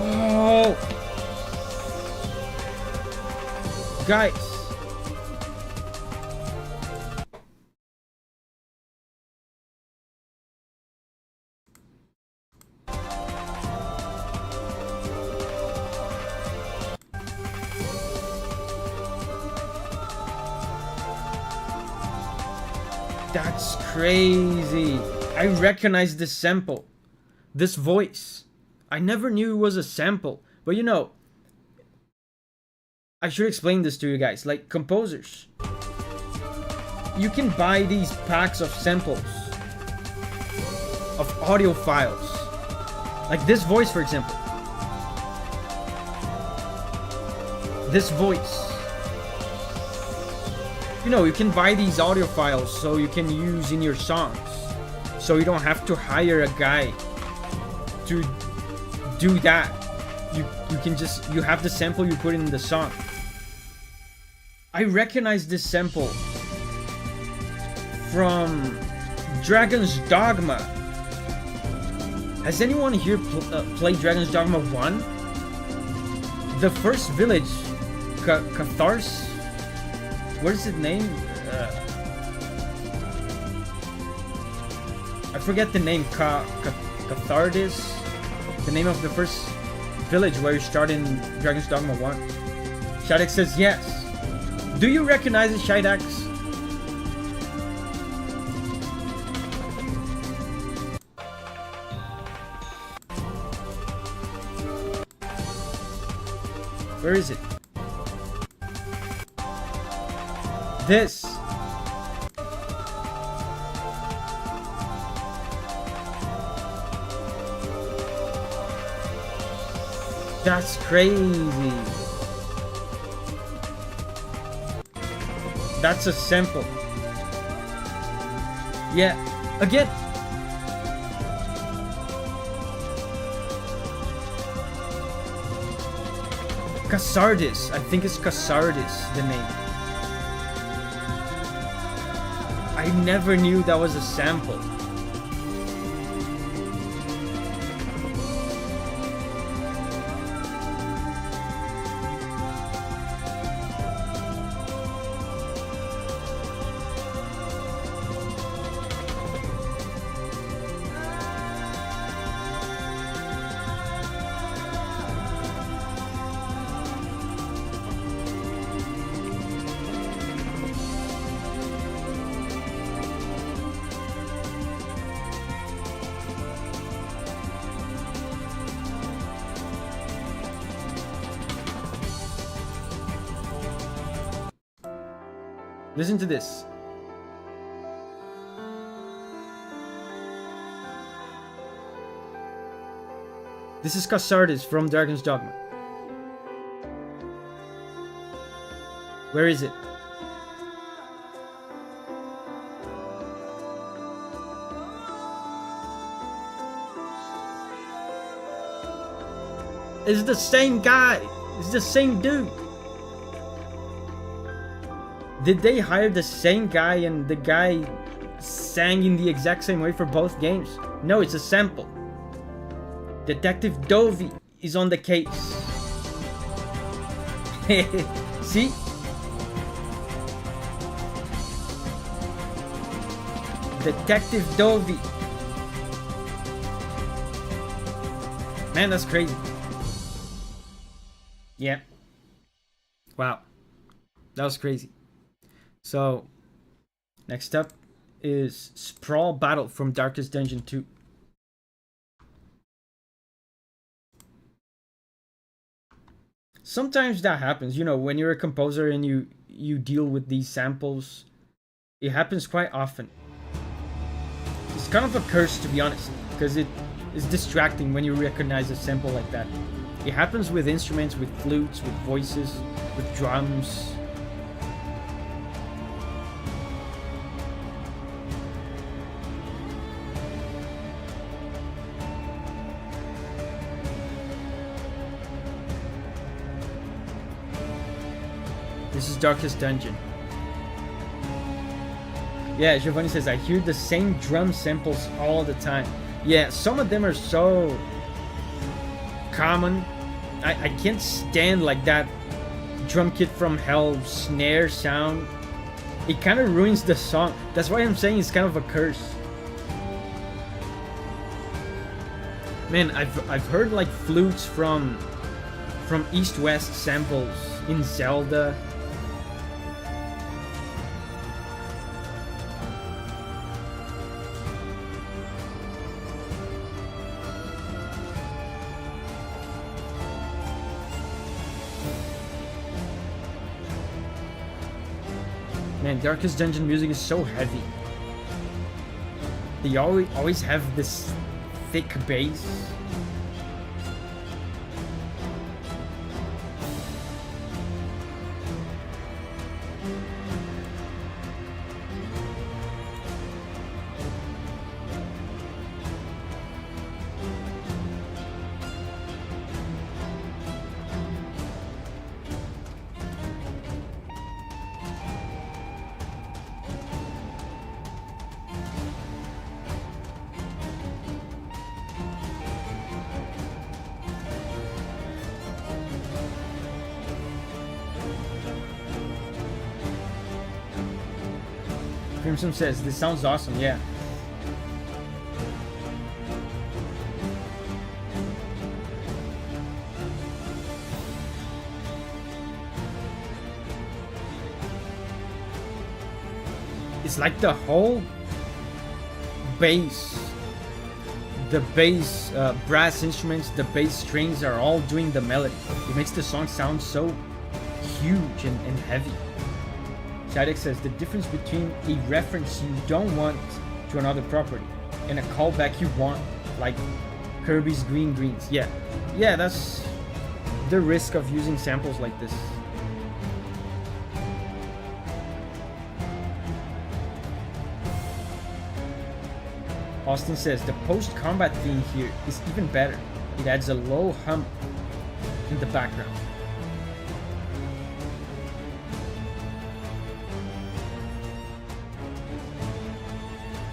Speaker 1: Whoa! Guys. That's crazy. I recognize this sample. This voice. I never knew it was a sample. But you know, I should explain this to you guys. Like composers, you can buy these packs of samples of audio files. Like this voice, for example. This voice. You know, you can buy these audio files so you can use in your songs. So you don't have to hire a guy to do that. You can just, you have the sample, you put it in the song. I recognize this sample from Dragon's Dogma. Has anyone here played Dragon's Dogma 1? The first village, Catharsis. What is its name? I forget the name. Catharsis. The name of the first village where you start in Dragon's Dogma 1. Shidex says yes. Do you recognize it, Shidex? Where is it? This. That's crazy. That's a sample. Yeah. Again. Catharsis. I think it's Catharsis, the name. I never knew that was a sample. Listen to this. This is Cassardis from Dragon's Dogma. Where is it? It's the same guy. It's the same dude. Did they hire the same guy and the guy sang in the exact same way for both games? No, it's a sample. Detective Davi is on the case. See? Detective Davi. Man, that's crazy. Yeah. Wow. That was crazy. So, next up is Sprawl Battle from Darkest Dungeon 2. Sometimes that happens, you know, when you're a composer and you deal with these samples. It happens quite often. It's kind of a curse, to be honest, because it is distracting when you recognize a sample like that. It happens with instruments, with flutes, with voices, with drums. This is Darkest Dungeon. Yeah, Giovanni says, I hear the same drum samples all the time. Yeah, some of them are so common. I can't stand like that drum kit from hell snare sound. It kind of ruins the song. That's why I'm saying it's kind of a curse. Man, I've heard like flutes from East-West samples in Zelda. Man, Darkest Dungeon music is so heavy. They always have this thick bass. Crimson says, this sounds awesome, yeah. It's like the whole bass, the bass brass instruments, the bass strings are all doing the melody. It makes the song sound so huge and heavy. Shadek says, the difference between a reference you don't want to another property and a callback you want, like Kirby's Green Greens. Yeah, that's the risk of using samples like this. Austin says, the post-combat theme here is even better. It adds a low hum in the background.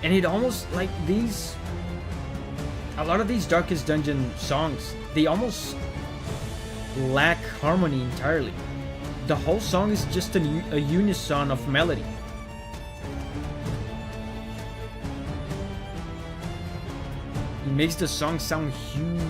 Speaker 1: And it almost, like these, a lot of these Darkest Dungeon songs, they almost lack harmony entirely. The whole song is just a unison of melody. It makes the song sound huge.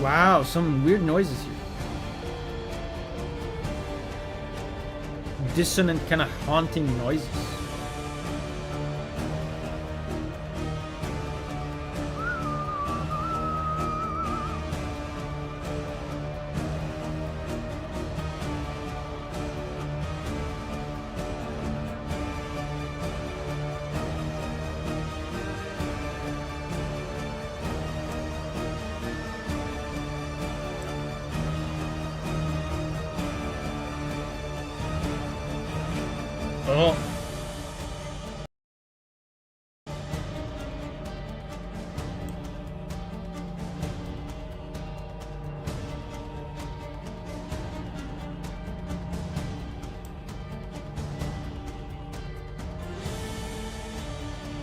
Speaker 1: Wow, some weird noises here. Dissonant, kind of haunting noises. Oh.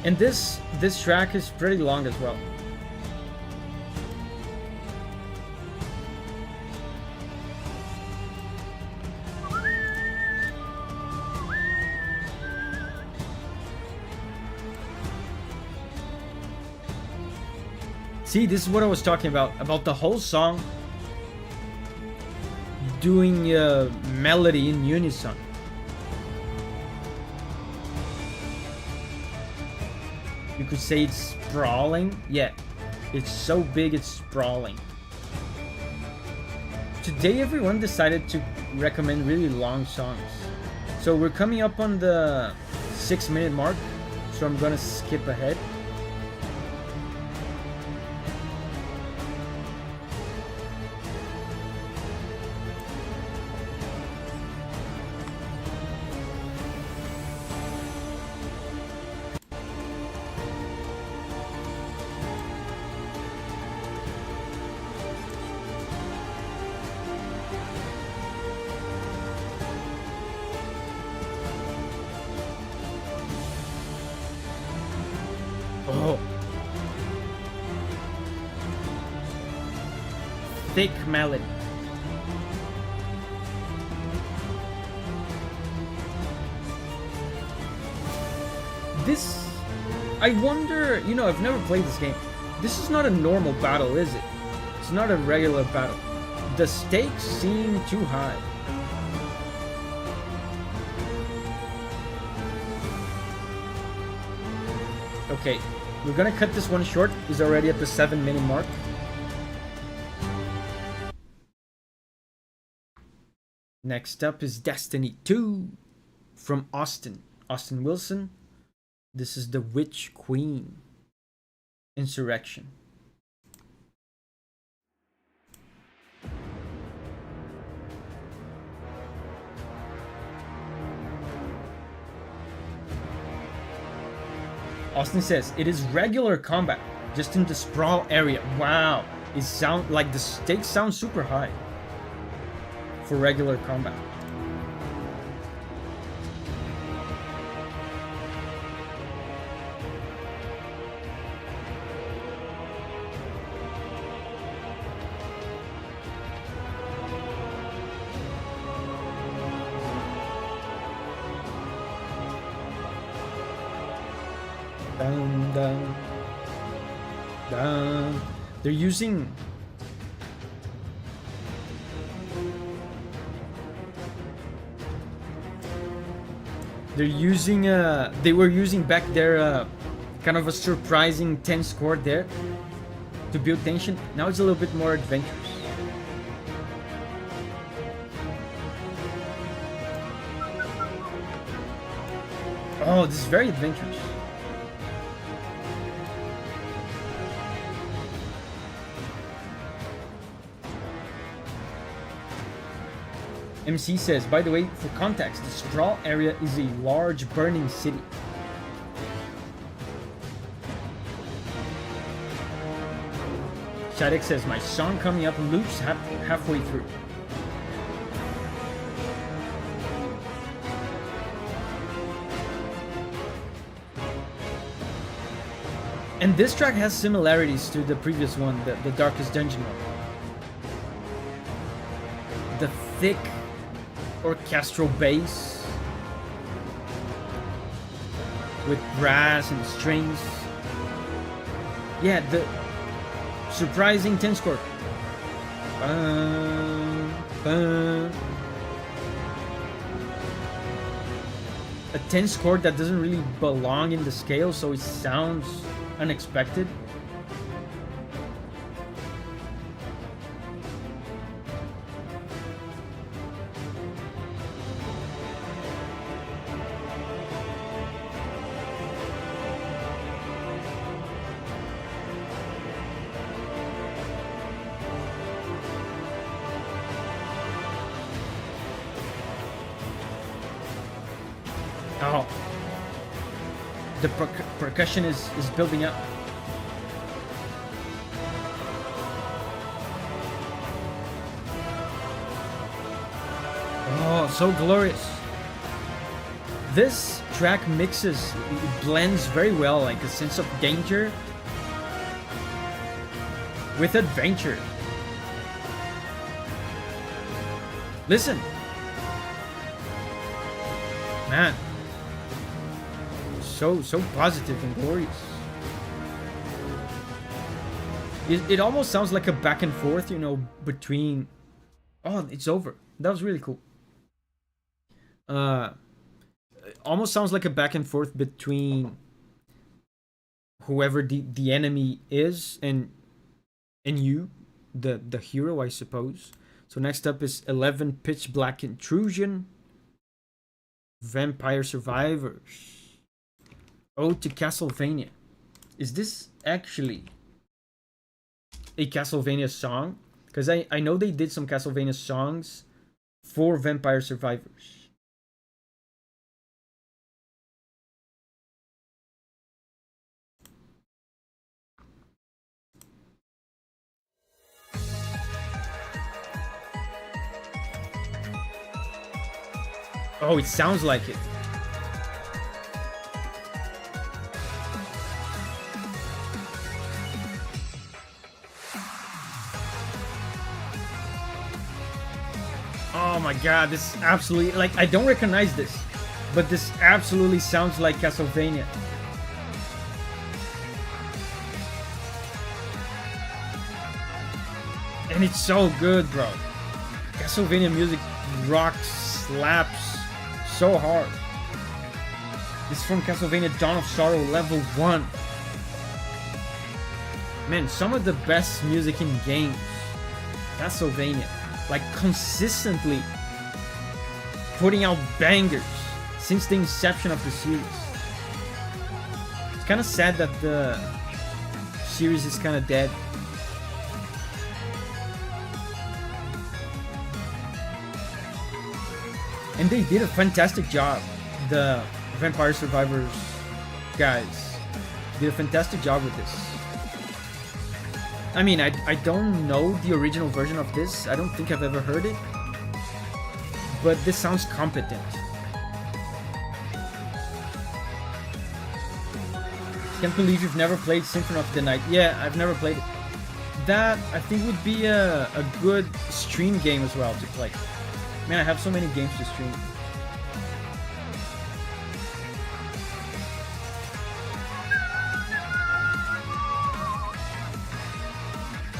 Speaker 1: And this track is pretty long as well. See, this is what I was talking about the whole song doing melody in unison. You could say it's sprawling. Yeah, it's so big it's sprawling. Today everyone decided to recommend really long songs. So we're coming up on the 6-minute mark, so I'm gonna skip ahead. Oh. Thick melody. This, I wonder, you know, I've never played this game. This is not a normal battle, is it? It's not a regular battle. The stakes seem too high. Okay, we're gonna cut this one short. He's already at the 7-minute mark. Next up is Destiny 2 from Austin Wilson. This is the Witch Queen Insurrection. Austin says, it is regular combat, just in the sprawl area. Wow, it sound like the stakes sound super high for regular combat. Dun, dun, dun. They're using they were using back there kind of a surprising tense chord there to build tension. Now it's a little bit more adventurous. Oh, this is very adventurous. MC says, by the way, for context, the sprawl area is a large burning city. Shadek says, my song coming up loops halfway through. And this track has similarities to the previous one, the Darkest Dungeon one. The thick orchestral bass with brass and strings. Yeah, the surprising tense chord. Bum. A tense chord that doesn't really belong in the scale, so it sounds unexpected. Oh, the percussion is building up. Oh, so glorious. This track mixes, it blends very well, like a sense of danger with adventure. Listen. Man. So positive and glorious. It almost sounds like a back and forth, you know, between... Oh, it's over. That was really cool. Almost sounds like a back and forth between whoever the enemy is and you, the hero, I suppose. So next up is 11 Pitch Black Intrusion, Vampire Survivors, Ode to Castlevania. Is this actually a Castlevania song? Because I know they did some Castlevania songs for Vampire Survivors. Oh, it sounds like it. Oh my god, this absolutely, like, I don't recognize this, but this absolutely sounds like Castlevania. And it's so good, bro. Castlevania music rocks, slaps so hard. This is from Castlevania Dawn of Sorrow Level 1. Man, some of the best music in games. Castlevania. Like, consistently putting out bangers since the inception of the series. It's kind of sad that the series is kind of dead. And they did a fantastic job. The Vampire Survivors guys did a fantastic job with this. I mean, I don't know the original version of this. I don't think I've ever heard it. But this sounds competent. Can't believe you've never played Symphony of the Night. Yeah, I've never played it. That, I think, would be a good stream game as well to play. Man, I have so many games to stream.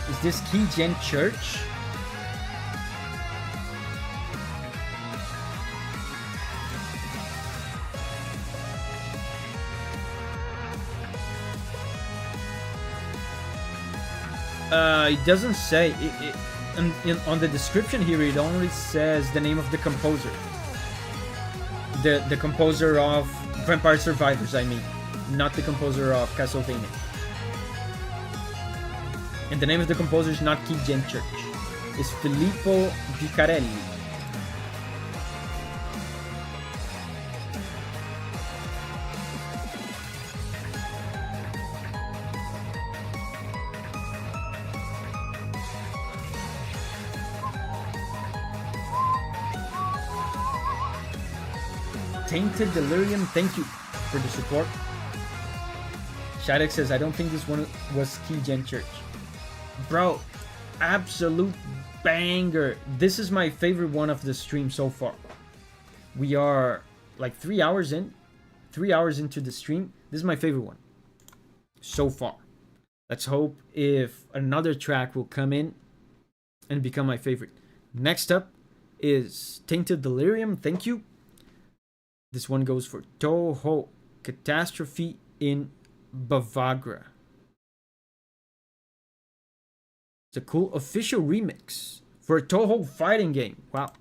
Speaker 1: Is this Key Gen Church? It doesn't say. On the description here, it only says the name of the composer. The composer of Vampire Survivors, I mean. Not the composer of Castlevania. And the name of the composer is not Key Gen Church. It's Filippo Vicarelli. Tainted Delirium, thank you for the support. Shadek says, I don't think this one was Key Gen Church. Bro, absolute banger. This is my favorite one of the stream so far. We are like 3 hours in. 3 hours into the stream. This is my favorite one so far. Let's hope if another track will come in and become my favorite. Next up is Tainted Delirium. Thank you. This one goes for Toho Catastrophe in Bavagra. It's a cool official remix for a Toho fighting game. Wow.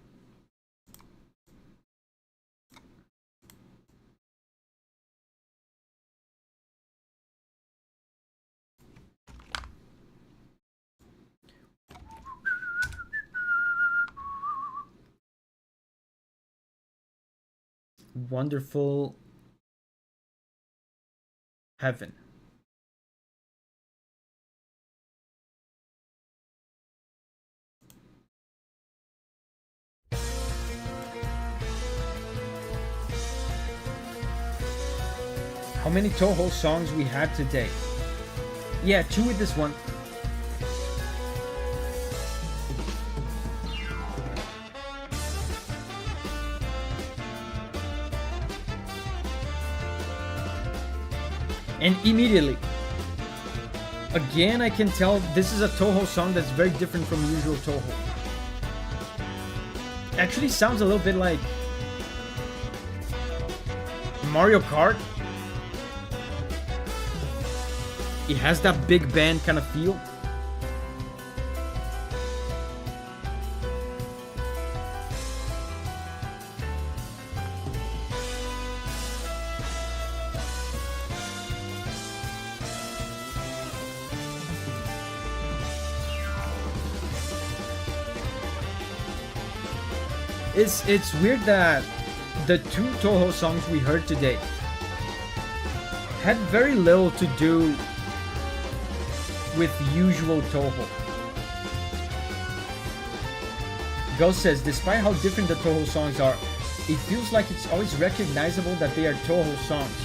Speaker 1: Wonderful Heaven. How many Toho songs we had today? Yeah, 2 with this one. And immediately, again, I can tell this is a Toho song that's very different from usual Toho. Actually sounds a little bit like Mario Kart. It has that big band kind of feel. It's weird that the 2 Toho songs we heard today had very little to do with usual Toho. Ghost says, despite how different the Toho songs are, it feels like it's always recognizable that they are Toho songs.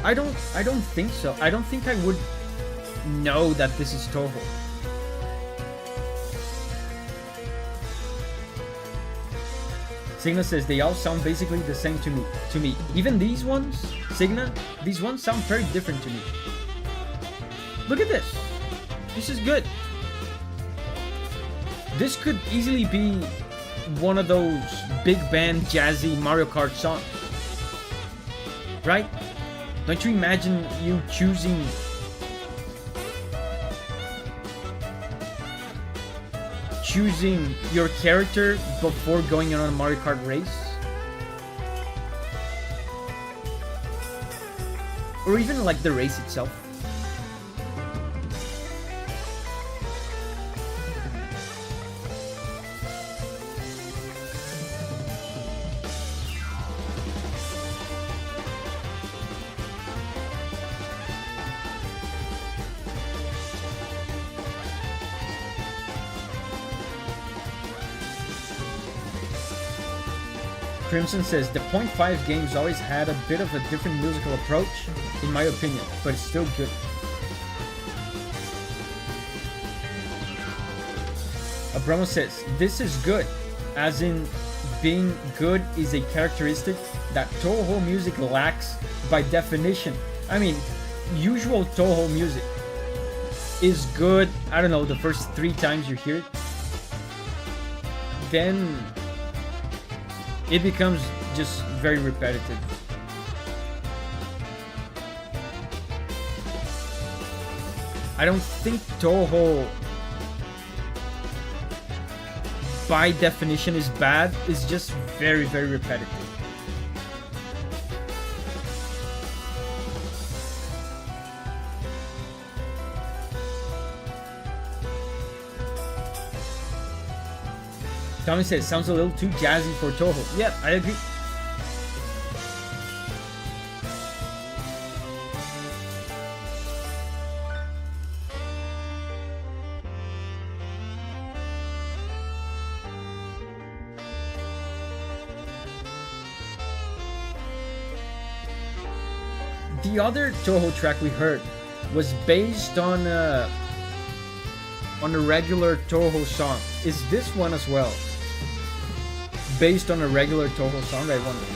Speaker 1: I don't think so. I don't think I would know that this is Toho. Signa says they all sound basically the same to me. Even these ones, Signa, these ones sound very different to me. Look at this. This is good. This could easily be one of those big band jazzy Mario Kart songs. Right? Don't you imagine you choosing your character before going on a Mario Kart race? Or even like the race itself. Crimson says the .5 games always had a bit of a different musical approach, in my opinion, but it's still good. Abramo says this is good, as in being good is a characteristic that Toho music lacks by definition. I mean, usual Toho music is good, I don't know, the first 3 times you hear it. Then it becomes just very repetitive. I don't think Toho by definition is bad, it's just very, very repetitive. Tommy says, sounds a little too jazzy for Toho. Yeah, I agree. The other Toho track we heard was based on a regular Toho song. Is this one as well based on a regular Toho song? I wonder.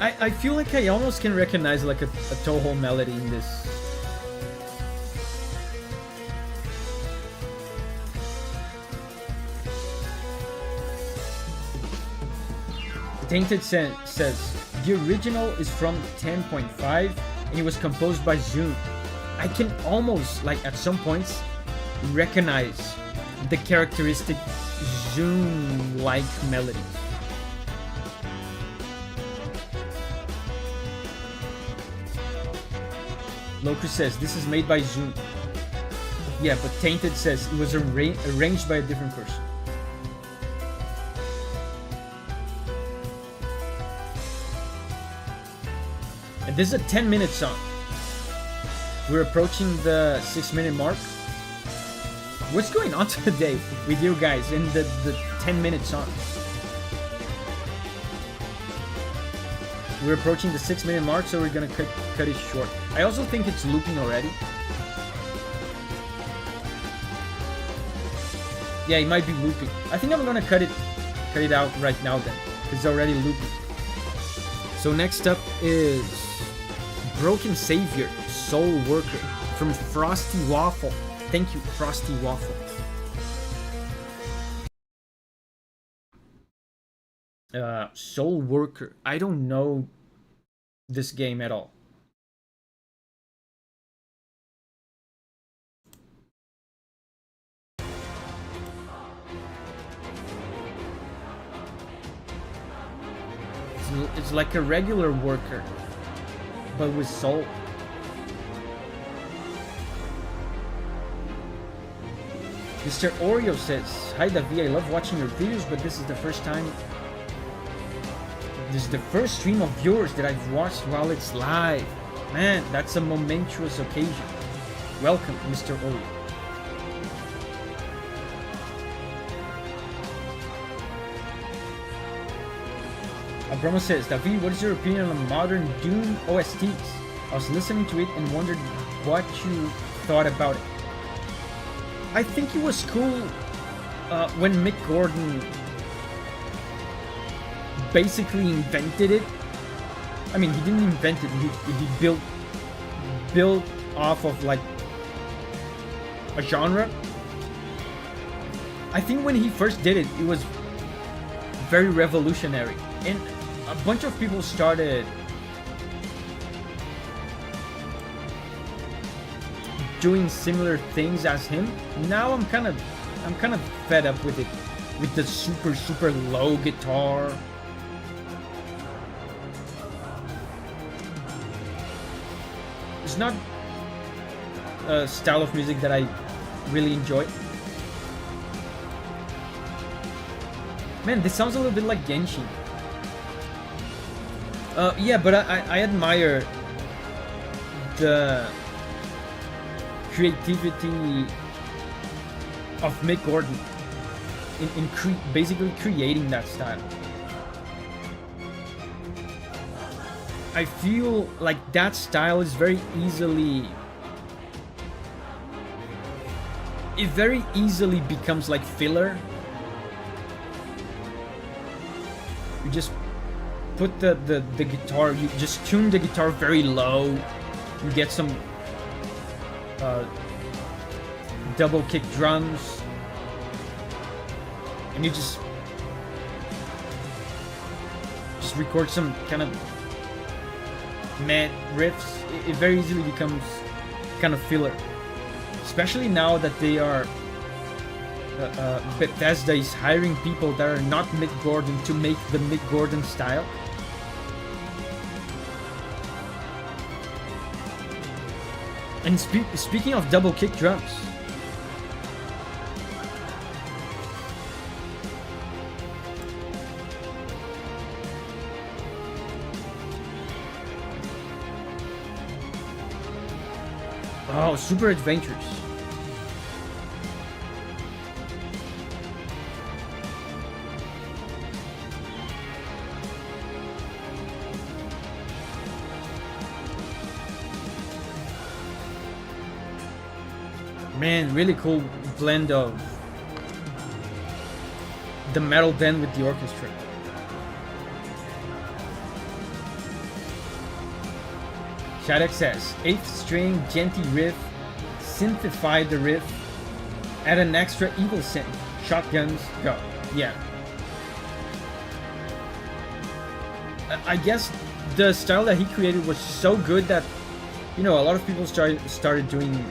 Speaker 1: I feel like I almost can recognize like a Toho melody in this. Tainted says, the original is from 10.5 and it was composed by Zoom. I can almost, like at some points, recognize the characteristic Zoom-like melody. Locus says, this is made by Zoom. Yeah, but Tainted says it was arranged by a different person. And this is a 10-minute song. We're approaching the 6-minute mark. What's going on today with you guys in the 10-minute song? We're approaching the 6-minute mark, so we're gonna cut it short. I also think it's looping already. Yeah, it might be looping. I think I'm gonna cut it out right now then. It's already looping. So next up is Broken Savior, Soul Worker from Frosty Waffle. Thank you, Frosty Waffle. Soul Worker. I don't know this game at all. It's like a regular worker, but with soul. Mr. Oreo says, hi Davi, I love watching your videos, but this is the first stream of yours that I've watched while it's live. Man, that's a momentous occasion. Welcome, Mr. Oreo. Abramo says, Davi, what is your opinion on modern Doom OSTs? I was listening to it and wondered what you thought about it. I think it was cool when Mick Gordon basically invented it. I mean, he didn't invent it. He built off of like a genre. I think when he first did it, it was very revolutionary, and a bunch of people started doing similar things as him. Now I'm kind of fed up with it, with the super low guitar. It's not a style of music that I really enjoy. Man, this sounds a little bit like Genshin. Yeah, but I admire the creativity of Mick Gordon in basically creating that style. I feel like that style is very easily becomes like filler. You just put the guitar, you just tune the guitar very low, you get some double kick drums, and you just record some kind of mad riffs. It very easily becomes kind of filler, especially now that they are Bethesda is hiring people that are not Mick Gordon to make the Mick Gordon style. And speaking of double kick drums, oh, Super Adventures. Man, really cool blend of the metal band with the orchestra. Shadek says, 8th string, genty riff, synthify the riff, add an extra evil synth, shotguns, go. Yeah. I guess the style that he created was so good that, you know, a lot of people started doing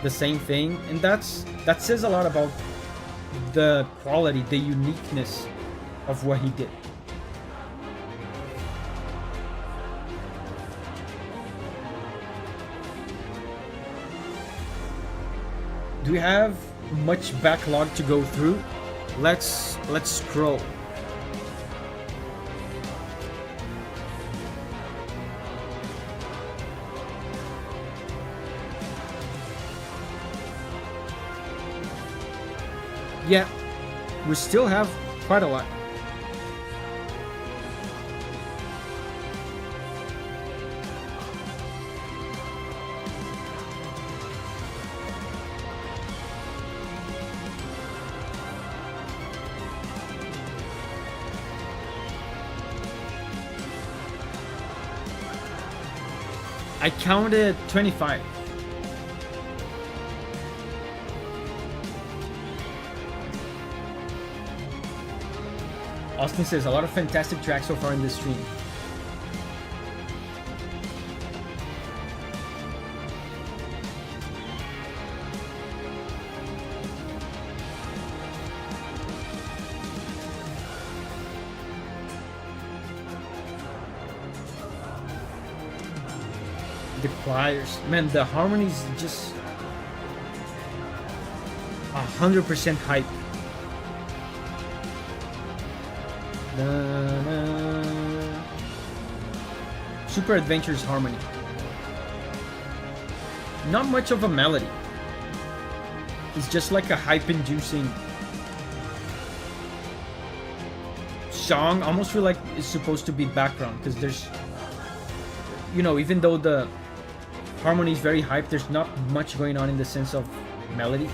Speaker 1: the same thing, and that says a lot about the quality, the uniqueness of what he did. Do we have much backlog to go through? Let's scroll. Yeah, we still have quite a lot. I counted 25. Austin says, a lot of fantastic tracks so far in this stream. The choirs, man, the harmonies just 100% hype. Super Adventures harmony. Not much of a melody. It's just like a hype-inducing song. Almost feel like it's supposed to be background because there's, you know, even though the harmony is very hype, there's not much going on in the sense of melody.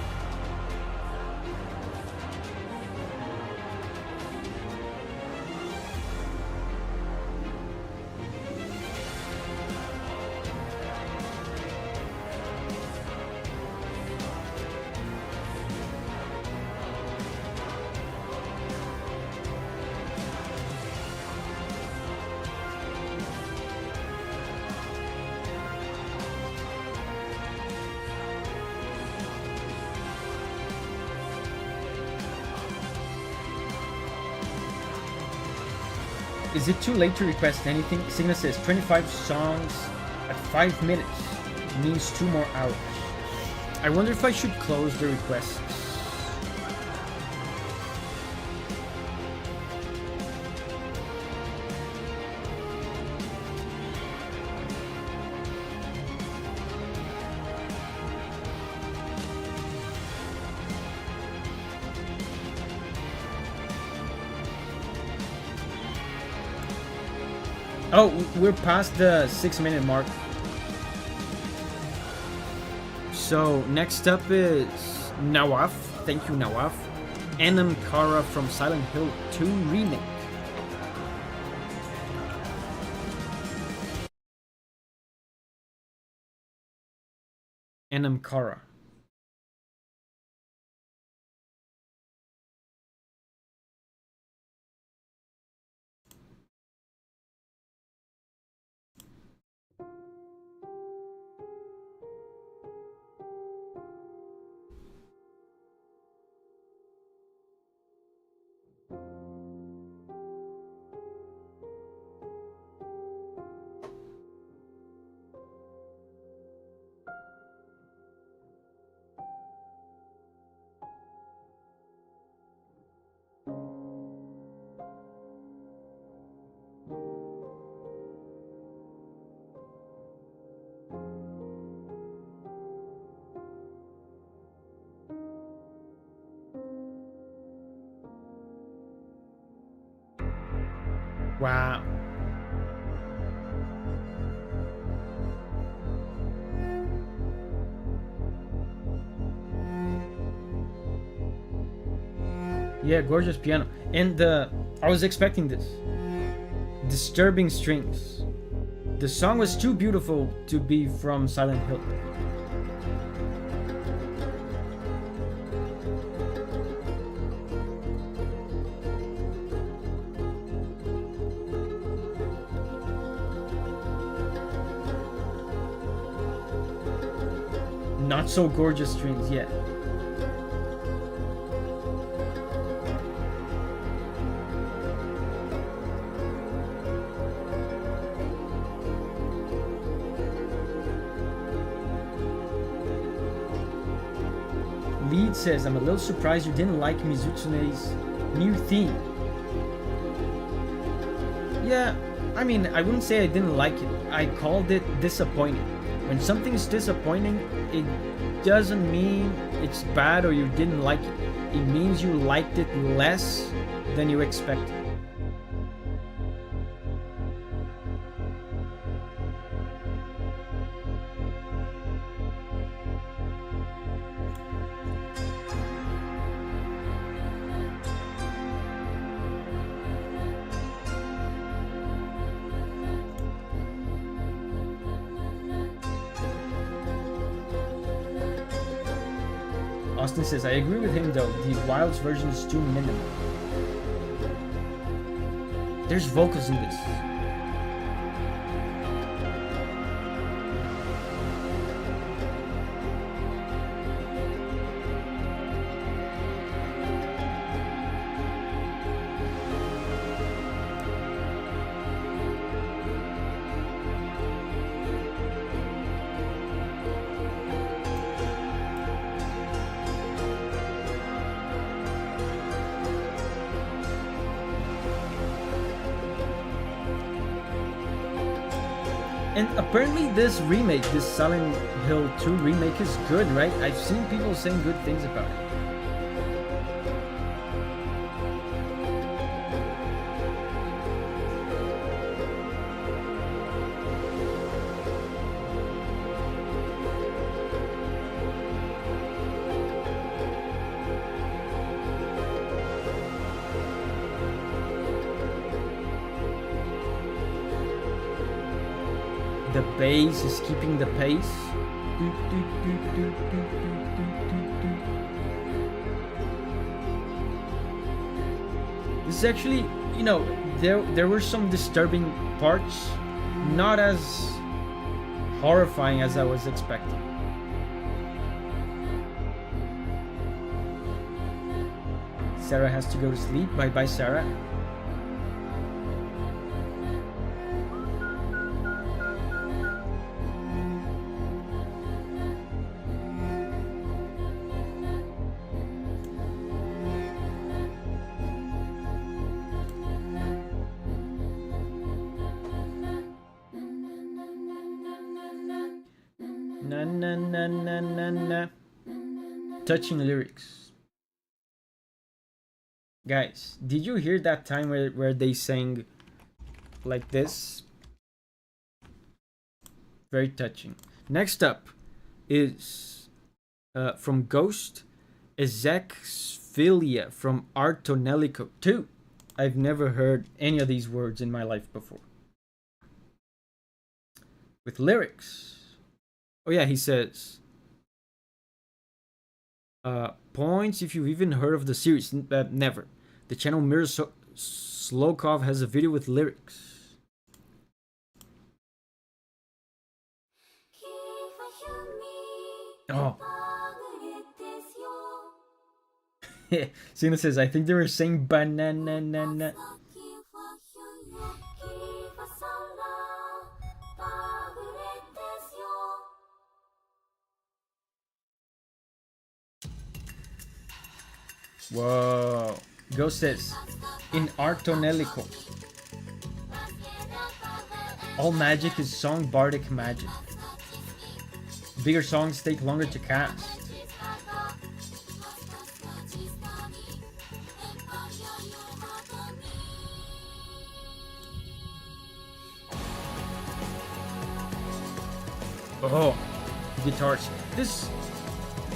Speaker 1: Is it too late to request anything? Signa says 25 songs at 5 minutes means 2 more hours. I wonder if I should close the requests. Oh, we're past the 6-minute mark. So next up is Nawaf. Thank you, Nawaf. Enam Kara from Silent Hill 2 Remake. Enam Kara. Wow. Yeah, gorgeous piano. And I was expecting this. Disturbing strings. The song was too beautiful to be from Silent Hill. Not so gorgeous strings yet. Lead says, I'm a little surprised you didn't like Mizutsune's new theme. Yeah, I mean, I wouldn't say I didn't like it. I called it disappointing. When something's disappointing, it doesn't mean it's bad or you didn't like it. It means you liked it less than you expected. Austin says, I agree with him though, the Wilds version is too minimal. There's vocals in this. And apparently this remake, this Silent Hill 2 remake is good, right? I've seen people saying good things about it. The bass is keeping the pace. This is actually, you know, there were some disturbing parts, not as horrifying as I was expecting. Sarah has to go to sleep. Bye bye, Sarah. Na na na na na na. Touching lyrics. Guys, did you hear that time where they sang like this? Very touching. Next up is from Ghost, Ezeksphilia from Artonelico 2. I've never heard any of these words in my life before. With lyrics. Oh yeah, he says, points if you've even heard of the series. Never. The channel Mirror Slokov has a video with lyrics. Oh. Sina says, I think they were saying banana. Whoa. Ghost says, in Artonelico, all magic is song bardic magic. Bigger songs take longer to cast. Oh, guitars. This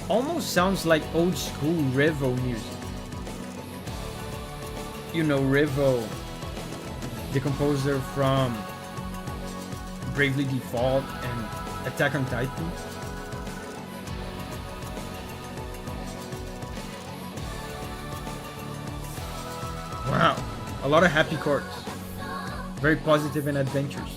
Speaker 1: almost sounds like old school Revo music. You know Revo, the composer from Bravely Default and Attack on Titan. Wow, a lot of happy chords. Very positive and adventures.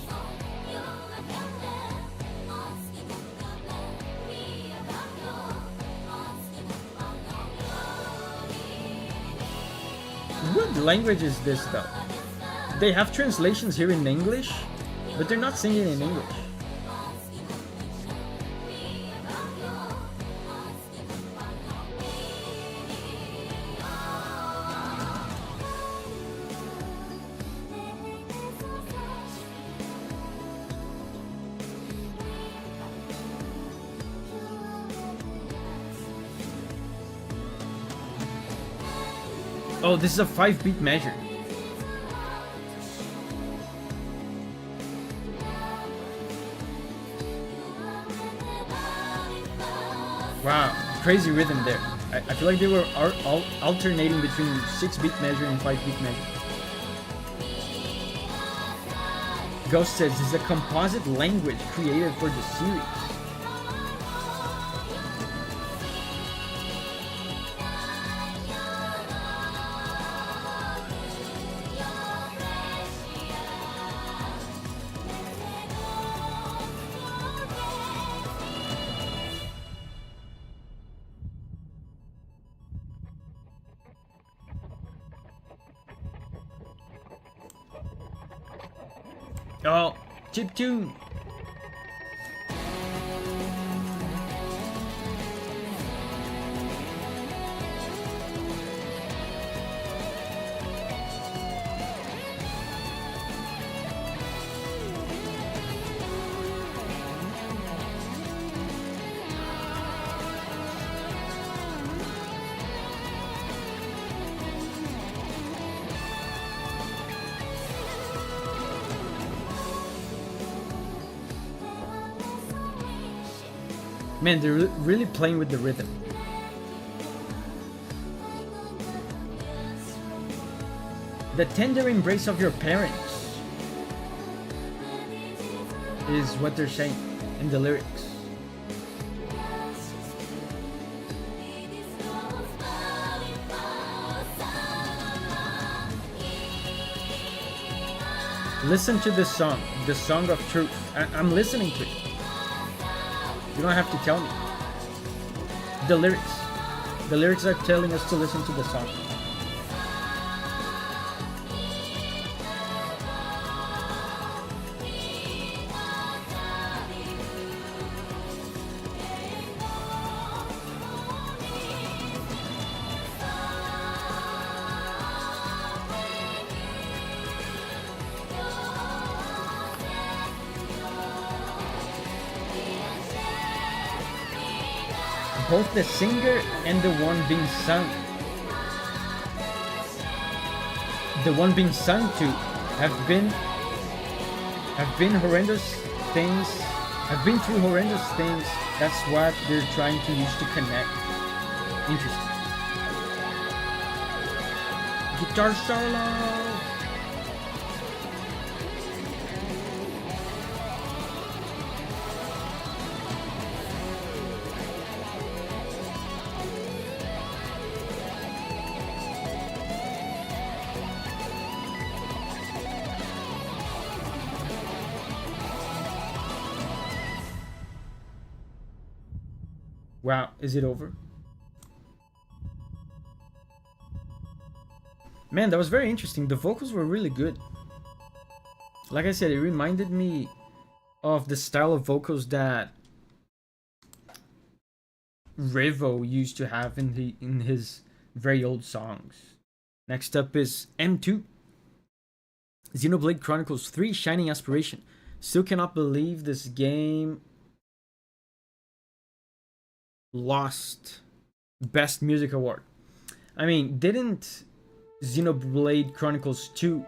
Speaker 1: What language is this though? They have translations here in English, but they're not singing in English. Oh, this is a 5-beat measure. Wow, crazy rhythm there. I feel like they were alternating between 6-beat measure and 5-beat measure. Ghost says this is a composite language created for the series. Oh, chiptune. Man, they're really playing with the rhythm. The tender embrace of your parents is what they're saying in the lyrics. Listen to this song, the Song of Truth. I'm listening to it. You don't have to tell me. The lyrics are telling us to listen to the song. Both the singer and the one being sung. The one being sung to have been horrendous things. Have been through horrendous things. That's what they're trying to use to connect. Interesting. Guitar solo. Wow, is it over? Man, that was very interesting. The vocals were really good. Like I said, it reminded me of the style of vocals that Revo used to have in his very old songs. Next up is M2. Xenoblade Chronicles 3 Shining Aspiration. Still cannot believe this game lost Best Music Award. I mean, didn't Xenoblade Chronicles 2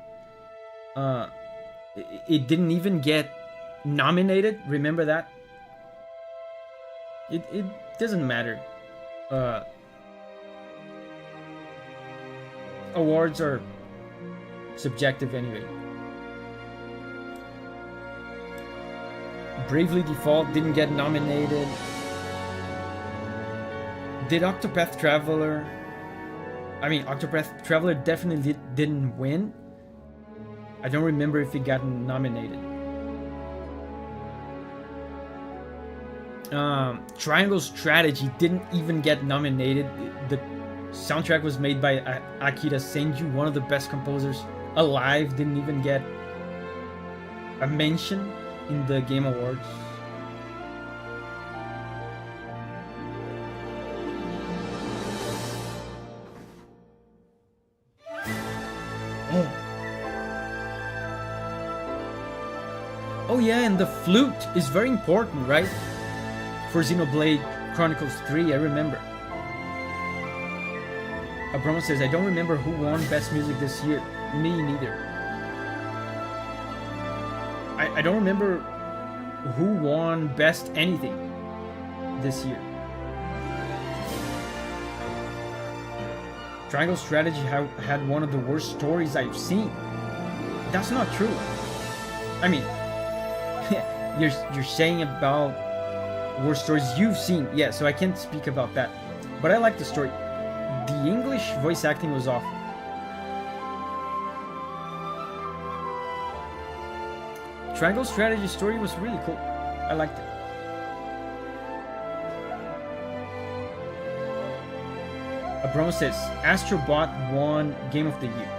Speaker 1: it didn't even get nominated? Remember that? It doesn't matter. Awards are subjective anyway. Bravely Default didn't get nominated. Did Octopath Traveler... I mean, Octopath Traveler definitely didn't win. I don't remember if it got nominated. Triangle Strategy didn't even get nominated. The soundtrack was made by Akira Senju, one of the best composers alive. Didn't even get a mention in the Game Awards. Oh yeah, and the flute is very important, right? For Xenoblade Chronicles 3, I remember. Abromo says, I don't remember who won Best Music this year. Me neither. I don't remember who won Best Anything this year. Triangle Strategy had one of the worst stories I've seen. That's not true. I mean, you're saying about worst stories you've seen. Yeah, so I can't speak about that. But I like the story. The English voice acting was awful. Triangle Strategy story was really cool. I liked it. Abromo says, Astrobot won Game of the Year.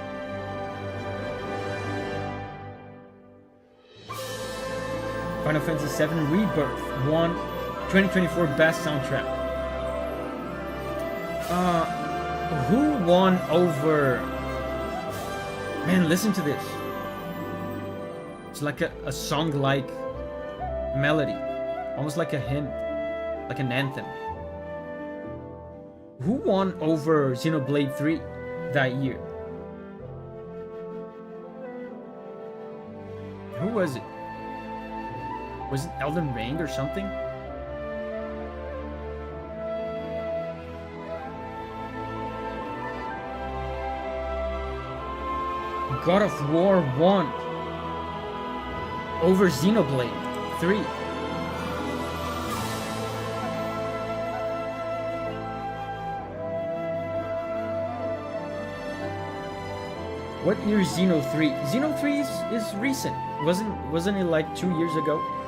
Speaker 1: Final Fantasy VII Rebirth won 2024 Best Soundtrack. Who won over... Man, listen to this. It's like a song-like melody. Almost like a hymn. Like an anthem. Who won over Xenoblade 3 that year? Who was it? Was it Elden Ring or something? God of War 1 over Xenoblade 3. What year is Xeno 3? Xeno 3 is recent. Wasn't it like 2 years ago? –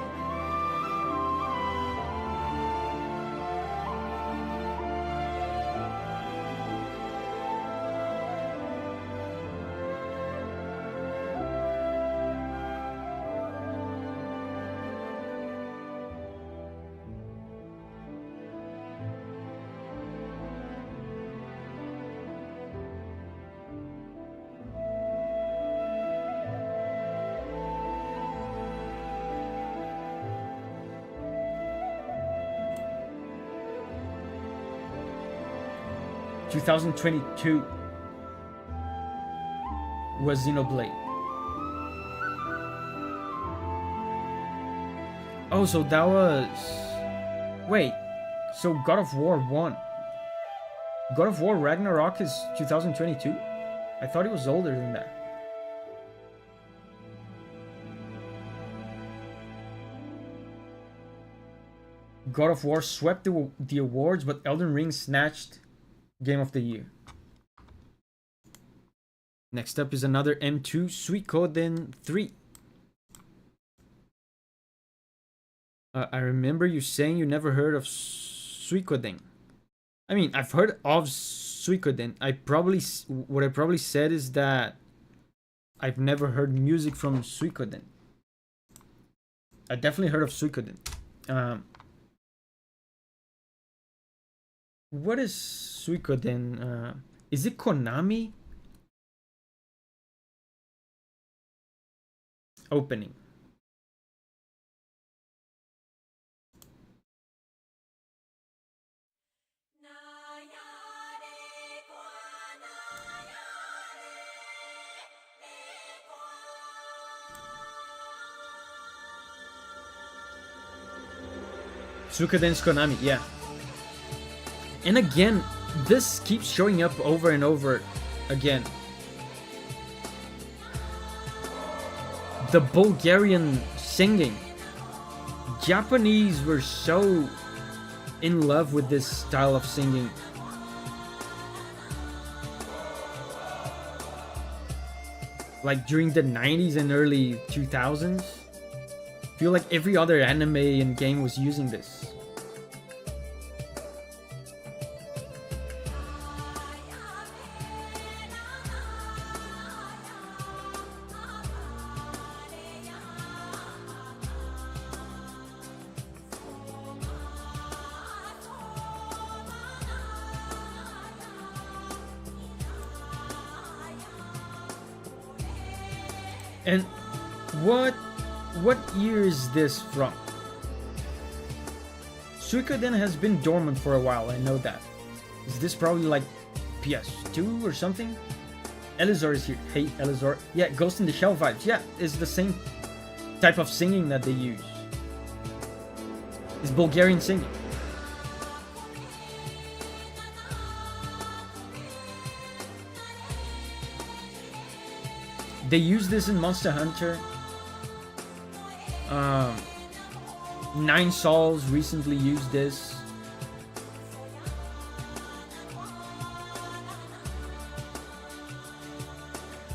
Speaker 1: 2022 was Xenoblade. Oh, so that was... Wait, so God of War 1. God of War Ragnarok is 2022? I thought it was older than that. God of War swept the awards, but Elden Ring snatched Game of the Year. Next up is another M2, Suikoden 3. I remember you saying you never heard of Suikoden. I mean, I've heard of Suikoden. What I probably said is that I've never heard music from Suikoden. I definitely heard of Suikoden. What is Suikoden? Is it Konami? Opening. Suikoden's Konami, yeah. And again, this keeps showing up over and over again. The Bulgarian singing. Japanese were so in love with this style of singing. Like during the 90s and early 2000s. I feel like every other anime and game was using this. And what year is this from? Suikoden has been dormant for a while, I know that. Is this probably like PS2 or something? Elizor is here. Hey, Elizor. Yeah, Ghost in the Shell vibes. Yeah, it's the same type of singing that they use. It's Bulgarian singing. They use this in Monster Hunter. Nine Souls recently used this.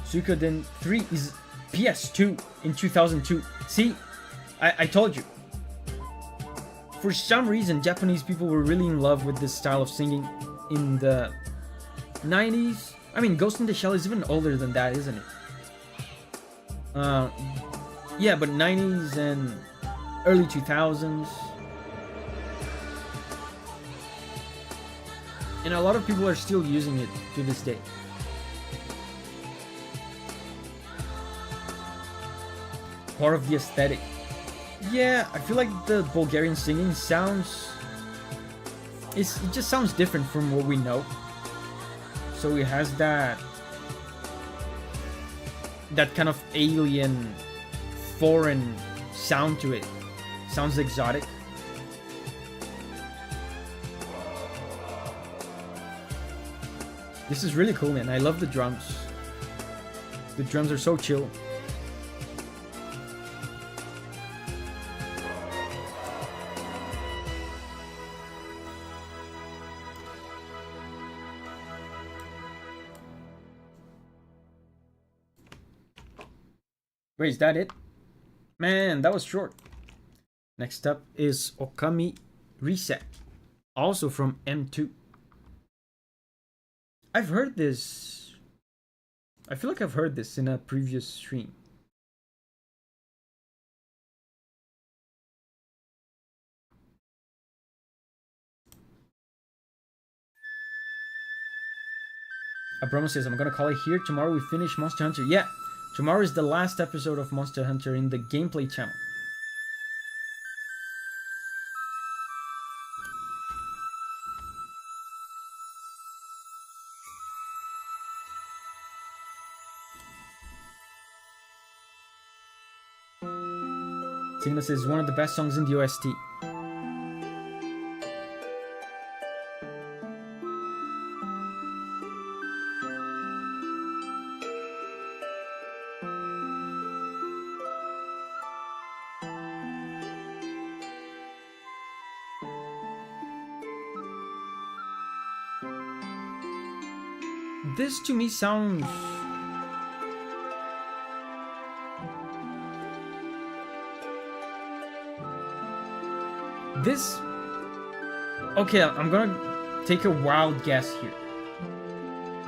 Speaker 1: Suikoden 3 is PS2 in 2002. See, I told you. For some reason, Japanese people were really in love with this style of singing in the 90s. I mean, Ghost in the Shell is even older than that, isn't it? Yeah, but 90s and early 2000s. And a lot of people are still using it to this day. Part of the aesthetic. Yeah, I feel like the Bulgarian singing sounds... it just sounds different from what we know. So it has that kind of alien, foreign sound to it. Sounds exotic. This is really cool, man. I love the drums. The drums are so chill. Wait, is that it? Man, that was short. Next up is Okami Reset, also from M2. I've heard this. I feel like I've heard this in a previous stream. Abromo says, I'm gonna call it here. Tomorrow we finish Monster Hunter. Yeah, tomorrow is the last episode of Monster Hunter in the gameplay channel. Tina says, one of the best songs in the OST. This to me sounds... This... Okay, I'm gonna take a wild guess here.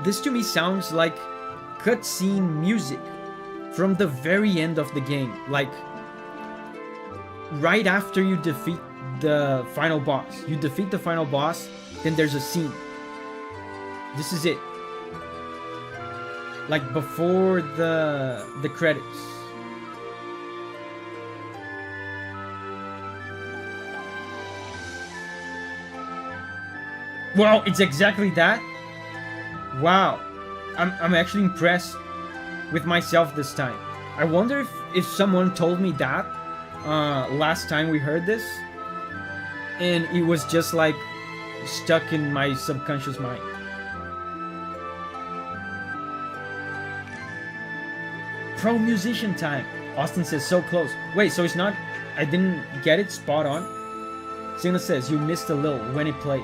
Speaker 1: This to me sounds like cutscene music from the very end of the game. Like, right after you defeat the final boss. You defeat the final boss, then there's a scene. This is it. Like before the credits. Wow, it's exactly that. Wow, I'm actually impressed with myself this time. I wonder if someone told me that last time we heard this, and it was just like stuck in my subconscious mind. Pro musician time. Austin says so close. Wait, so it's not I didn't get it spot on. Signa says, you missed a little when it plays.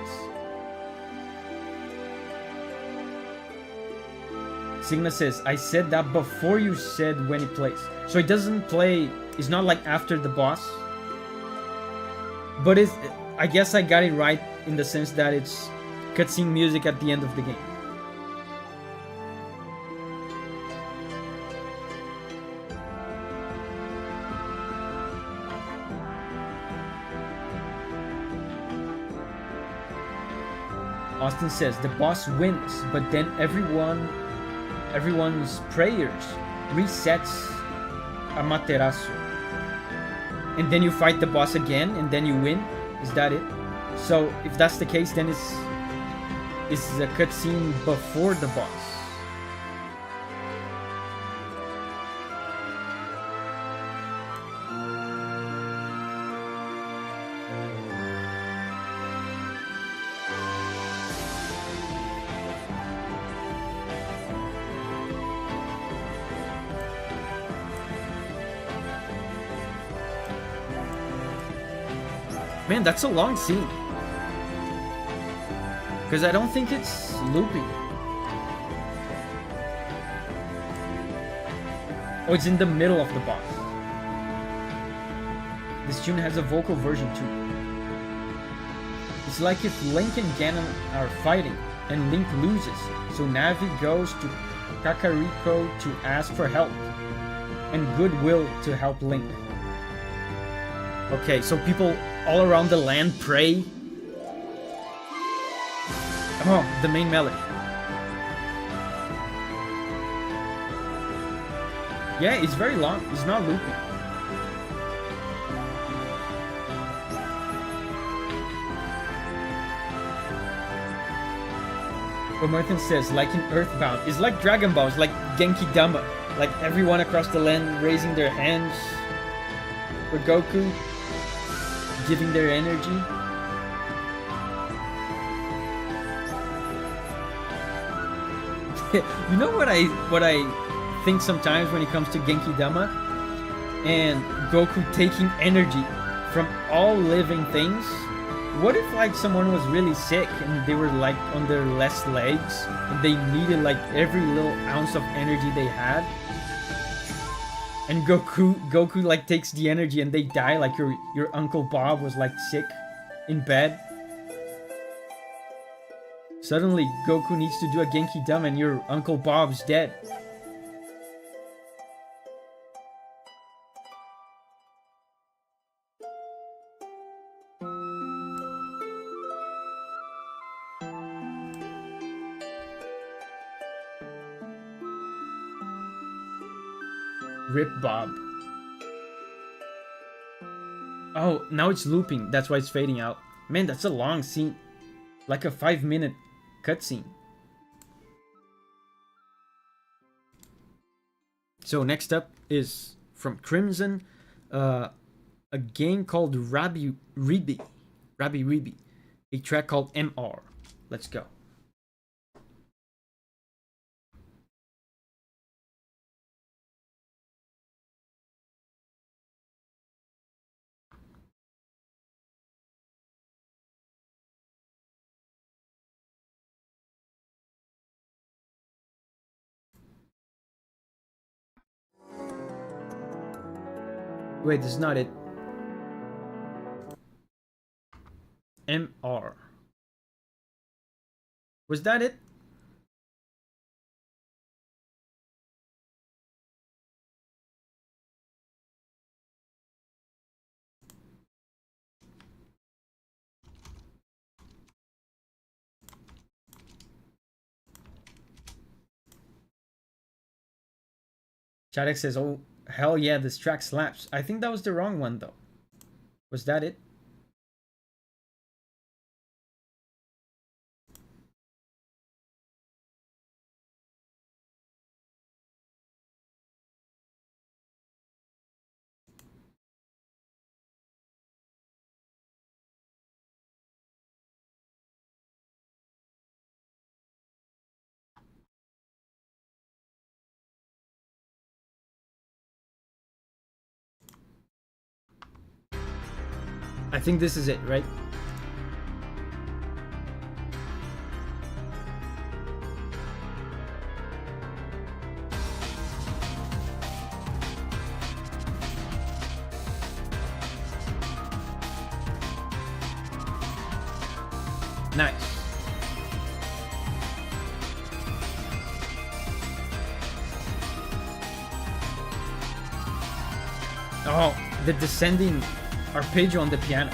Speaker 1: Signa says, I said that before you said when it plays. So it doesn't play, it's not like after the boss. But it's, I guess I got it right in the sense that it's cutscene music at the end of the game. Austin says, the boss wins, but then everyone's prayers resets Amaterasu. And then you fight the boss again, and then you win? Is that it? So, if that's the case, then it's a cutscene before the boss. Man, that's a long scene. Because I don't think it's looping. Oh, it's in the middle of the boss. This tune has a vocal version too. It's like if Link and Ganon are fighting and Link loses, so Navi goes to Kakariko to ask for help and goodwill to help Link. Okay, so people all around the land pray. Oh, the main melody. Yeah, it's very long. It's not looping. But Martin says, like in Earthbound, it's like Dragon Ball, it's like Genki Dama. Like everyone across the land raising their hands. For Goku, giving their energy. You know what I think sometimes when it comes to Genki Dama and Goku taking energy from all living things? What if like someone was really sick and they were like on their last legs and they needed like every little ounce of energy they had? And Goku like takes the energy and they die, like your Uncle Bob was like sick in bed. Suddenly Goku needs to do a Genki Dama and your Uncle Bob's dead. Rip Bob. Oh, now it's looping. That's why it's fading out. Man, that's a long scene. Like a 5-minute cutscene. So next up is from Crimson, a game called Rabbi Ribi, a track called MR. Let's go. Wait, this is not it. MR. Was that it? Chadek says, oh, hell yeah, this track slaps. I think that was the wrong one, though. Was that it? I think this is it, right? Nice. Oh, the descending arpeggio on the piano.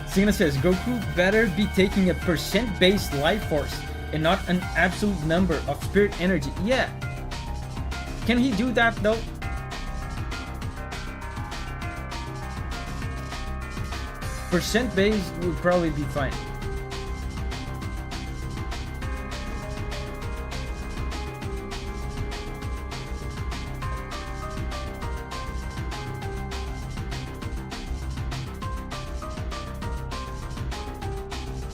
Speaker 1: Signa says, Goku better be taking a percent-based life force and not an absolute number of spirit energy. Yeah. Can he do that though? Percent-based would probably be fine.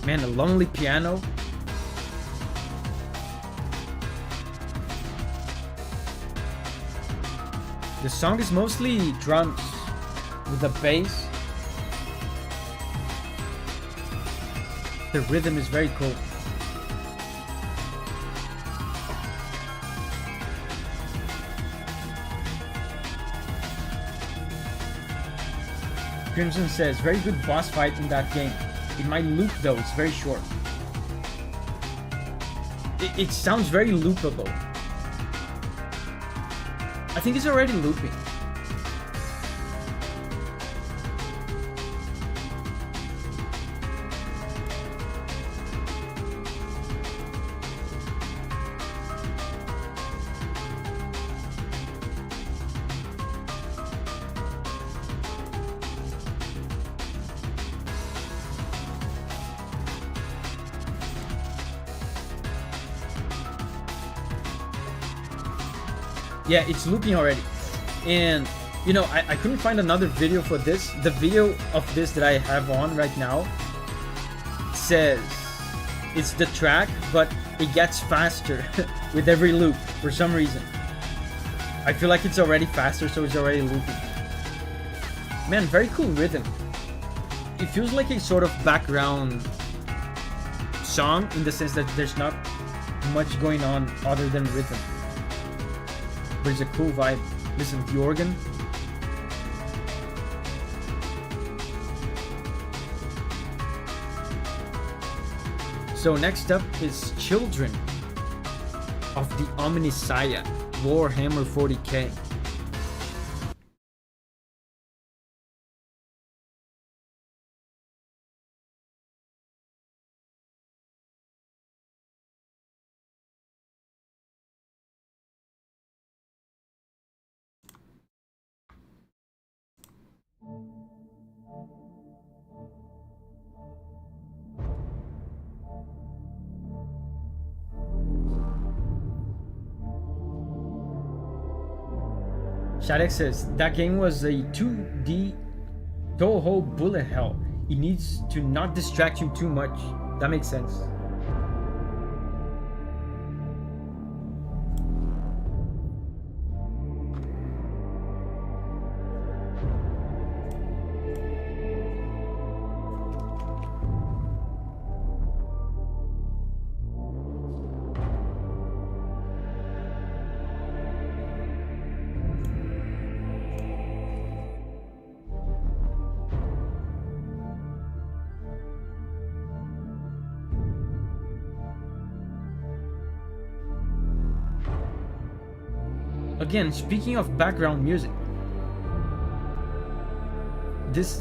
Speaker 1: Man, a lonely piano. The song is mostly drums with a bass. The rhythm is very cool. Crimson says, very good boss fight in that game. It might loop though, it's very short. It sounds very loopable. I think it's already looping. Yeah, it's looping already. And, you know, I couldn't find another video for this. The video of this that I have on right now says it's the track, but it gets faster with every loop for some reason. I feel like it's already faster, so it's already looping. Man, very cool rhythm. It feels like a sort of background song in the sense that there's not much going on other than rhythm. But it's a cool vibe. Listen, the organ. So next up is Children of the Omnisaya, Warhammer 40k. Shadek says, that game was a 2D Toho bullet hell. It needs to not distract you too much. That makes sense. Again, speaking of background music, this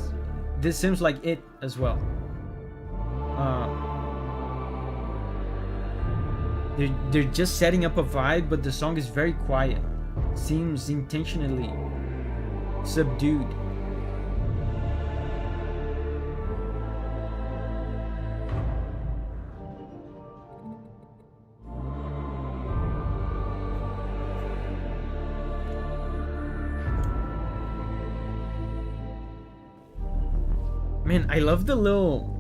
Speaker 1: seems like it as well. They're just setting up a vibe, but the song is very quiet. Seems intentionally subdued. Man, I love the little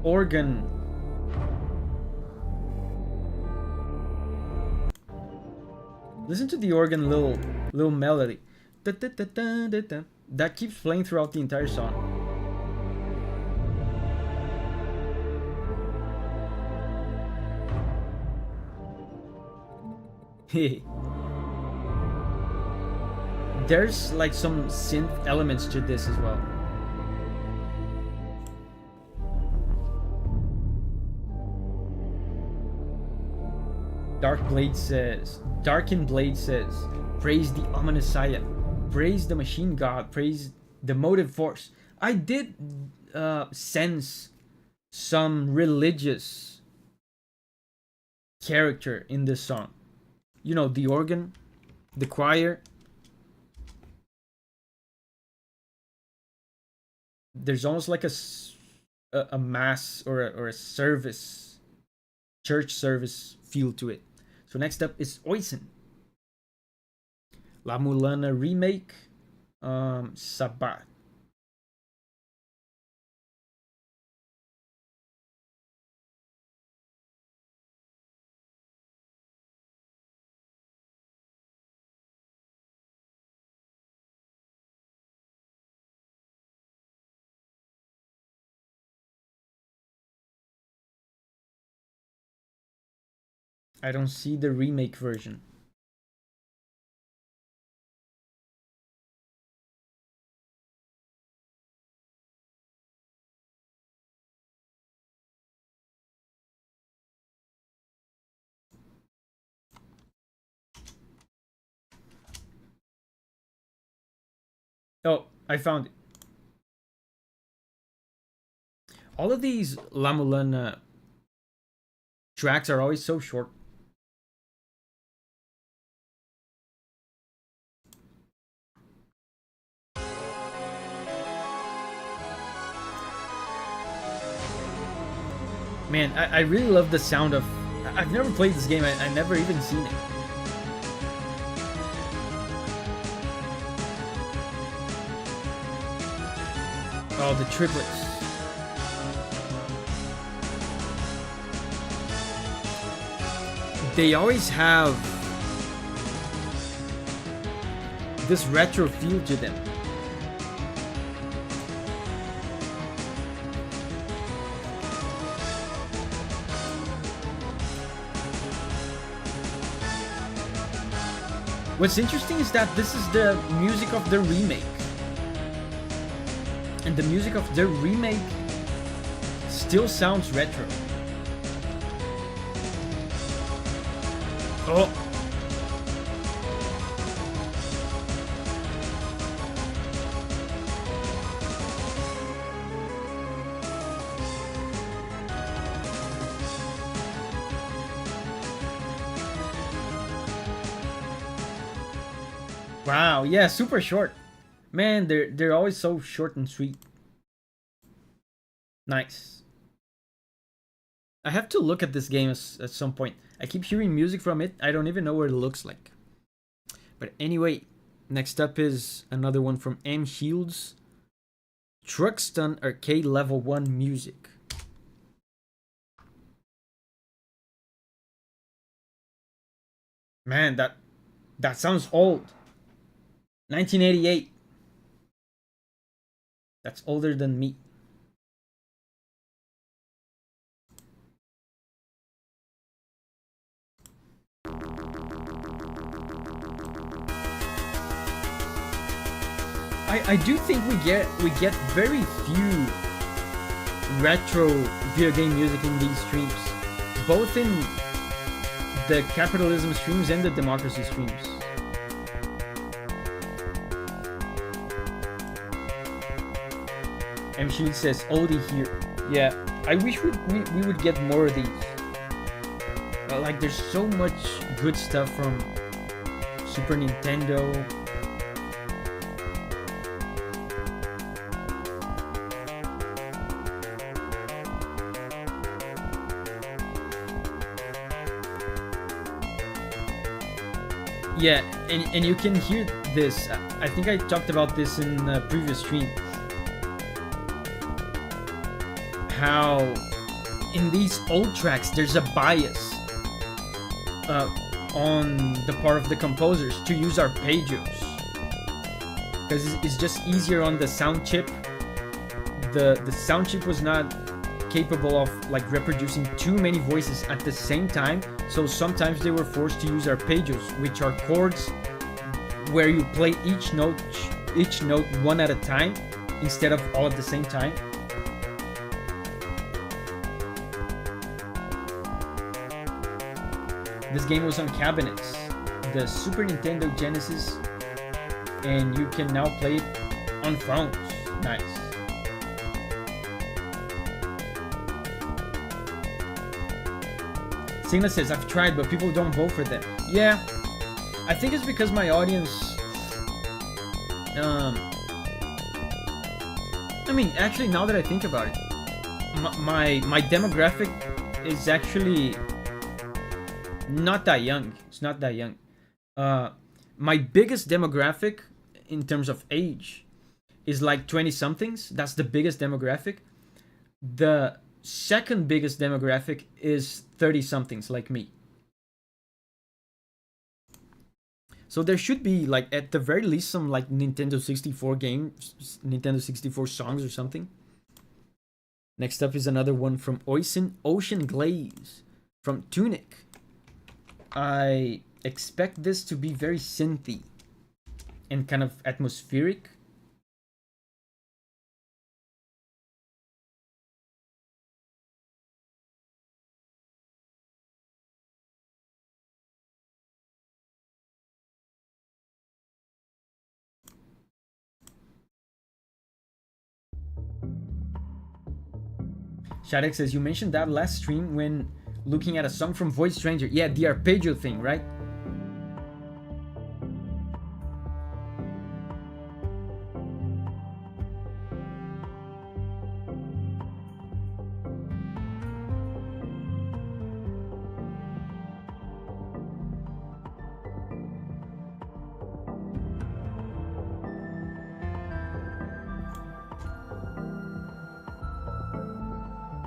Speaker 1: organ. Listen to the organ little melody. That keeps playing throughout the entire song. There's like some synth elements to this as well. Darkened Blade says, praise the Omniscient, praise the Machine God, praise the Motive Force. I did sense some religious character in this song. You know, the organ, the choir. There's almost like a mass or a service, church service feel to it. So next up is Oisin. La Mulana remake, Sabat. I don't see the remake version. Oh, I found it. All of these La Mulana tracks are always so short. Man, I really love the sound of... I've never played this game. I never even seen it. Oh, the triplets. They always have this retro feel to them. What's interesting is that this is the music of the remake. And the music of the remake still sounds retro. Oh. Wow, yeah, super short. Man, they're always so short and sweet. Nice. I have to look at this game at some point. I keep hearing music from it. I don't even know what it looks like. But anyway, next up is another one from M. Shields. Truckstun Arcade Level 1 music. Man, that sounds old. 1988. That's older than me. I do think we get very few retro video game music in these streams, both in the capitalism streams and the democracy streams. M. Shield says oldie here. Yeah, I wish we would get more of these. Like, there's so much good stuff from Super Nintendo. Yeah, and you can hear this. I think I talked about this in the previous stream. How in these old tracks there's a bias on the part of the composers to use arpeggios. because it's just easier on the sound chip. The sound chip was not capable of like reproducing too many voices at the same time, so sometimes they were forced to use arpeggios, which are chords where you play each note one at a time instead of all at the same time. This game was on cabinets, the Super Nintendo Genesis, and you can now play it on phones. Nice. Signa says, I've tried, but people don't vote for them. Yeah, I think it's because my audience... I mean, actually, now that I think about it, my demographic is actually not that young. It's not that young. My biggest demographic in terms of age is like 20-somethings. That's the biggest demographic. The second biggest demographic is 30-somethings like me. So there should be, like, at the very least, some like Nintendo 64 games, Nintendo 64 songs or something. Next up is another one from Ocean Glaze from Tunic. I expect this to be very synthy and kind of atmospheric. Shadek says, you mentioned that last stream when looking at a song from Void Stranger. Yeah, the arpeggio thing, right?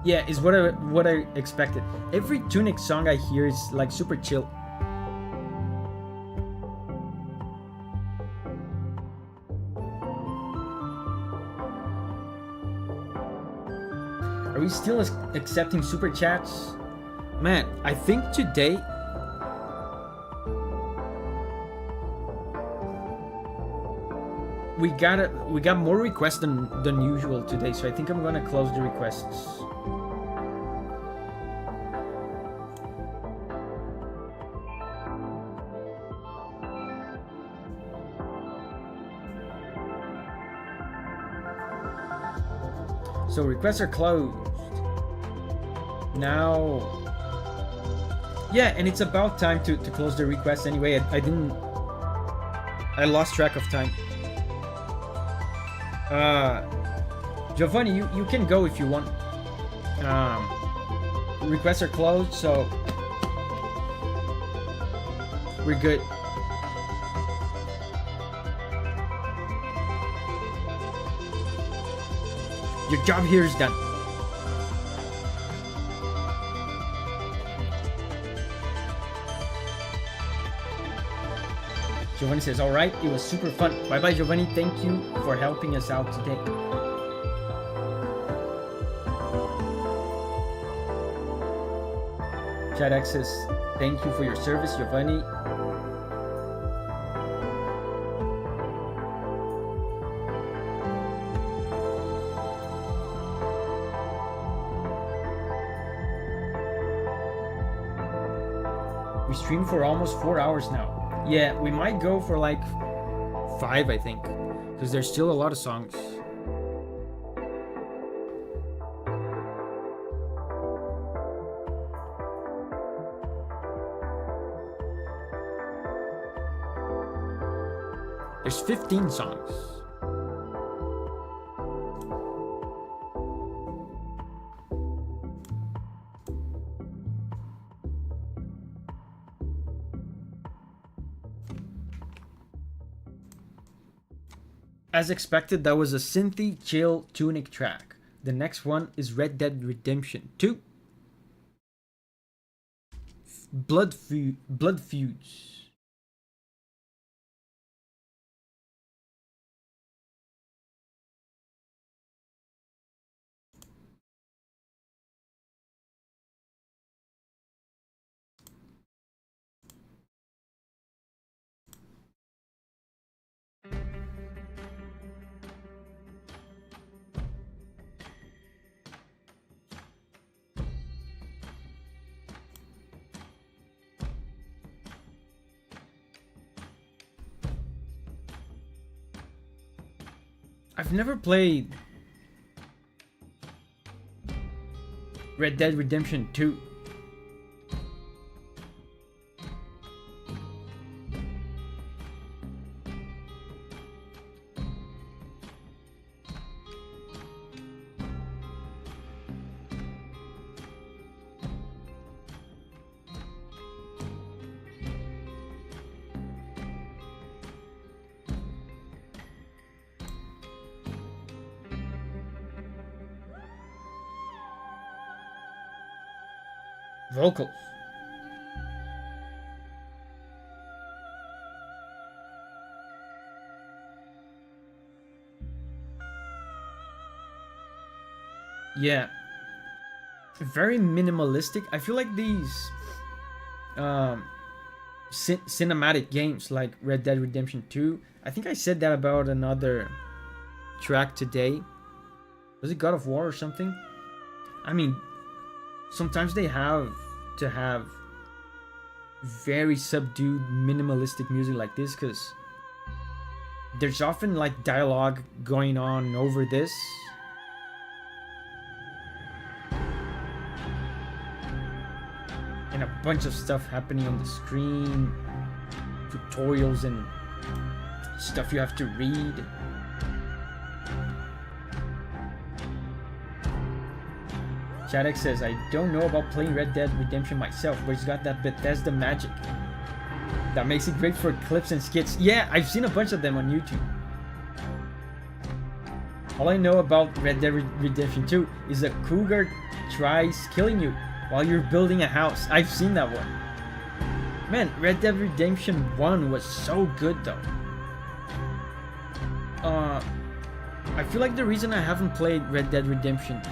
Speaker 1: Yeah, is what I expected. Every Tunic song I hear is like super chill. Are we still accepting super chats? Man, I think today we got more requests than usual today, so I think I'm gonna close the requests. So requests are closed. Now... Yeah, and it's about time to close the requests anyway. I lost track of time. Giovanni, you can go if you want. Requests are closed, so... we're good. Your job here is done. Giovanni says, alright, it was super fun. Bye bye, Giovanni. Thank you for helping us out today. Chat access, thank you for your service, Giovanni. We streamed for almost 4 hours now. Yeah, we might go for like 5, I think, because there's still a lot of songs. There's 15 songs. As expected, that was a synthy, chill, Tunic track. The next one is Red Dead Redemption 2. Blood Feuds. I've never played Red Dead Redemption 2. Vocals. Yeah. Very minimalistic. I feel like these cinematic games like Red Dead Redemption 2. I think I said that about another track today. Was it God of War or something? I mean, sometimes they have to have very subdued minimalistic music like this because there's often like dialogue going on over this, and a bunch of stuff happening on the screen, tutorials and stuff you have to read. Chadek says, I don't know about playing Red Dead Redemption myself, but it's got that Bethesda magic that makes it great for clips and skits. Yeah, I've seen a bunch of them on YouTube. All I know about Red Dead Redemption 2 is a cougar tries killing you while you're building a house. I've seen that one. Man, Red Dead Redemption 1 was so good though. I feel like the reason I haven't played Red Dead Redemption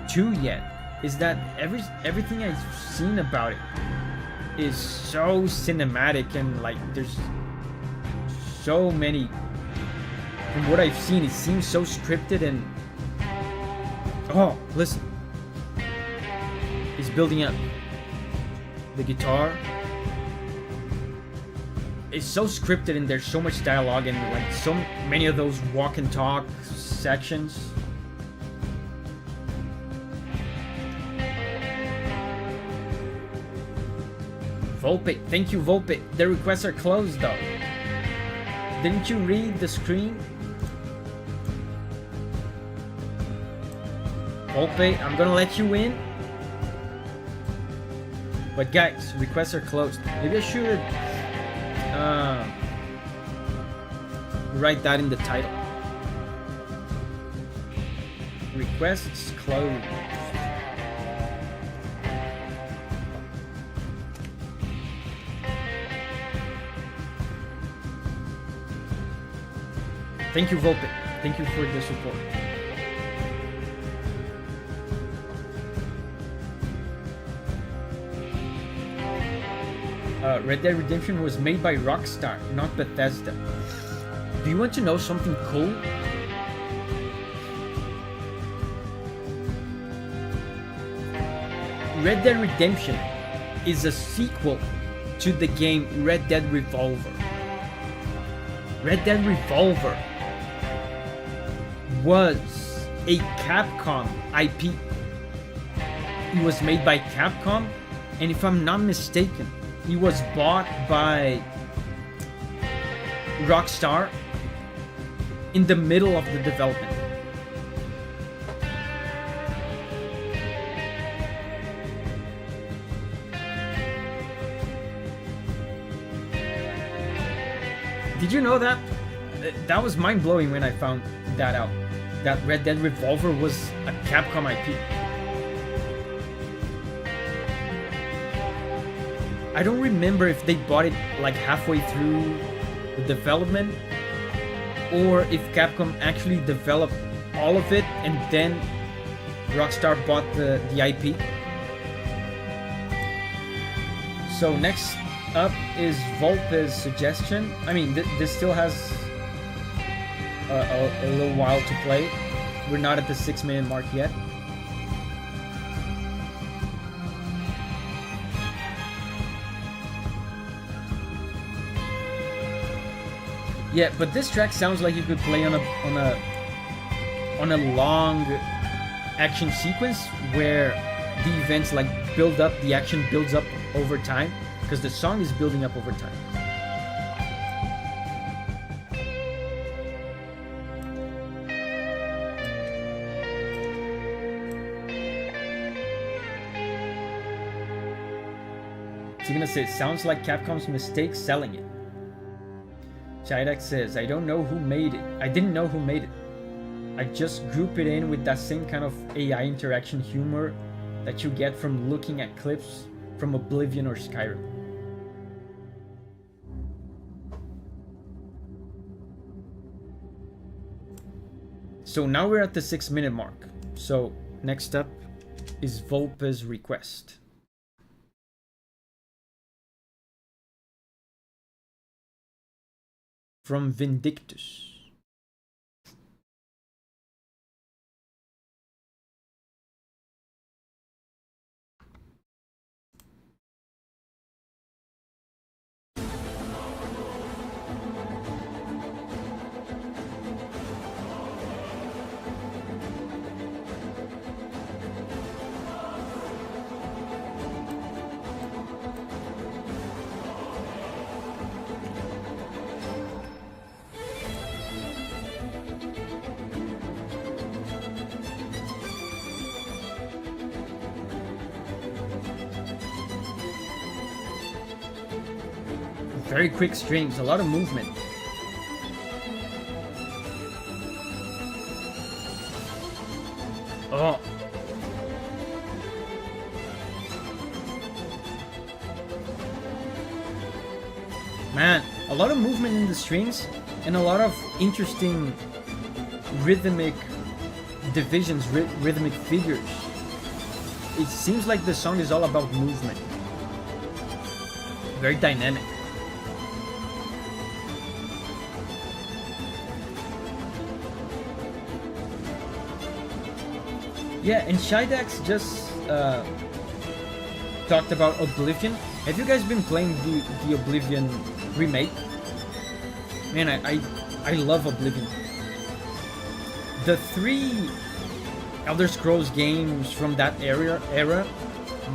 Speaker 1: 2 yet is that everything I've seen about it is so cinematic, and like there's so many, from what I've seen, it seems so scripted. And oh, listen, he's building up the guitar. It's so scripted, and there's so much dialogue, and like so many of those walk and talk sections. Volpe, thank you, Volpe. The requests are closed though. Didn't you read the screen? Volpe, I'm gonna let you in. But guys, requests are closed. Maybe I should write that in the title. Requests closed. Thank you, Volpe. Thank you for the support. Red Dead Redemption was made by Rockstar, not Bethesda. Do you want to know something cool? Red Dead Redemption is a sequel to the game Red Dead Revolver. Red Dead Revolver was a Capcom IP. It was made by Capcom, and if I'm not mistaken, it was bought by Rockstar in the middle of the development. Did you know that? That was mind-blowing when I found that out. That Red Dead Revolver was a Capcom IP. I don't remember if they bought it like halfway through the development, or if Capcom actually developed all of it and then Rockstar bought the IP. So next up is Volpe's suggestion. I mean, this still has a little while to play. We're not at the 6-minute mark yet. Yeah, but this track sounds like you could play on a on a long action sequence where the events like build up, the action builds up over time, because the song is building up over time. Signa says, sounds like Capcom's mistake selling it. Chidak says, I don't know who made it. I didn't know who made it. I just group it in with that same kind of AI interaction humor that you get from looking at clips from Oblivion or Skyrim. So now we're at the 6-minute mark. So next up is Volpe's request. From Vindictus. Very quick strings, a lot of movement. Oh. Man, a lot of movement in the strings and a lot of interesting rhythmic divisions, rhythmic figures. It seems like the song is all about movement. Very dynamic. Yeah, and Shidax just talked about Oblivion. Have you guys been playing the Oblivion remake? Man, I love Oblivion. The 3 Elder Scrolls games from that era,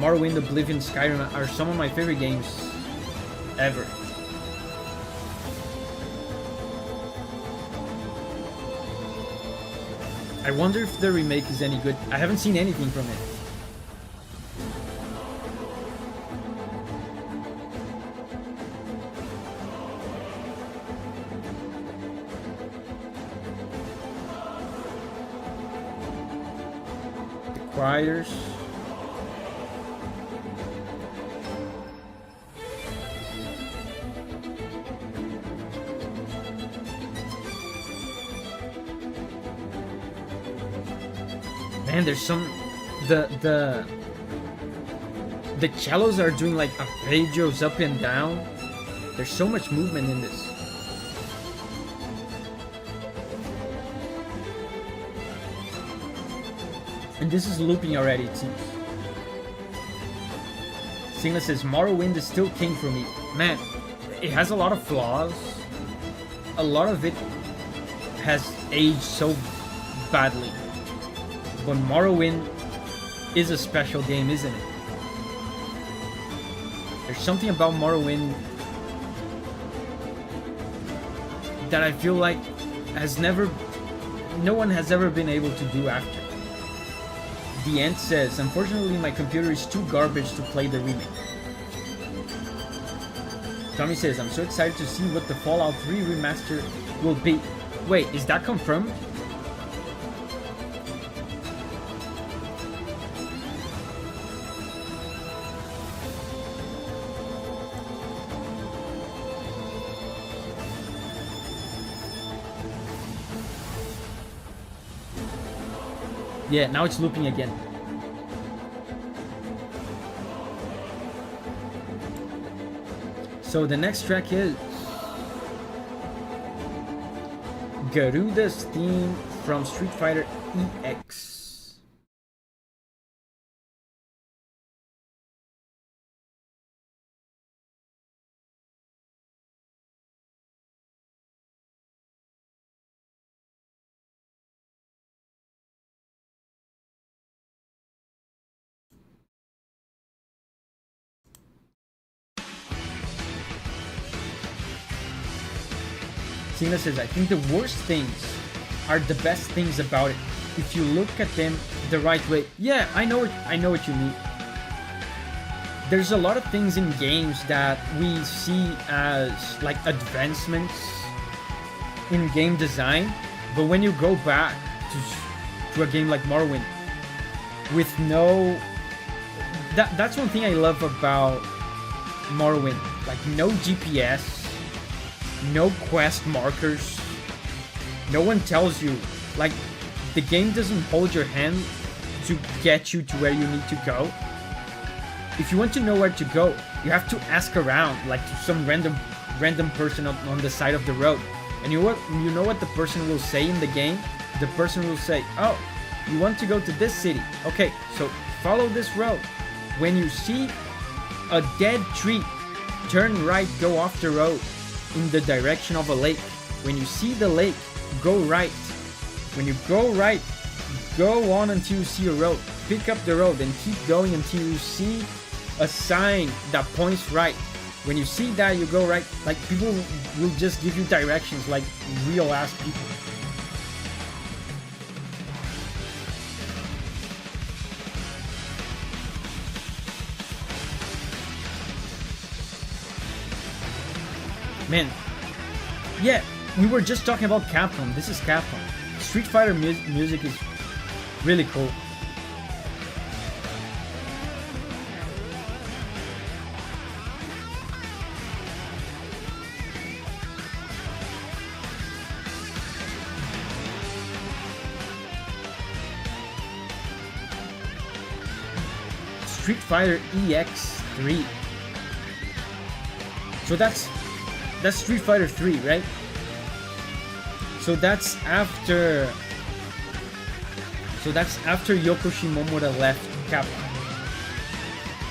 Speaker 1: Morrowind, Oblivion, Skyrim, are some of my favorite games ever. I wonder if the remake is any good. I haven't seen anything from it. The choirs. Man, there's some the cellos are doing like arpeggios up and down. There's so much movement in this. And this is looping already, it seems. Signa says, Morrowind is still king for me. Man, it has a lot of flaws. A lot of it has aged so badly. But Morrowind is a special game, isn't it? There's something about Morrowind that I feel like no one has ever been able to do after. The Ant says, unfortunately my computer is too garbage to play the remake. Tommy says, I'm so excited to see what the Fallout 3 remaster will be. Wait, is that confirmed? Yeah, now it's looping again. So the next track is Garuda's theme from Street Fighter EX. Sina says, I think the worst things are the best things about it. If you look at them the right way. Yeah, I know what you mean. There's a lot of things in games that we see as like advancements in game design, but when you go back to a game like Morrowind with no... That's one thing I love about Morrowind. Like, no GPS, no quest markers, no one tells you. Like, the game doesn't hold your hand to get you to where you need to go. If you want to know where to go, you have to ask around, like to some random person on the side of the road. And you know what the person will say in the game? The person will say, oh, you want to go to this city. Okay, so follow this road. When you see a dead tree, turn right, go off the road in the direction of a lake. When you see the lake, go right. When you go right, go on until you see a road. Pick up the road and keep going until you see a sign that points right. When you see that, you go right. Like, people will just give you directions like real ass people. Man, yeah, we were just talking about Capcom. This is Capcom. Street Fighter music is really cool. Street Fighter EX3. So that's Street Fighter 3, right? So that's after Yoko Shimomura left Capcom.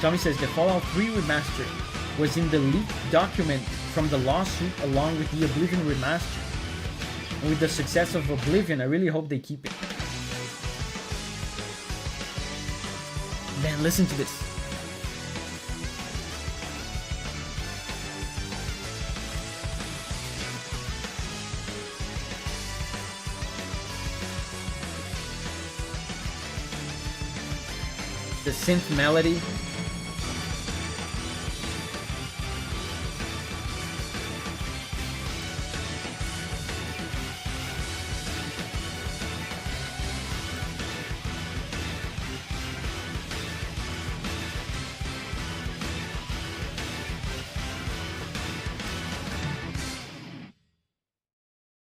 Speaker 1: Tommy says the Fallout 3 remaster was in the leaked document from the lawsuit along with the Oblivion remaster. And with the success of Oblivion, I really hope they keep it. Man, listen to this. The synth melody.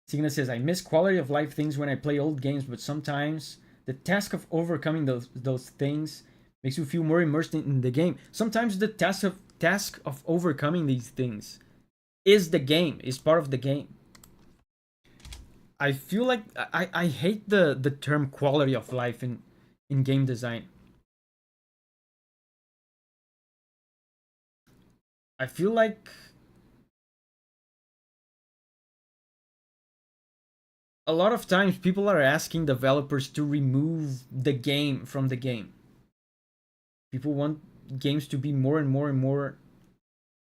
Speaker 1: Signa says, I miss quality of life things when I play old games, but sometimes the task of overcoming those things makes you feel more immersed in the game. Sometimes the task of overcoming these things is the game, is part of the game. I feel like I hate the term quality of life in game design. I feel like a lot of times people are asking developers to remove the game from the game. People want games to be more and more and more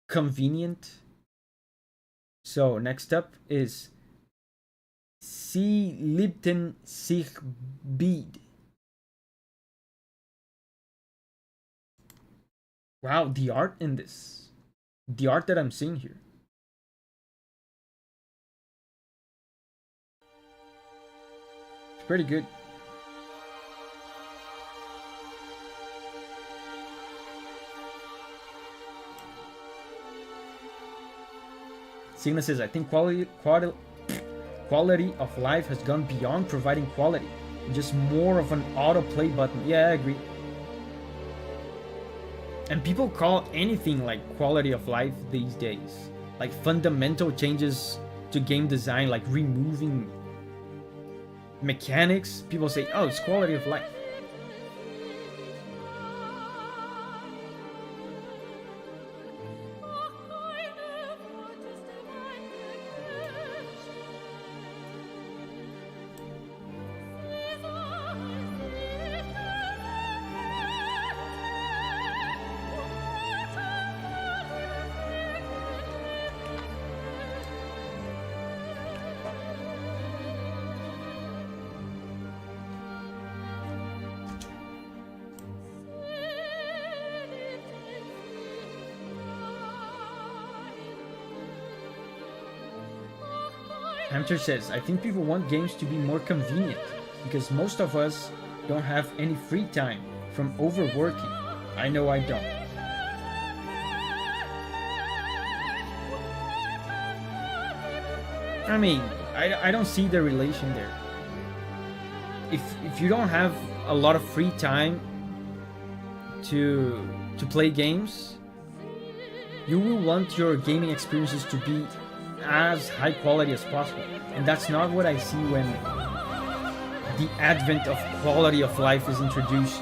Speaker 1: convenient. So next up is Sie liebten sich beide. Wow, the art in this. The art that I'm seeing here. It's pretty good. Signa says, I think quality of life has gone beyond providing quality. Just more of an autoplay button. Yeah, I agree. And people call anything like quality of life these days. Like fundamental changes to game design, like removing mechanics. People say, oh, it's quality of life. Hamter says, I think people want games to be more convenient because most of us don't have any free time from overworking. I know I don't. I mean, I don't see the relation there. If you don't have a lot of free time to play games, you will want your gaming experiences to be as high quality as possible. And that's not what I see when the advent of quality of life is introduced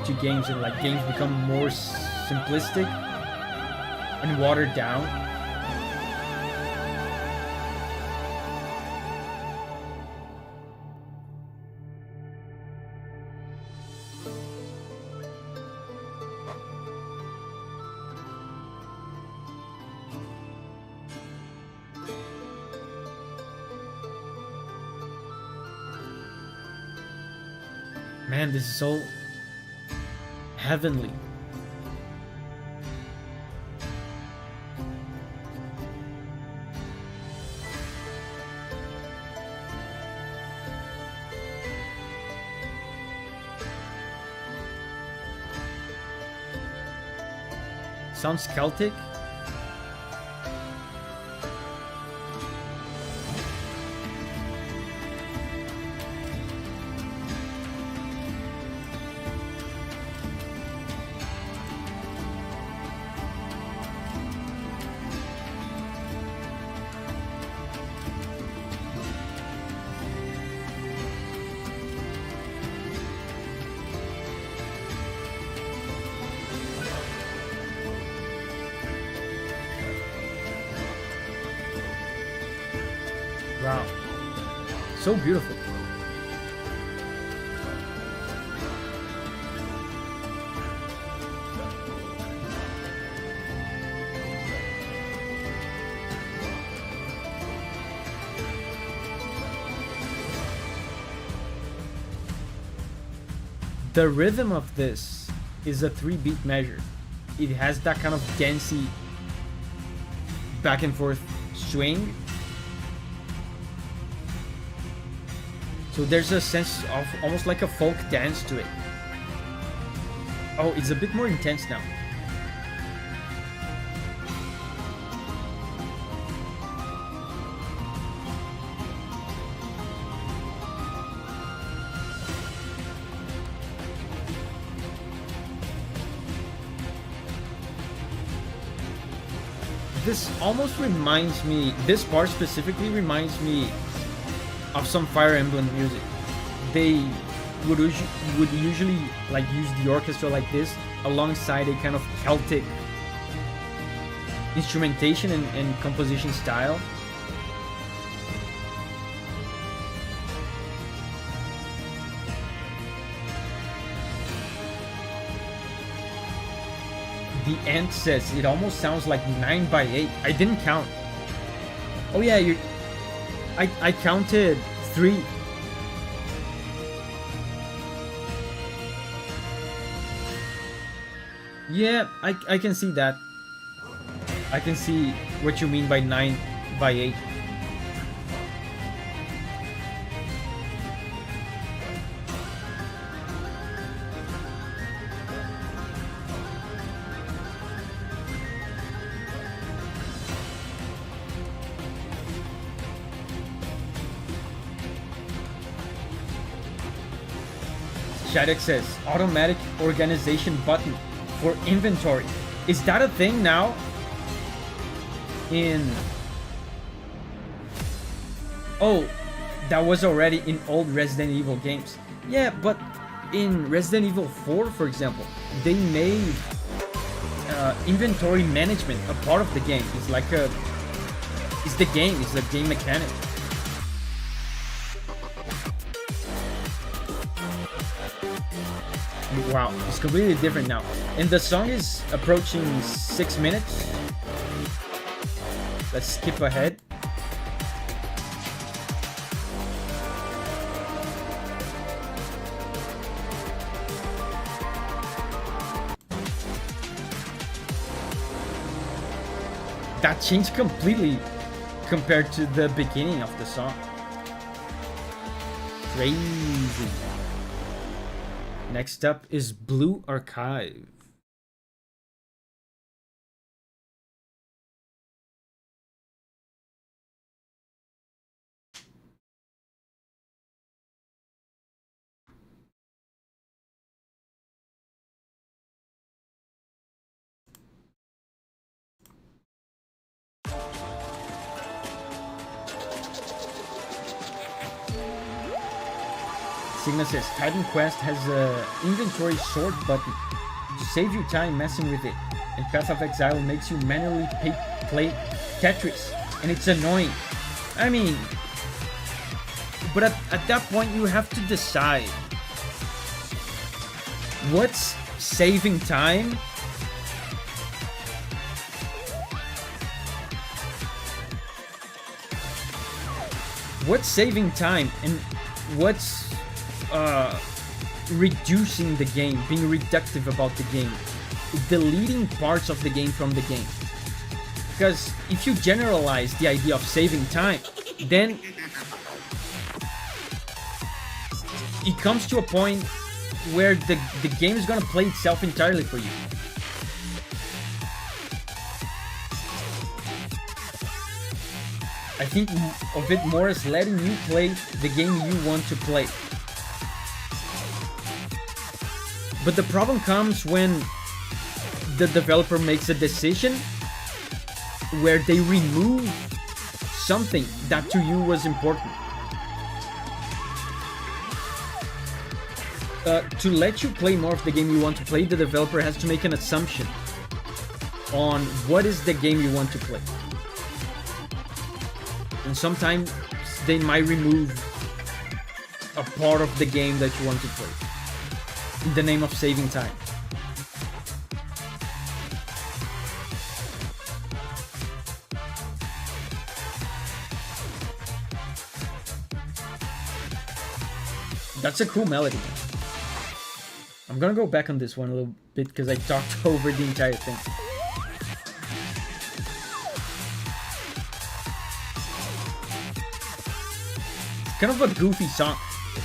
Speaker 1: to games, and like games become more simplistic and watered down. Man, this is so heavenly. Sounds Celtic. Wow. So beautiful. The rhythm of this is a 3-beat measure. It has that kind of dancey back and forth swing. So there's a sense of almost like a folk dance to it. Oh, it's a bit more intense now. This almost reminds me, this part specifically reminds me of some Fire Emblem music. They would usually like use the orchestra like this alongside a kind of Celtic instrumentation and composition style. The Ant says it almost sounds like 9x8. I didn't count. Oh yeah, I counted 3. Yeah, I can see that. I can see what you mean by 9x8. Shadek says, automatic organization button for inventory. Is that a thing now? Oh, that was already in old Resident Evil games. Yeah, but in Resident Evil 4, for example, they made inventory management a part of the game. It's like it's the game mechanic. Wow, it's completely different now. And the song is approaching 6 minutes. Let's skip ahead. That changed completely compared to the beginning of the song. Crazy. Next up is Blue Archive. Sigma says, Titan Quest has a inventory sort button to save you time messing with it, and Path of Exile makes you manually play Tetris, and it's annoying. I mean, but at that point you have to decide what's saving time and what's reducing the game, being reductive about the game, deleting parts of the game from the game. Because if you generalize the idea of saving time, then it comes to a point where the game is gonna play itself entirely for you. I think of it more as letting you play the game you want to play. But the problem comes when the developer makes a decision where they remove something that to you was important. To let you play more of the game you want to play, the developer has to make an assumption on what is the game you want to play. And sometimes they might remove a part of the game that you want to play in the name of saving time. That's a cool melody. I'm gonna go back on this one a little bit because I talked over the entire thing. It's kind of a goofy song.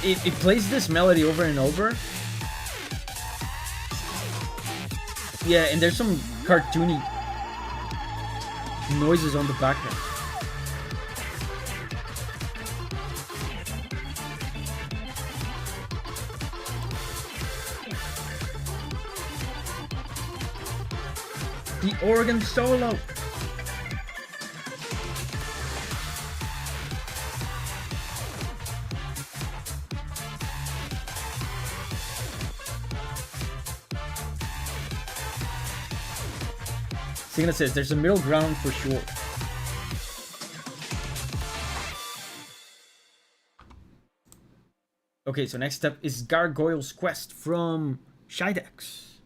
Speaker 1: It plays this melody over and over. Yeah, and there's some cartoony noises on the background. The organ solo. Signa says there's a middle ground for sure. Okay, so next up is Gargoyle's Quest from Shidex.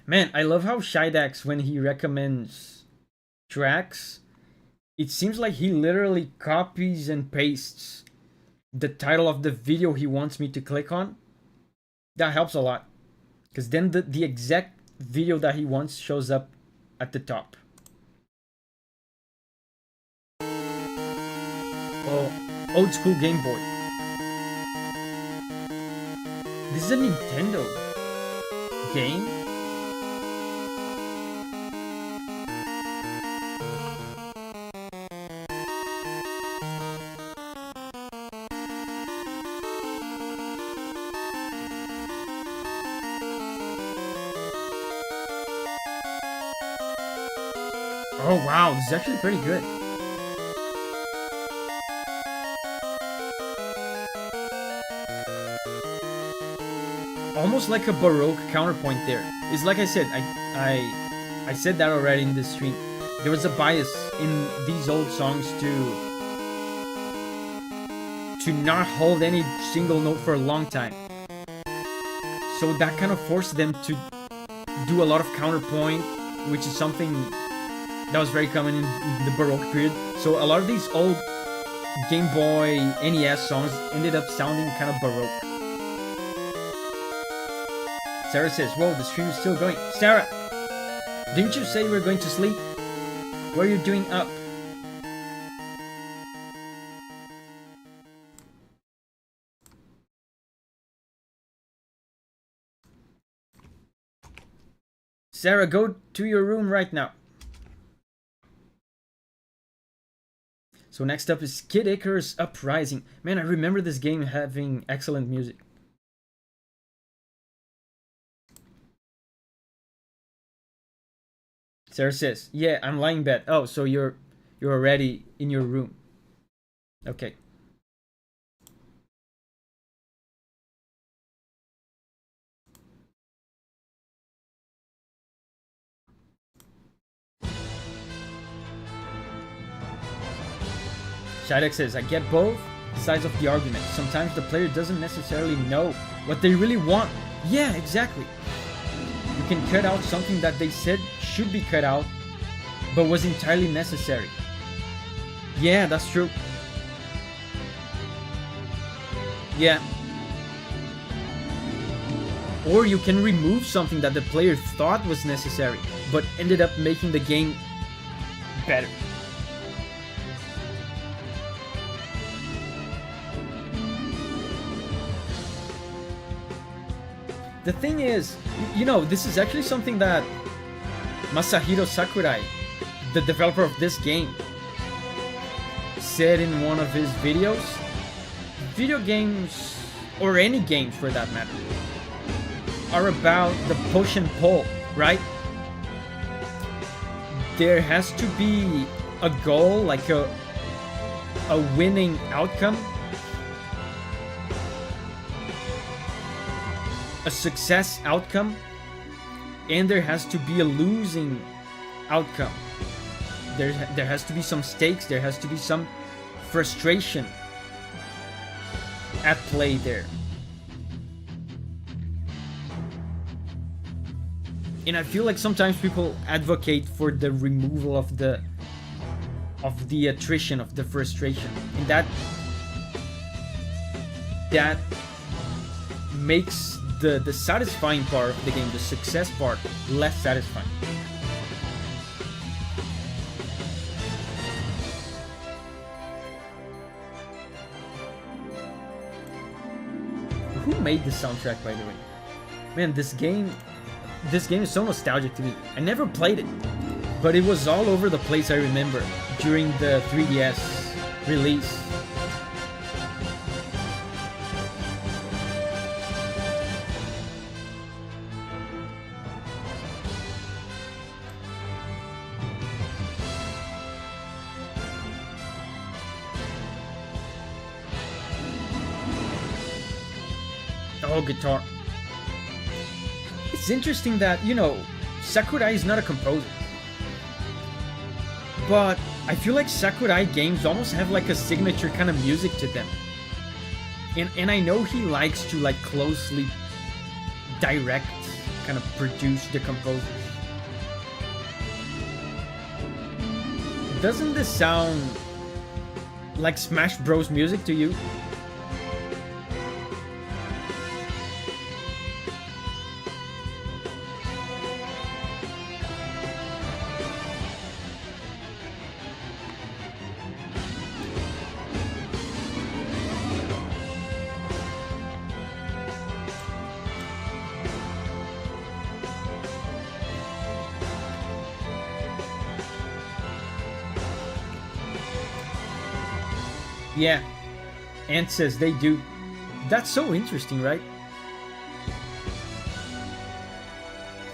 Speaker 1: Man, I love how Shidex, when he recommends tracks, it seems like he literally copies and pastes the title of the video he wants me to click on. That helps a lot, because then the exact video that he wants shows up at the top. Oh, old school Game Boy. This is a Nintendo game? Oh wow, this is actually pretty good. Almost like a Baroque counterpoint there. It's like I said, I said that already in this stream. There was a bias in these old songs to not hold any single note for a long time. So that kind of forced them to do a lot of counterpoint, which is something that was very common in the Baroque period. So a lot of these old Game Boy NES songs ended up sounding kind of Baroque. Sarah says, whoa, the stream is still going. Sarah, didn't you say you were going to sleep? What are you doing up? Sarah, go to your room right now. So next up is Kid Icarus Uprising. Man, I remember this game having excellent music. Sarah says, yeah, I'm lying in bed. Oh, so you're already in your room. Okay. Shadek says, I get both sides of the argument. Sometimes the player doesn't necessarily know what they really want. Yeah, exactly. You can cut out something that they said should be cut out, but was entirely necessary. Yeah, that's true. Yeah. Or you can remove something that the player thought was necessary, but ended up making the game better. The thing is, you know, this is actually something that Masahiro Sakurai, the developer of this game, said in one of his videos. Video games, or any games for that matter, are about the push and pull, right? There has to be a goal, like a winning outcome, a success outcome, and there has to be a losing outcome. There has to be some stakes, there has to be some frustration at play there. And I feel like sometimes people advocate for the removal of the attrition, of the frustration, and that makes the satisfying part of the game, the success part, less satisfying. Who made the soundtrack, by the way? Man, this game is so nostalgic to me. I never played it, but it was all over the place, I remember, during the 3DS release. Oh, guitar. It's interesting that, you know, Sakurai is not a composer. But I feel like Sakurai games almost have like a signature kind of music to them. And I know he likes to like closely direct, kind of produce the composers. Doesn't this sound like Smash Bros music to you? Yeah, Ant says they do. That's so interesting, right?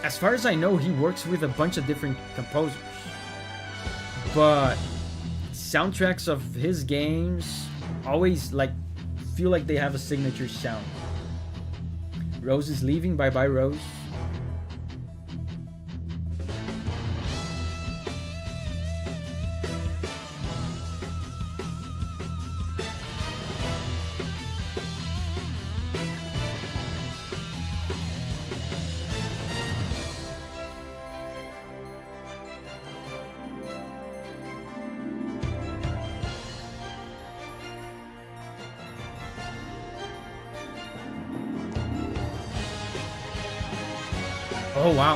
Speaker 1: As far as I know, he works with a bunch of different composers. But soundtracks of his games always like feel like they have a signature sound. Rose is leaving. Bye bye, Rose. Oh wow.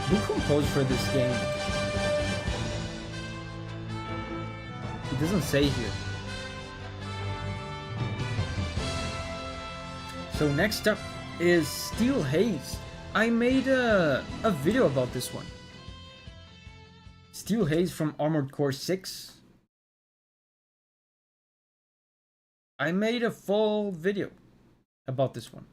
Speaker 1: Who composed for this game? It doesn't say here. So next up is Steel Haze. I made a video about this one. Steel Haze from Armored Core 6. I made a full video about this one.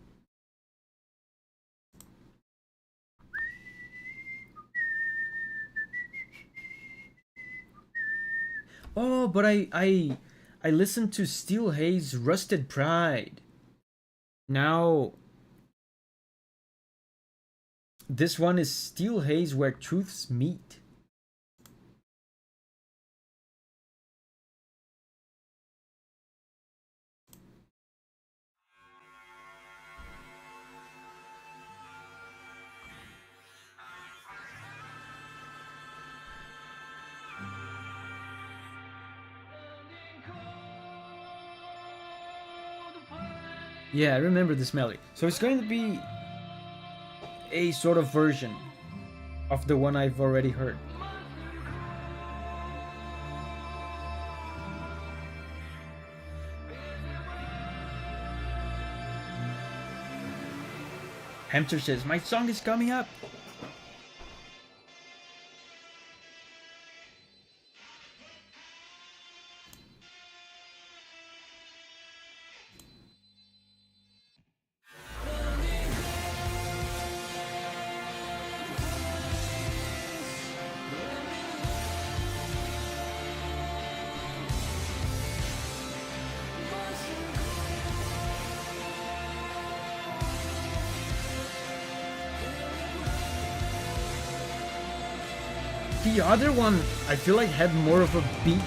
Speaker 1: Oh, but I listened to Steel Haze Rusted Pride. Now this one is Steel Haze Where Truths Meet. Yeah, I remember this melody. So it's going to be a sort of version of the one I've already heard. Hamster says, my song is coming up. The other one, I feel like had more of a beat,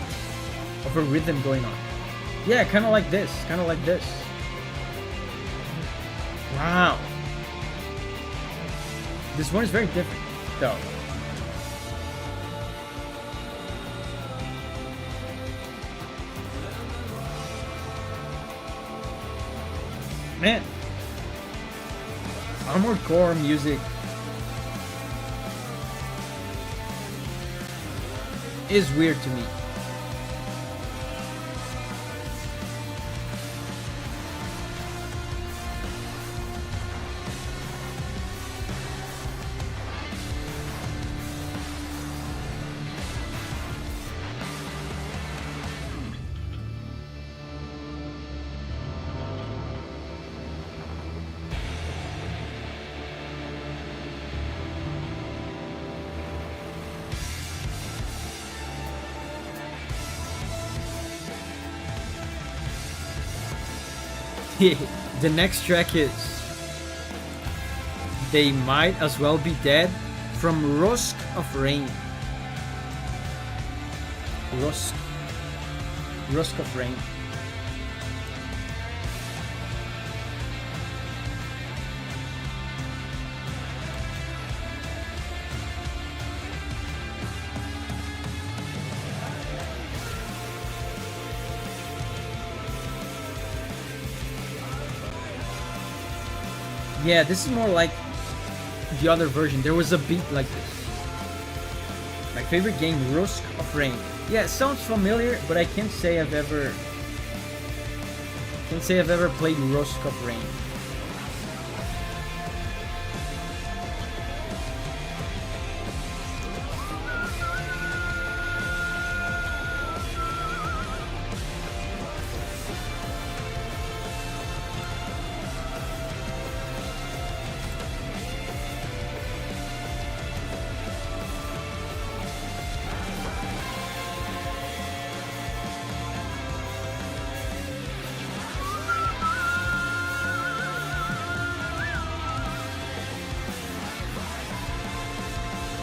Speaker 1: of a rhythm going on. Yeah, kind of like this, kind of like this. Wow. This one is very different, though. Man, Armored Core music is weird to me. The next track is They Might As Well Be Dead from Rusk of Rain. Rusk of Rain. Yeah, this is more like the other version. There was a beat like this. My favorite game, Rusk of Rain. Yeah, it sounds familiar, but I can't say I've ever played Rusk of Rain.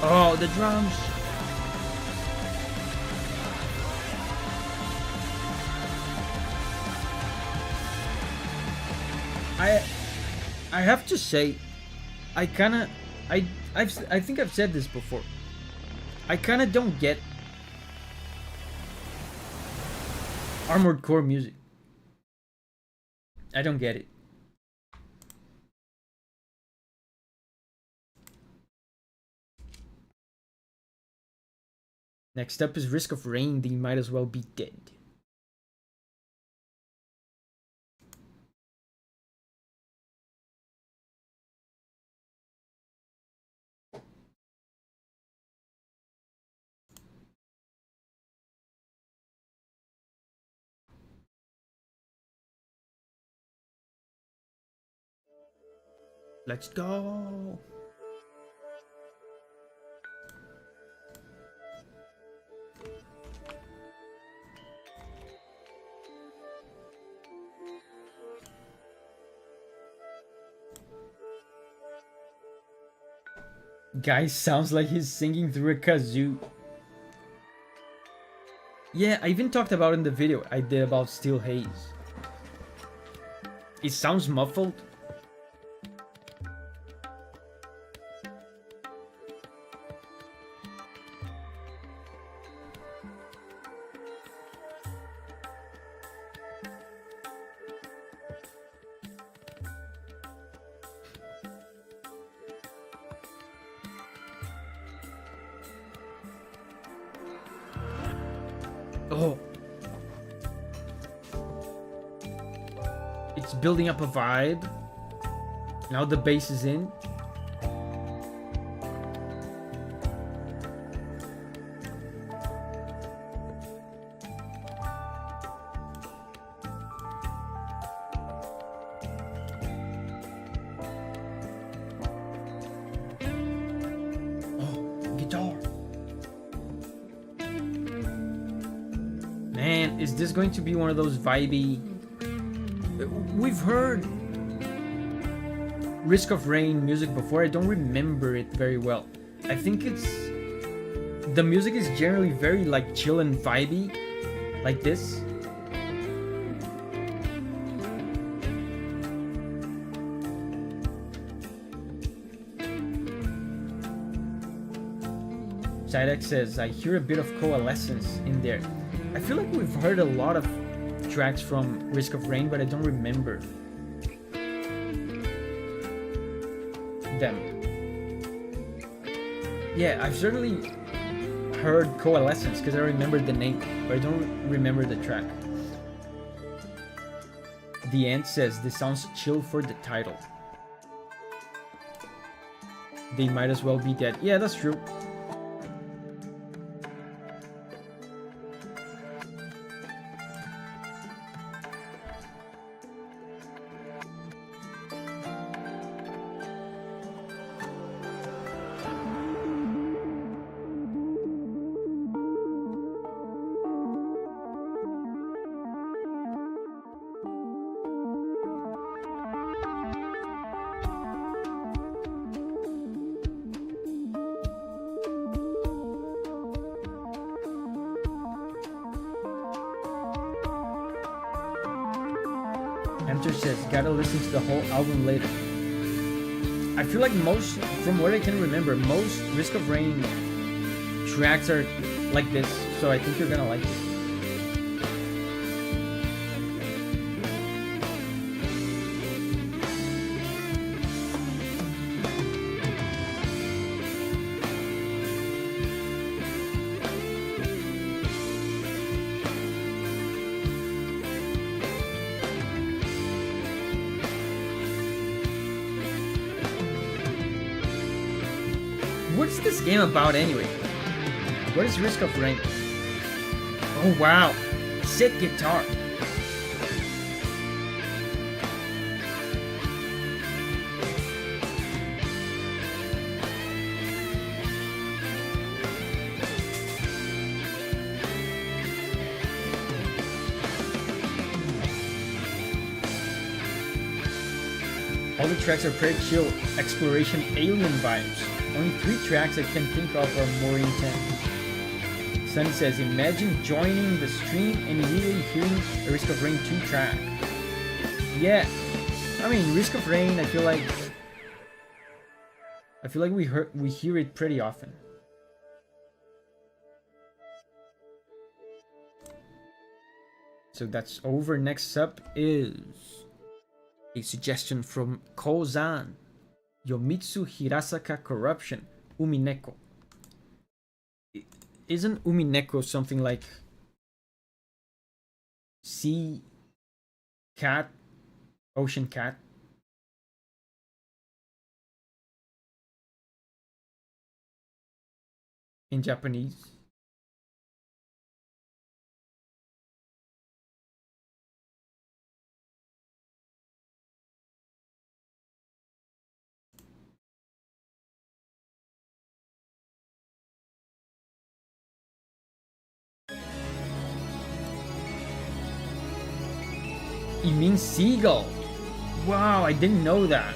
Speaker 1: Oh, the drums. I have to say, I think I've said this before. I kinda don't get Armored Core music. I don't get it. Next up is Risk of Rain. They might as well be dead. Let's go. Guy sounds like he's singing through a kazoo. Yeah, I even talked about it in the video I did about Steel Haze. It sounds muffled. Oh. It's building up a vibe. Now the bass is in. Oh, guitar. Man, is this going to be one of those vibey... We've heard Risk of Rain music before. I don't remember it very well. I think it's... The music is generally very like chill and vibey. Like this. Sidex says, I hear a bit of coalescence in there. I feel like we've heard a lot of tracks from Risk of Rain, but I don't remember them. Yeah, I've certainly heard Coalescence because I remember the name, but I don't remember the track. The Ant says, this sounds chill for the title. They might as well be dead. Yeah, that's true. Enter says, gotta listen to the whole album later. I feel like most, from what I can remember, most Risk of Rain tracks are like this, so I think you're gonna like it. What's this game about anyway? What is Risk of Rain? Oh wow, sick guitar. All the tracks are pretty chill, exploration, alien vibes. Only 3 tracks I can think of are more intense. Sunny says, imagine joining the stream and immediately hearing a Risk of Rain 2 track. Yeah, I mean, Risk of Rain, I feel like we hear it pretty often. So that's over. Next up is a suggestion from Kozan. Yomitsu Hirasaka Corruption, Umineko. isn't umineko something like sea cat, ocean cat? In Japanese. It means seagull. Wow, I didn't know that.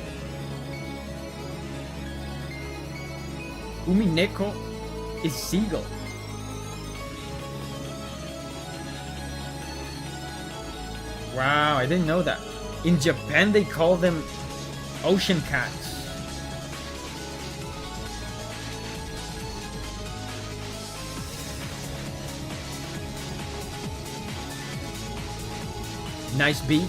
Speaker 1: Umineko is seagull. Wow, I didn't know that. In Japan, they call them ocean cats. Nice beat.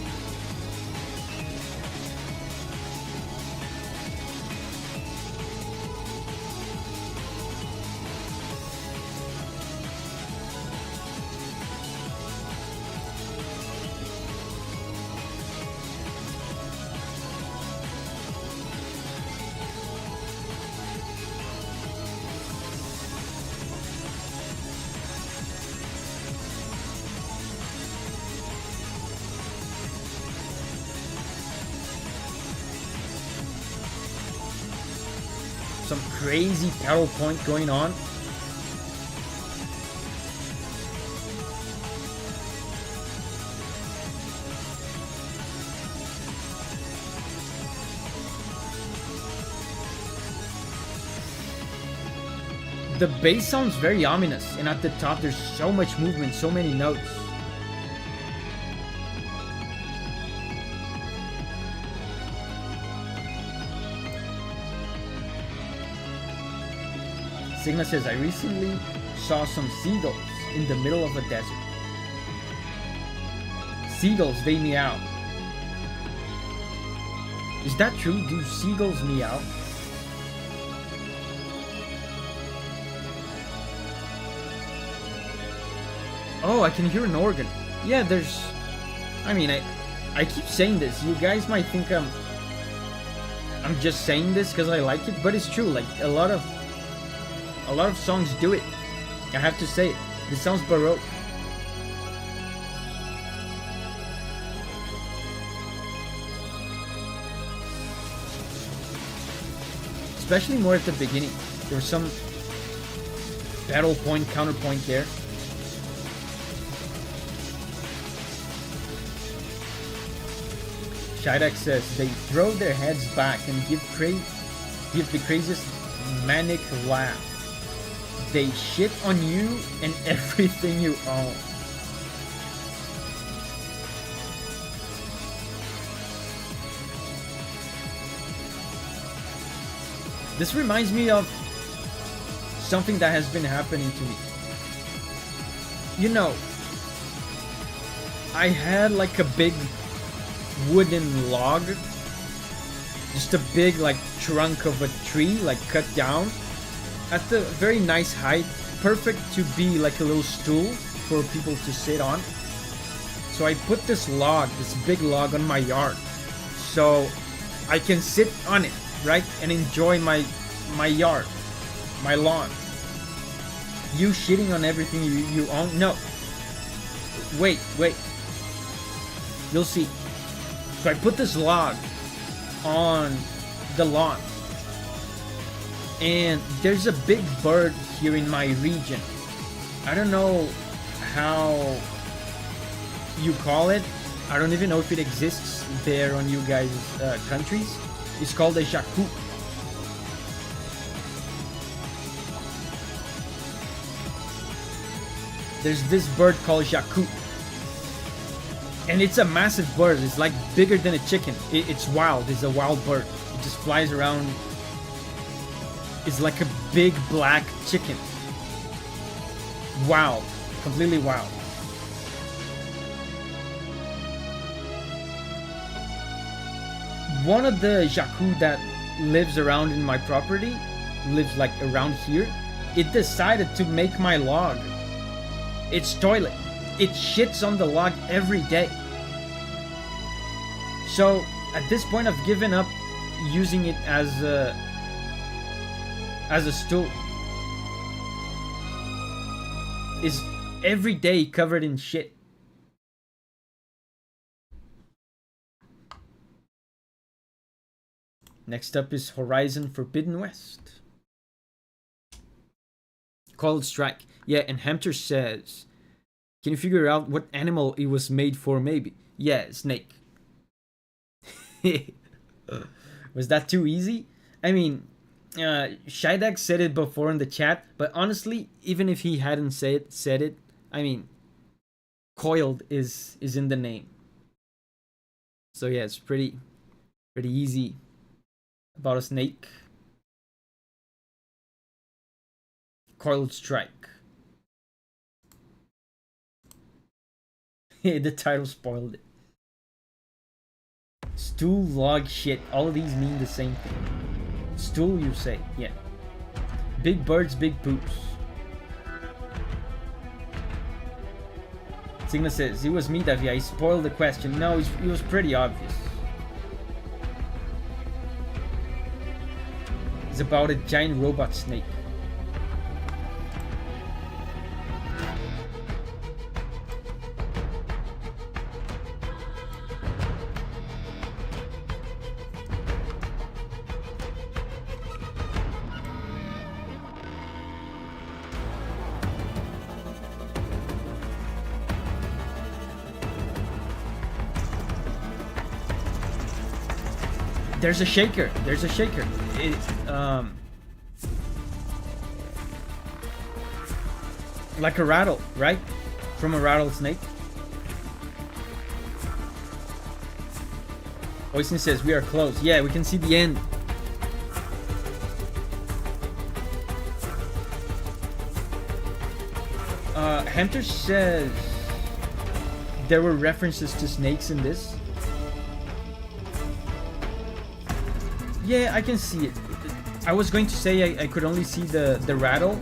Speaker 1: Some crazy pedal point going on. The bass sounds very ominous, and at the top there's so much movement, so many notes. Sigma says, I recently saw some seagulls in the middle of a desert. Seagulls, they meow. Is that true? Do seagulls meow? Oh, I can hear an organ. Yeah, there's... I mean, I keep saying this. You guys might think I'm just saying this because I like it, but it's true. Like, a lot of songs do it. I have to say it. This sounds baroque. Especially more at the beginning. There was some pedal point, counterpoint there. Shidek says they throw their heads back and give the craziest manic laugh. They shit on you and everything you own. This reminds me of something that has been happening to me. You know, I had like a big wooden log, just a big like trunk of a tree, like cut down at the very nice height, perfect to be like a little stool for people to sit on. So I put this big log on my yard, so I can sit on it, right, and enjoy my yard, my lawn. You shitting on everything you own? No. Wait. You'll see. So I put this log on the lawn, and there's a big bird here in my region. I don't know how you call it. I don't even know if it exists there on you guys' countries. It's called a jacu. There's this bird called jacu. And it's a massive bird. It's like bigger than a chicken. It's wild. It's a wild bird. It just flies around. It's like a big black chicken. Wild. Completely wild. One of the jacu that lives around in my property, lives like around here, it decided to make my log its toilet. It shits on the log every day. So at this point, I've given up using it as a stool. Is every day covered in shit. Next up is Horizon Forbidden West. Cold Strike. Yeah, and Hampter says, can you figure out what animal it was made for, maybe? Yeah, snake. Was that too easy? I mean, Shydak said it before in the chat, but honestly, even if he hadn't said it, I mean, coiled is in the name. So yeah, it's pretty easy about a snake. Coiled Strike. The title spoiled it. Stool, log, shit. All of these mean the same thing. Stool, you say. Yeah. Big birds, big poops. Sigma says, it was me, Davi. I spoiled the question. No, it was pretty obvious. It's about a giant robot snake. There's a shaker. There's a shaker. Like a rattle, right? From a rattlesnake. Oisin says we are close. Yeah, we can see the end. Hunter says there were references to snakes in this. Yeah, I can see it. I was going to say I could only see the rattle.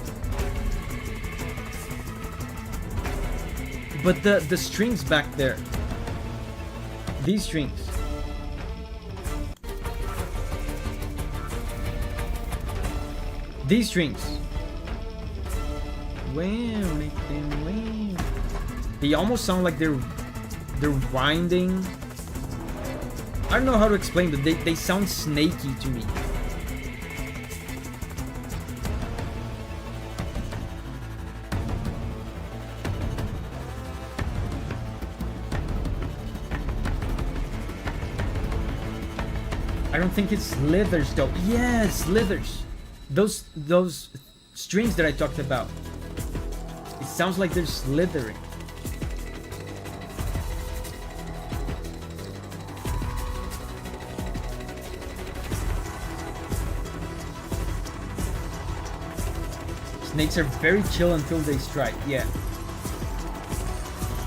Speaker 1: But the strings back there. These strings. These strings. They almost sound like they're winding. I don't know how to explain, but they sound snaky to me. I don't think it's slithers though. Yeah, slithers. Those strings that I talked about. It sounds like they're slithering. Snakes are very chill until they strike. Yeah.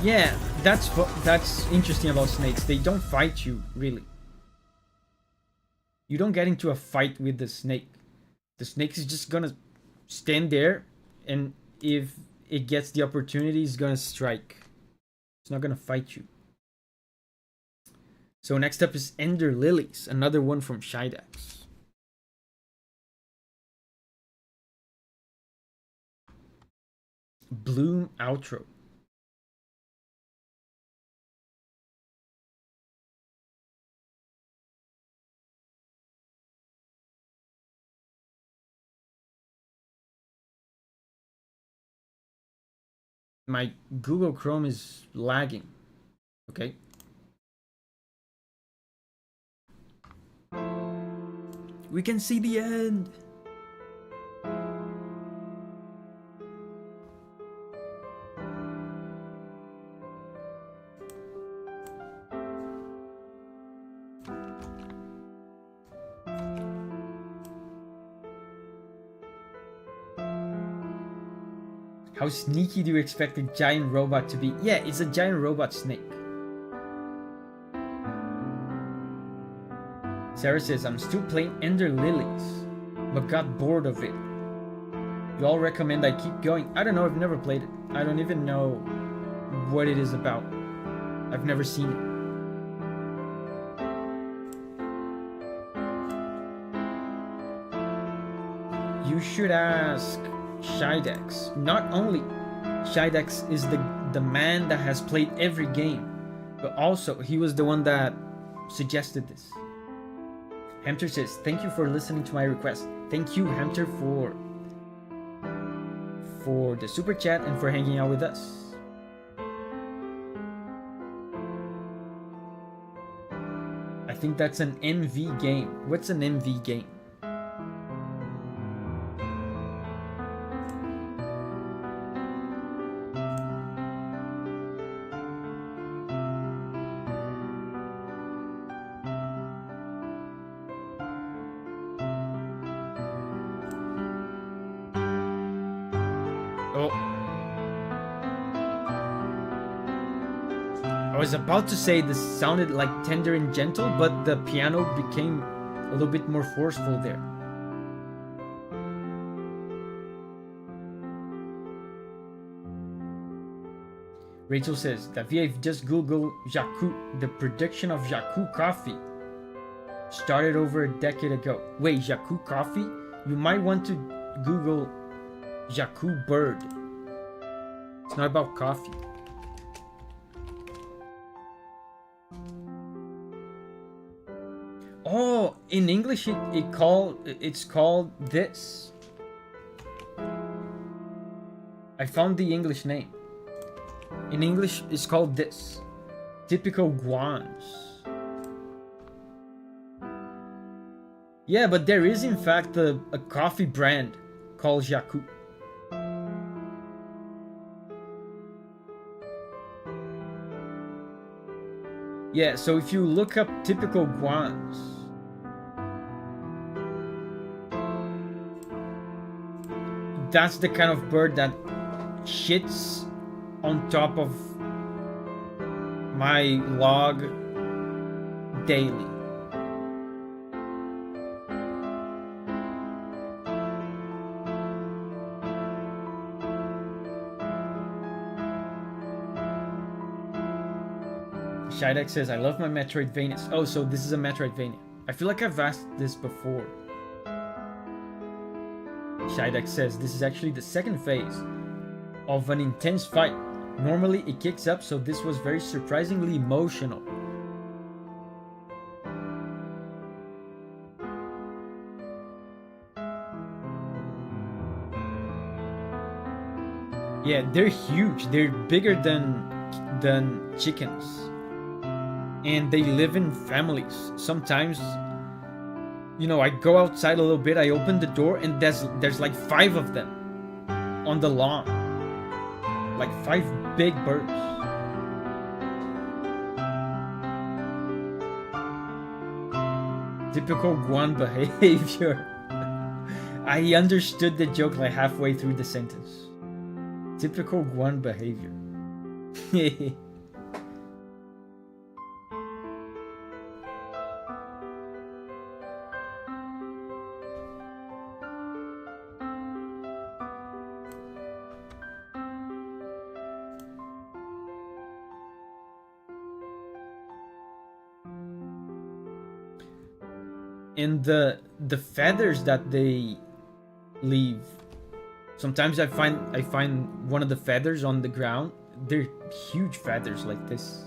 Speaker 1: Yeah, that's interesting about snakes. They don't fight you, really. You don't get into a fight with the snake. The snake is just gonna stand there, and if it gets the opportunity, it's gonna strike. It's not gonna fight you. So next up is Ender Lilies, another one from Shydax. Bloom outro. My Google Chrome is lagging. Okay. We can see the end. How sneaky do you expect a giant robot to be? Yeah, it's a giant robot snake. Sarah says, I'm still playing Ender Lilies, but got bored of it. You all recommend I keep going. I don't know, I've never played it. I don't even know what it is about. I've never seen it. You should ask Shidex. Not only Shidex is the man that has played every game, but also he was the one that suggested this. Hamter says, thank you for listening to my request. Thank you, Hamter, for the super chat and for hanging out with us. I think that's an MV game. What's an MV game? I was about to say this sounded like tender and gentle, but the piano became a little bit more forceful there. Rachel says, Davi, I've just Googled Jacu. The production of Jacu coffee started over a decade ago. Wait, Jacu coffee? You might want to Google Jacu bird. It's not about coffee. Oh, in English it's called this. I found the English name. In English it's called this. Typical guans. Yeah, but there is in fact a coffee brand called Jacu. Yeah, so if you look up typical guans, that's the kind of bird that shits on top of my log daily. Shidex says, I love my Metroidvanias. Oh, so this is a Metroidvania. I feel like I've asked this before. Shidex says, this is actually the second phase of an intense fight. Normally it kicks up, so this was very surprisingly emotional. Yeah, they're huge. They're bigger than chickens. And they live in families. Sometimes, you know, I go outside a little bit, I open the door, and there's like 5 of them on the lawn. Like 5 big birds. Typical guan behavior. I understood the joke like halfway through the sentence. Typical guan behavior. And the feathers that they leave, sometimes I find one of the feathers on the ground. They're huge feathers like this.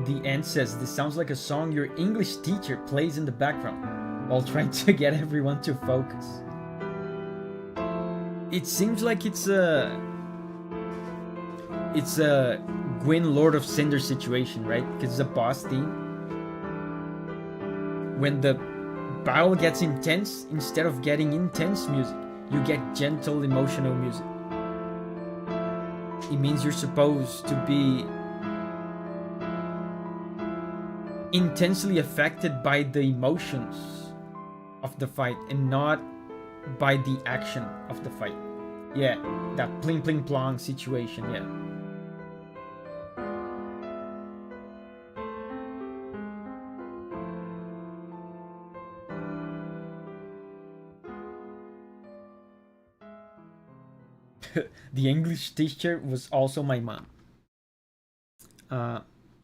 Speaker 1: The ant says, this sounds like a song your English teacher plays in the background while trying to get everyone to focus. It seems like it's a Gwyn Lord of Cinder situation, right? Because it's a boss theme. When the battle gets intense, instead of getting intense music, you get gentle, emotional music. It means you're supposed to be intensely affected by the emotions of the fight and not by the action of the fight. Yeah, that pling pling plong situation, yeah. The English teacher was also my mom.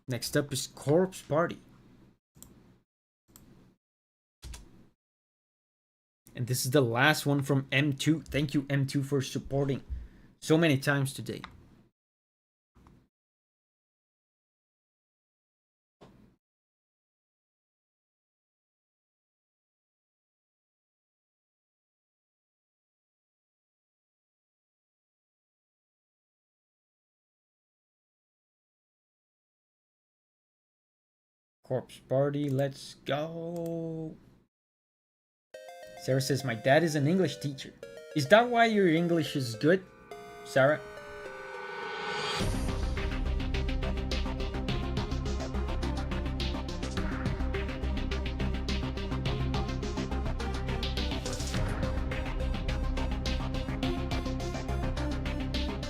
Speaker 1: Next up is Corpse Party. And this is the last one from M2. Thank you, M2, for supporting so many times today. Corpse Party, let's go. Sarah says, my dad is an English teacher. Is that why your English is good, Sarah?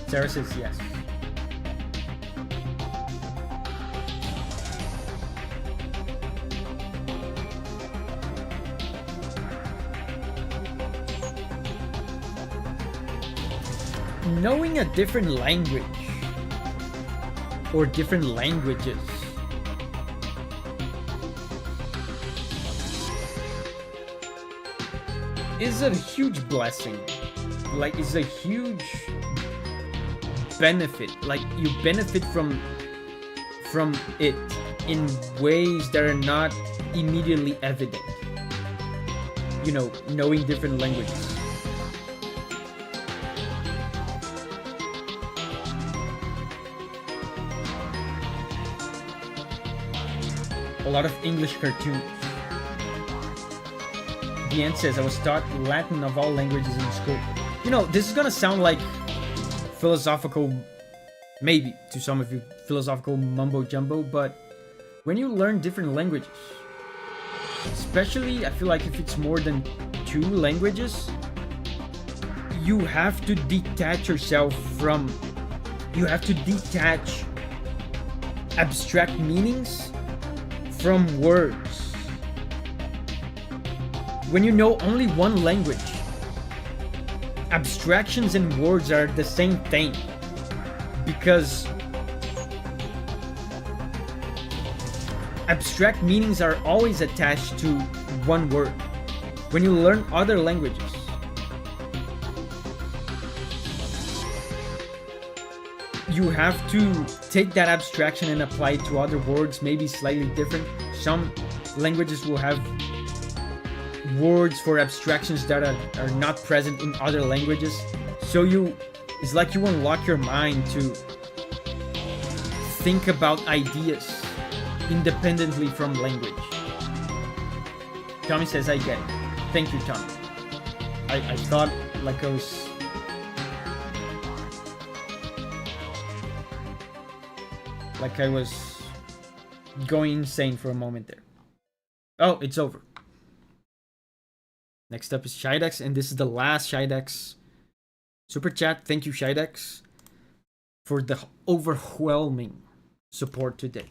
Speaker 1: Sarah says yes. Knowing a different language or different languages is a huge blessing. Like, it's a huge benefit. Like, you benefit from it in ways that are not immediately evident. You know, knowing different languages. A lot of English cartoons. Deanne says, I was taught Latin of all languages in school. You know, this is gonna sound like philosophical, maybe to some of you, philosophical mumbo jumbo, but when you learn different languages, especially I feel like if it's more than 2 languages, you have to detach yourself from, you have to detach abstract meanings from words. When you know only one language, abstractions and words are the same thing, because abstract meanings are always attached to one word. When you learn other languages, you have to take that abstraction and apply it to other words, maybe slightly different. Some languages will have words for abstractions that are not present in other languages. So it's like you unlock your mind to think about ideas independently from language. Tommy says, I get it. Thank you, Tommy. I thought like I was going insane for a moment there. Oh, it's over. Next up is Shidex, and this is the last Shidex super chat. Thank you, Shidex, for the overwhelming support today.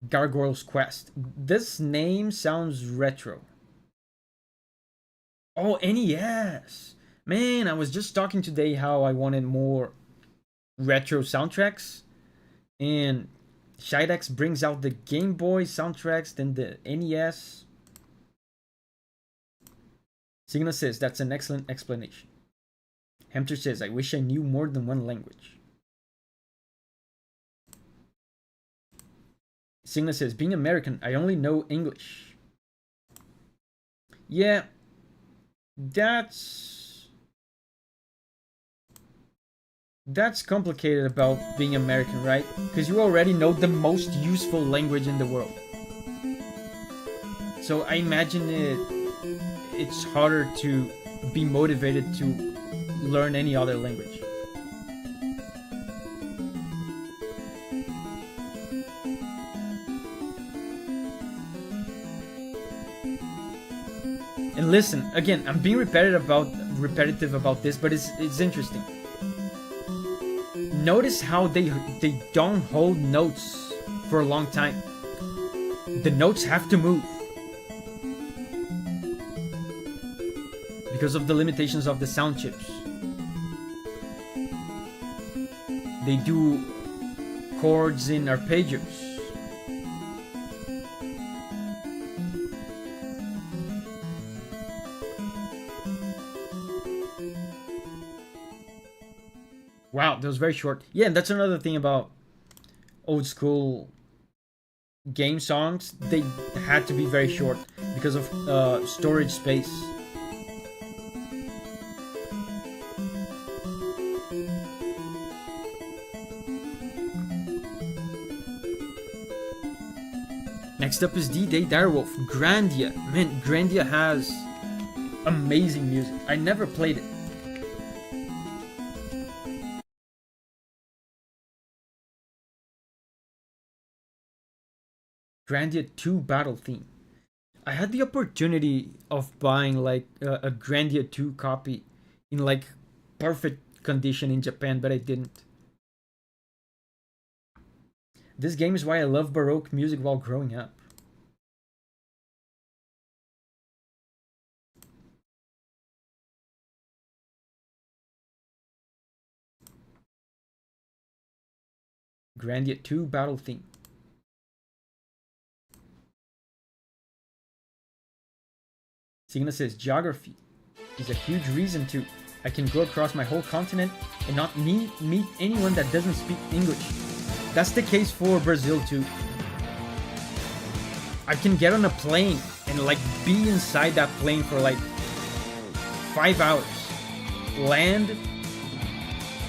Speaker 1: Gargoyle's Quest. This name sounds retro. Oh, NES. Man, I was just talking today how I wanted more retro soundtracks, and Shidex brings out the Game Boy soundtracks, then the NES. Signa says, that's an excellent explanation. Hamster says, I wish I knew more than one language. Signa says, being American, I only know English. Yeah, that's complicated about being American, right? Because you already know the most useful language in the world. So I imagine it's harder to be motivated to learn any other language. And listen, again, I'm being repetitive about this, but it's interesting. Notice how they don't hold notes for a long time. The notes have to move because of the limitations of the sound chips. They do chords in arpeggios. Wow, that was very short. Yeah, and that's another thing about old school game songs. They had to be very short because of storage space. Next up is D-Day Direwolf. Grandia. Man, Grandia has amazing music. I never played it. Grandia 2 battle theme. I had the opportunity of buying like a Grandia 2 copy in like perfect condition in Japan, but I didn't. This game is why I love Baroque music while growing up. Grandia 2 battle theme. Signa says geography is a huge reason to. I can go across my whole continent and not meet anyone that doesn't speak English. That's the case for Brazil too. I can get on a plane and like be inside that plane for like 5 hours. Land,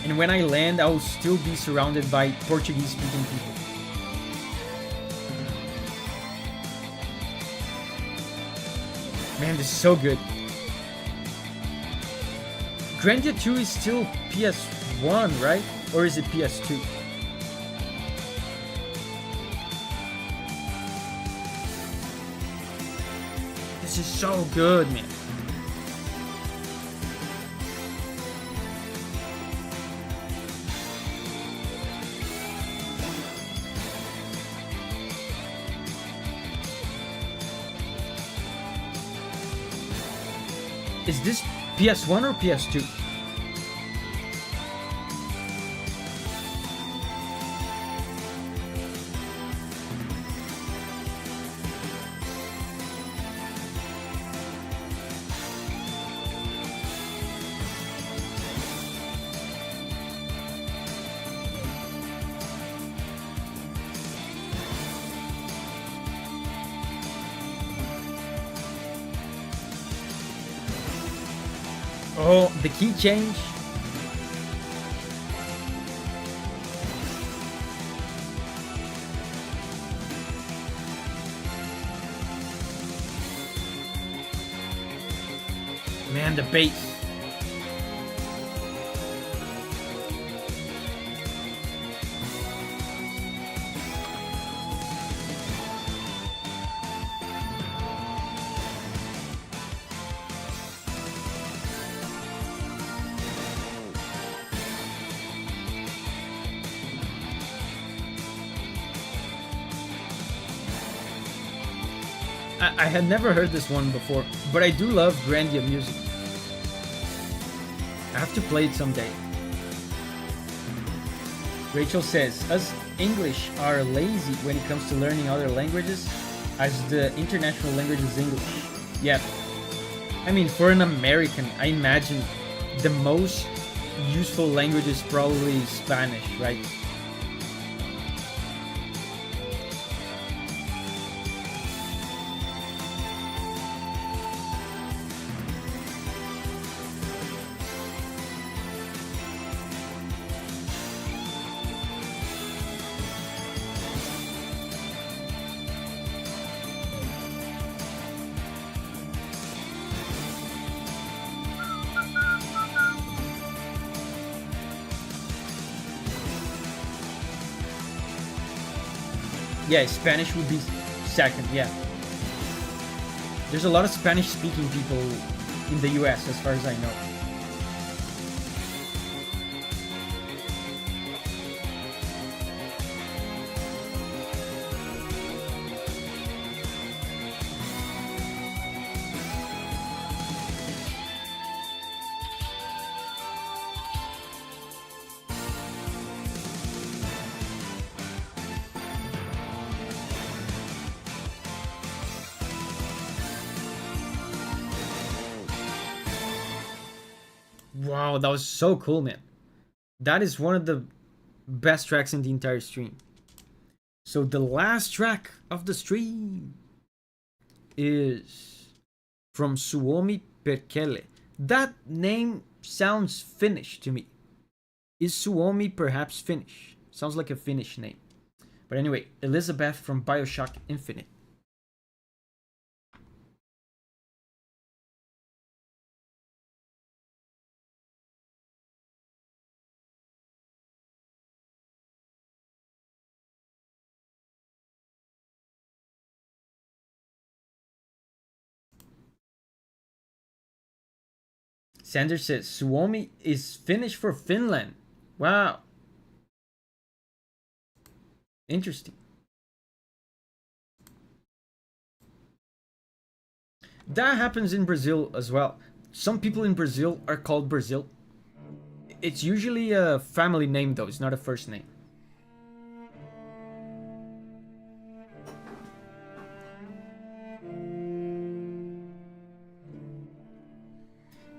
Speaker 1: and when I land, I will still be surrounded by Portuguese speaking people. Man, this is so good. Grandia 2 is still PS1, right? Or is it PS2? This is so good, man. Is this PS1 or PS2? Oh, the key change. Man, the bass. I had never heard this one before, but I do love Grandia music. I have to play it someday. Rachel says, us English are lazy when it comes to learning other languages, as the international language is English. Yeah. I mean, for an American, I imagine the most useful language is probably Spanish, right? Yeah, Spanish would be second, yeah. There's a lot of Spanish-speaking people in the US, as far as I know. Wow, that was so cool, man. That is one of the best tracks in the entire stream. So the last track of the stream is from Suomi Perkele. That name sounds Finnish to me. Is Suomi perhaps Finnish? Sounds like a Finnish name. But anyway, Elizabeth from Bioshock Infinite. Sanders says Suomi is Finnish for Finland. Wow. Interesting. That happens in Brazil as well. Some people in Brazil are called Brazil. It's usually a family name though, it's not a first name.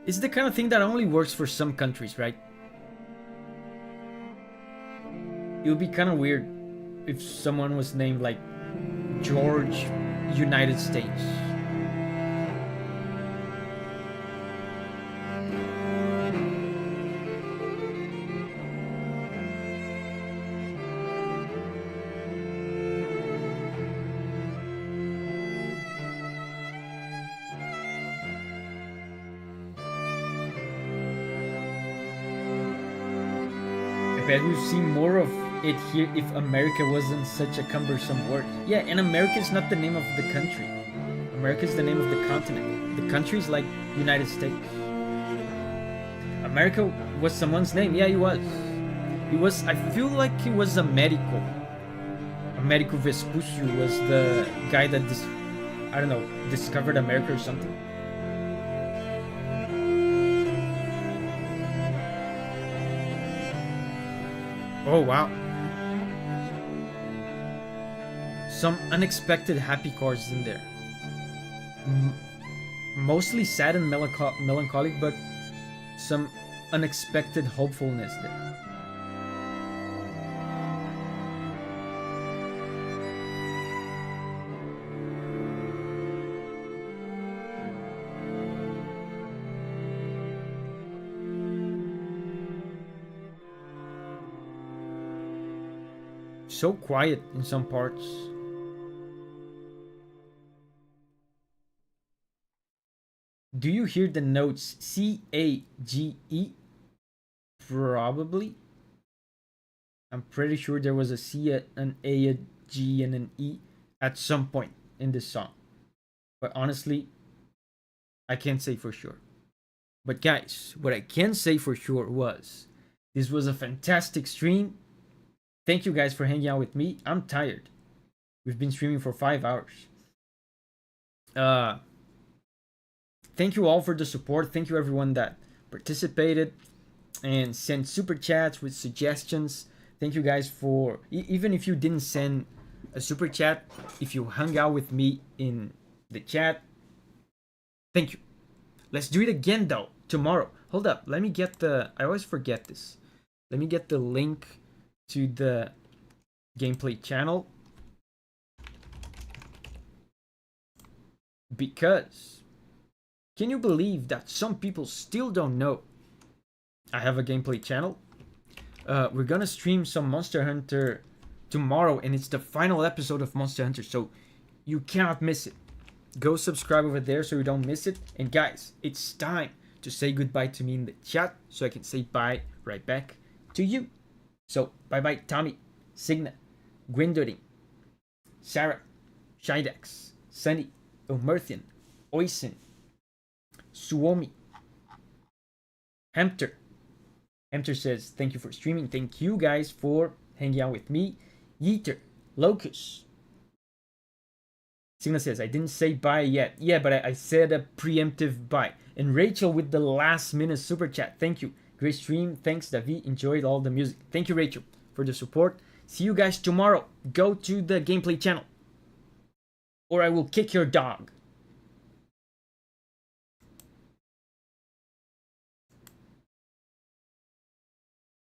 Speaker 1: It's the kind of thing that only works for some countries, right? It would be kind of weird if someone was named like George United States. I bet we've seen more of it here if America wasn't such a cumbersome word. Yeah, and America is not the name of the country. America is the name of the continent. The country is like United States. America was someone's name. Yeah, he was. He was, I feel like he was Americo. Americo Vespucci was the guy that, I don't know, discovered America or something. Oh, wow. Some unexpected happy cards in there. Mostly sad and melancholic, but some unexpected hopefulness there. So quiet in some parts. Do you hear the notes C-A-G-E? Probably. I'm pretty sure there was a C, an A, a G, and an E at some point in this song. But honestly, I can't say for sure. But guys, what I can say for sure was, this was a fantastic stream. Thank you guys for hanging out with me. I'm tired. We've been streaming for 5 hours. Thank you all for the support. Thank you everyone that participated and sent super chats with suggestions. Thank you guys for, even if you didn't send a super chat, if you hung out with me in the chat, thank you. Let's do it again though, tomorrow. Hold up, let me get the, I always forget this. Let me get the link to the gameplay channel, because can you believe that some people still don't know I have a gameplay channel? We're gonna stream some Monster Hunter tomorrow, and it's the final episode of Monster Hunter, so you cannot miss it. Go subscribe over there so you don't miss it. And guys, it's time to say goodbye to me in the chat so I can say bye right back to you. So, bye-bye Tommy, Signa, Gwyndoring, Sarah, Shidex, Sunny, Omerthian, Oisin, Suomi, Hamter. Hamter says, thank you for streaming. Thank you guys for hanging out with me. Yeeter, Locus. Signa says, I didn't say bye yet. Yeah, but I said a preemptive bye. And Rachel with the last minute super chat. Thank you. Great stream. Thanks, Davi. Enjoyed all the music. Thank you, Rachel, for the support. See you guys tomorrow. Go to the gameplay channel, or I will kick your dog.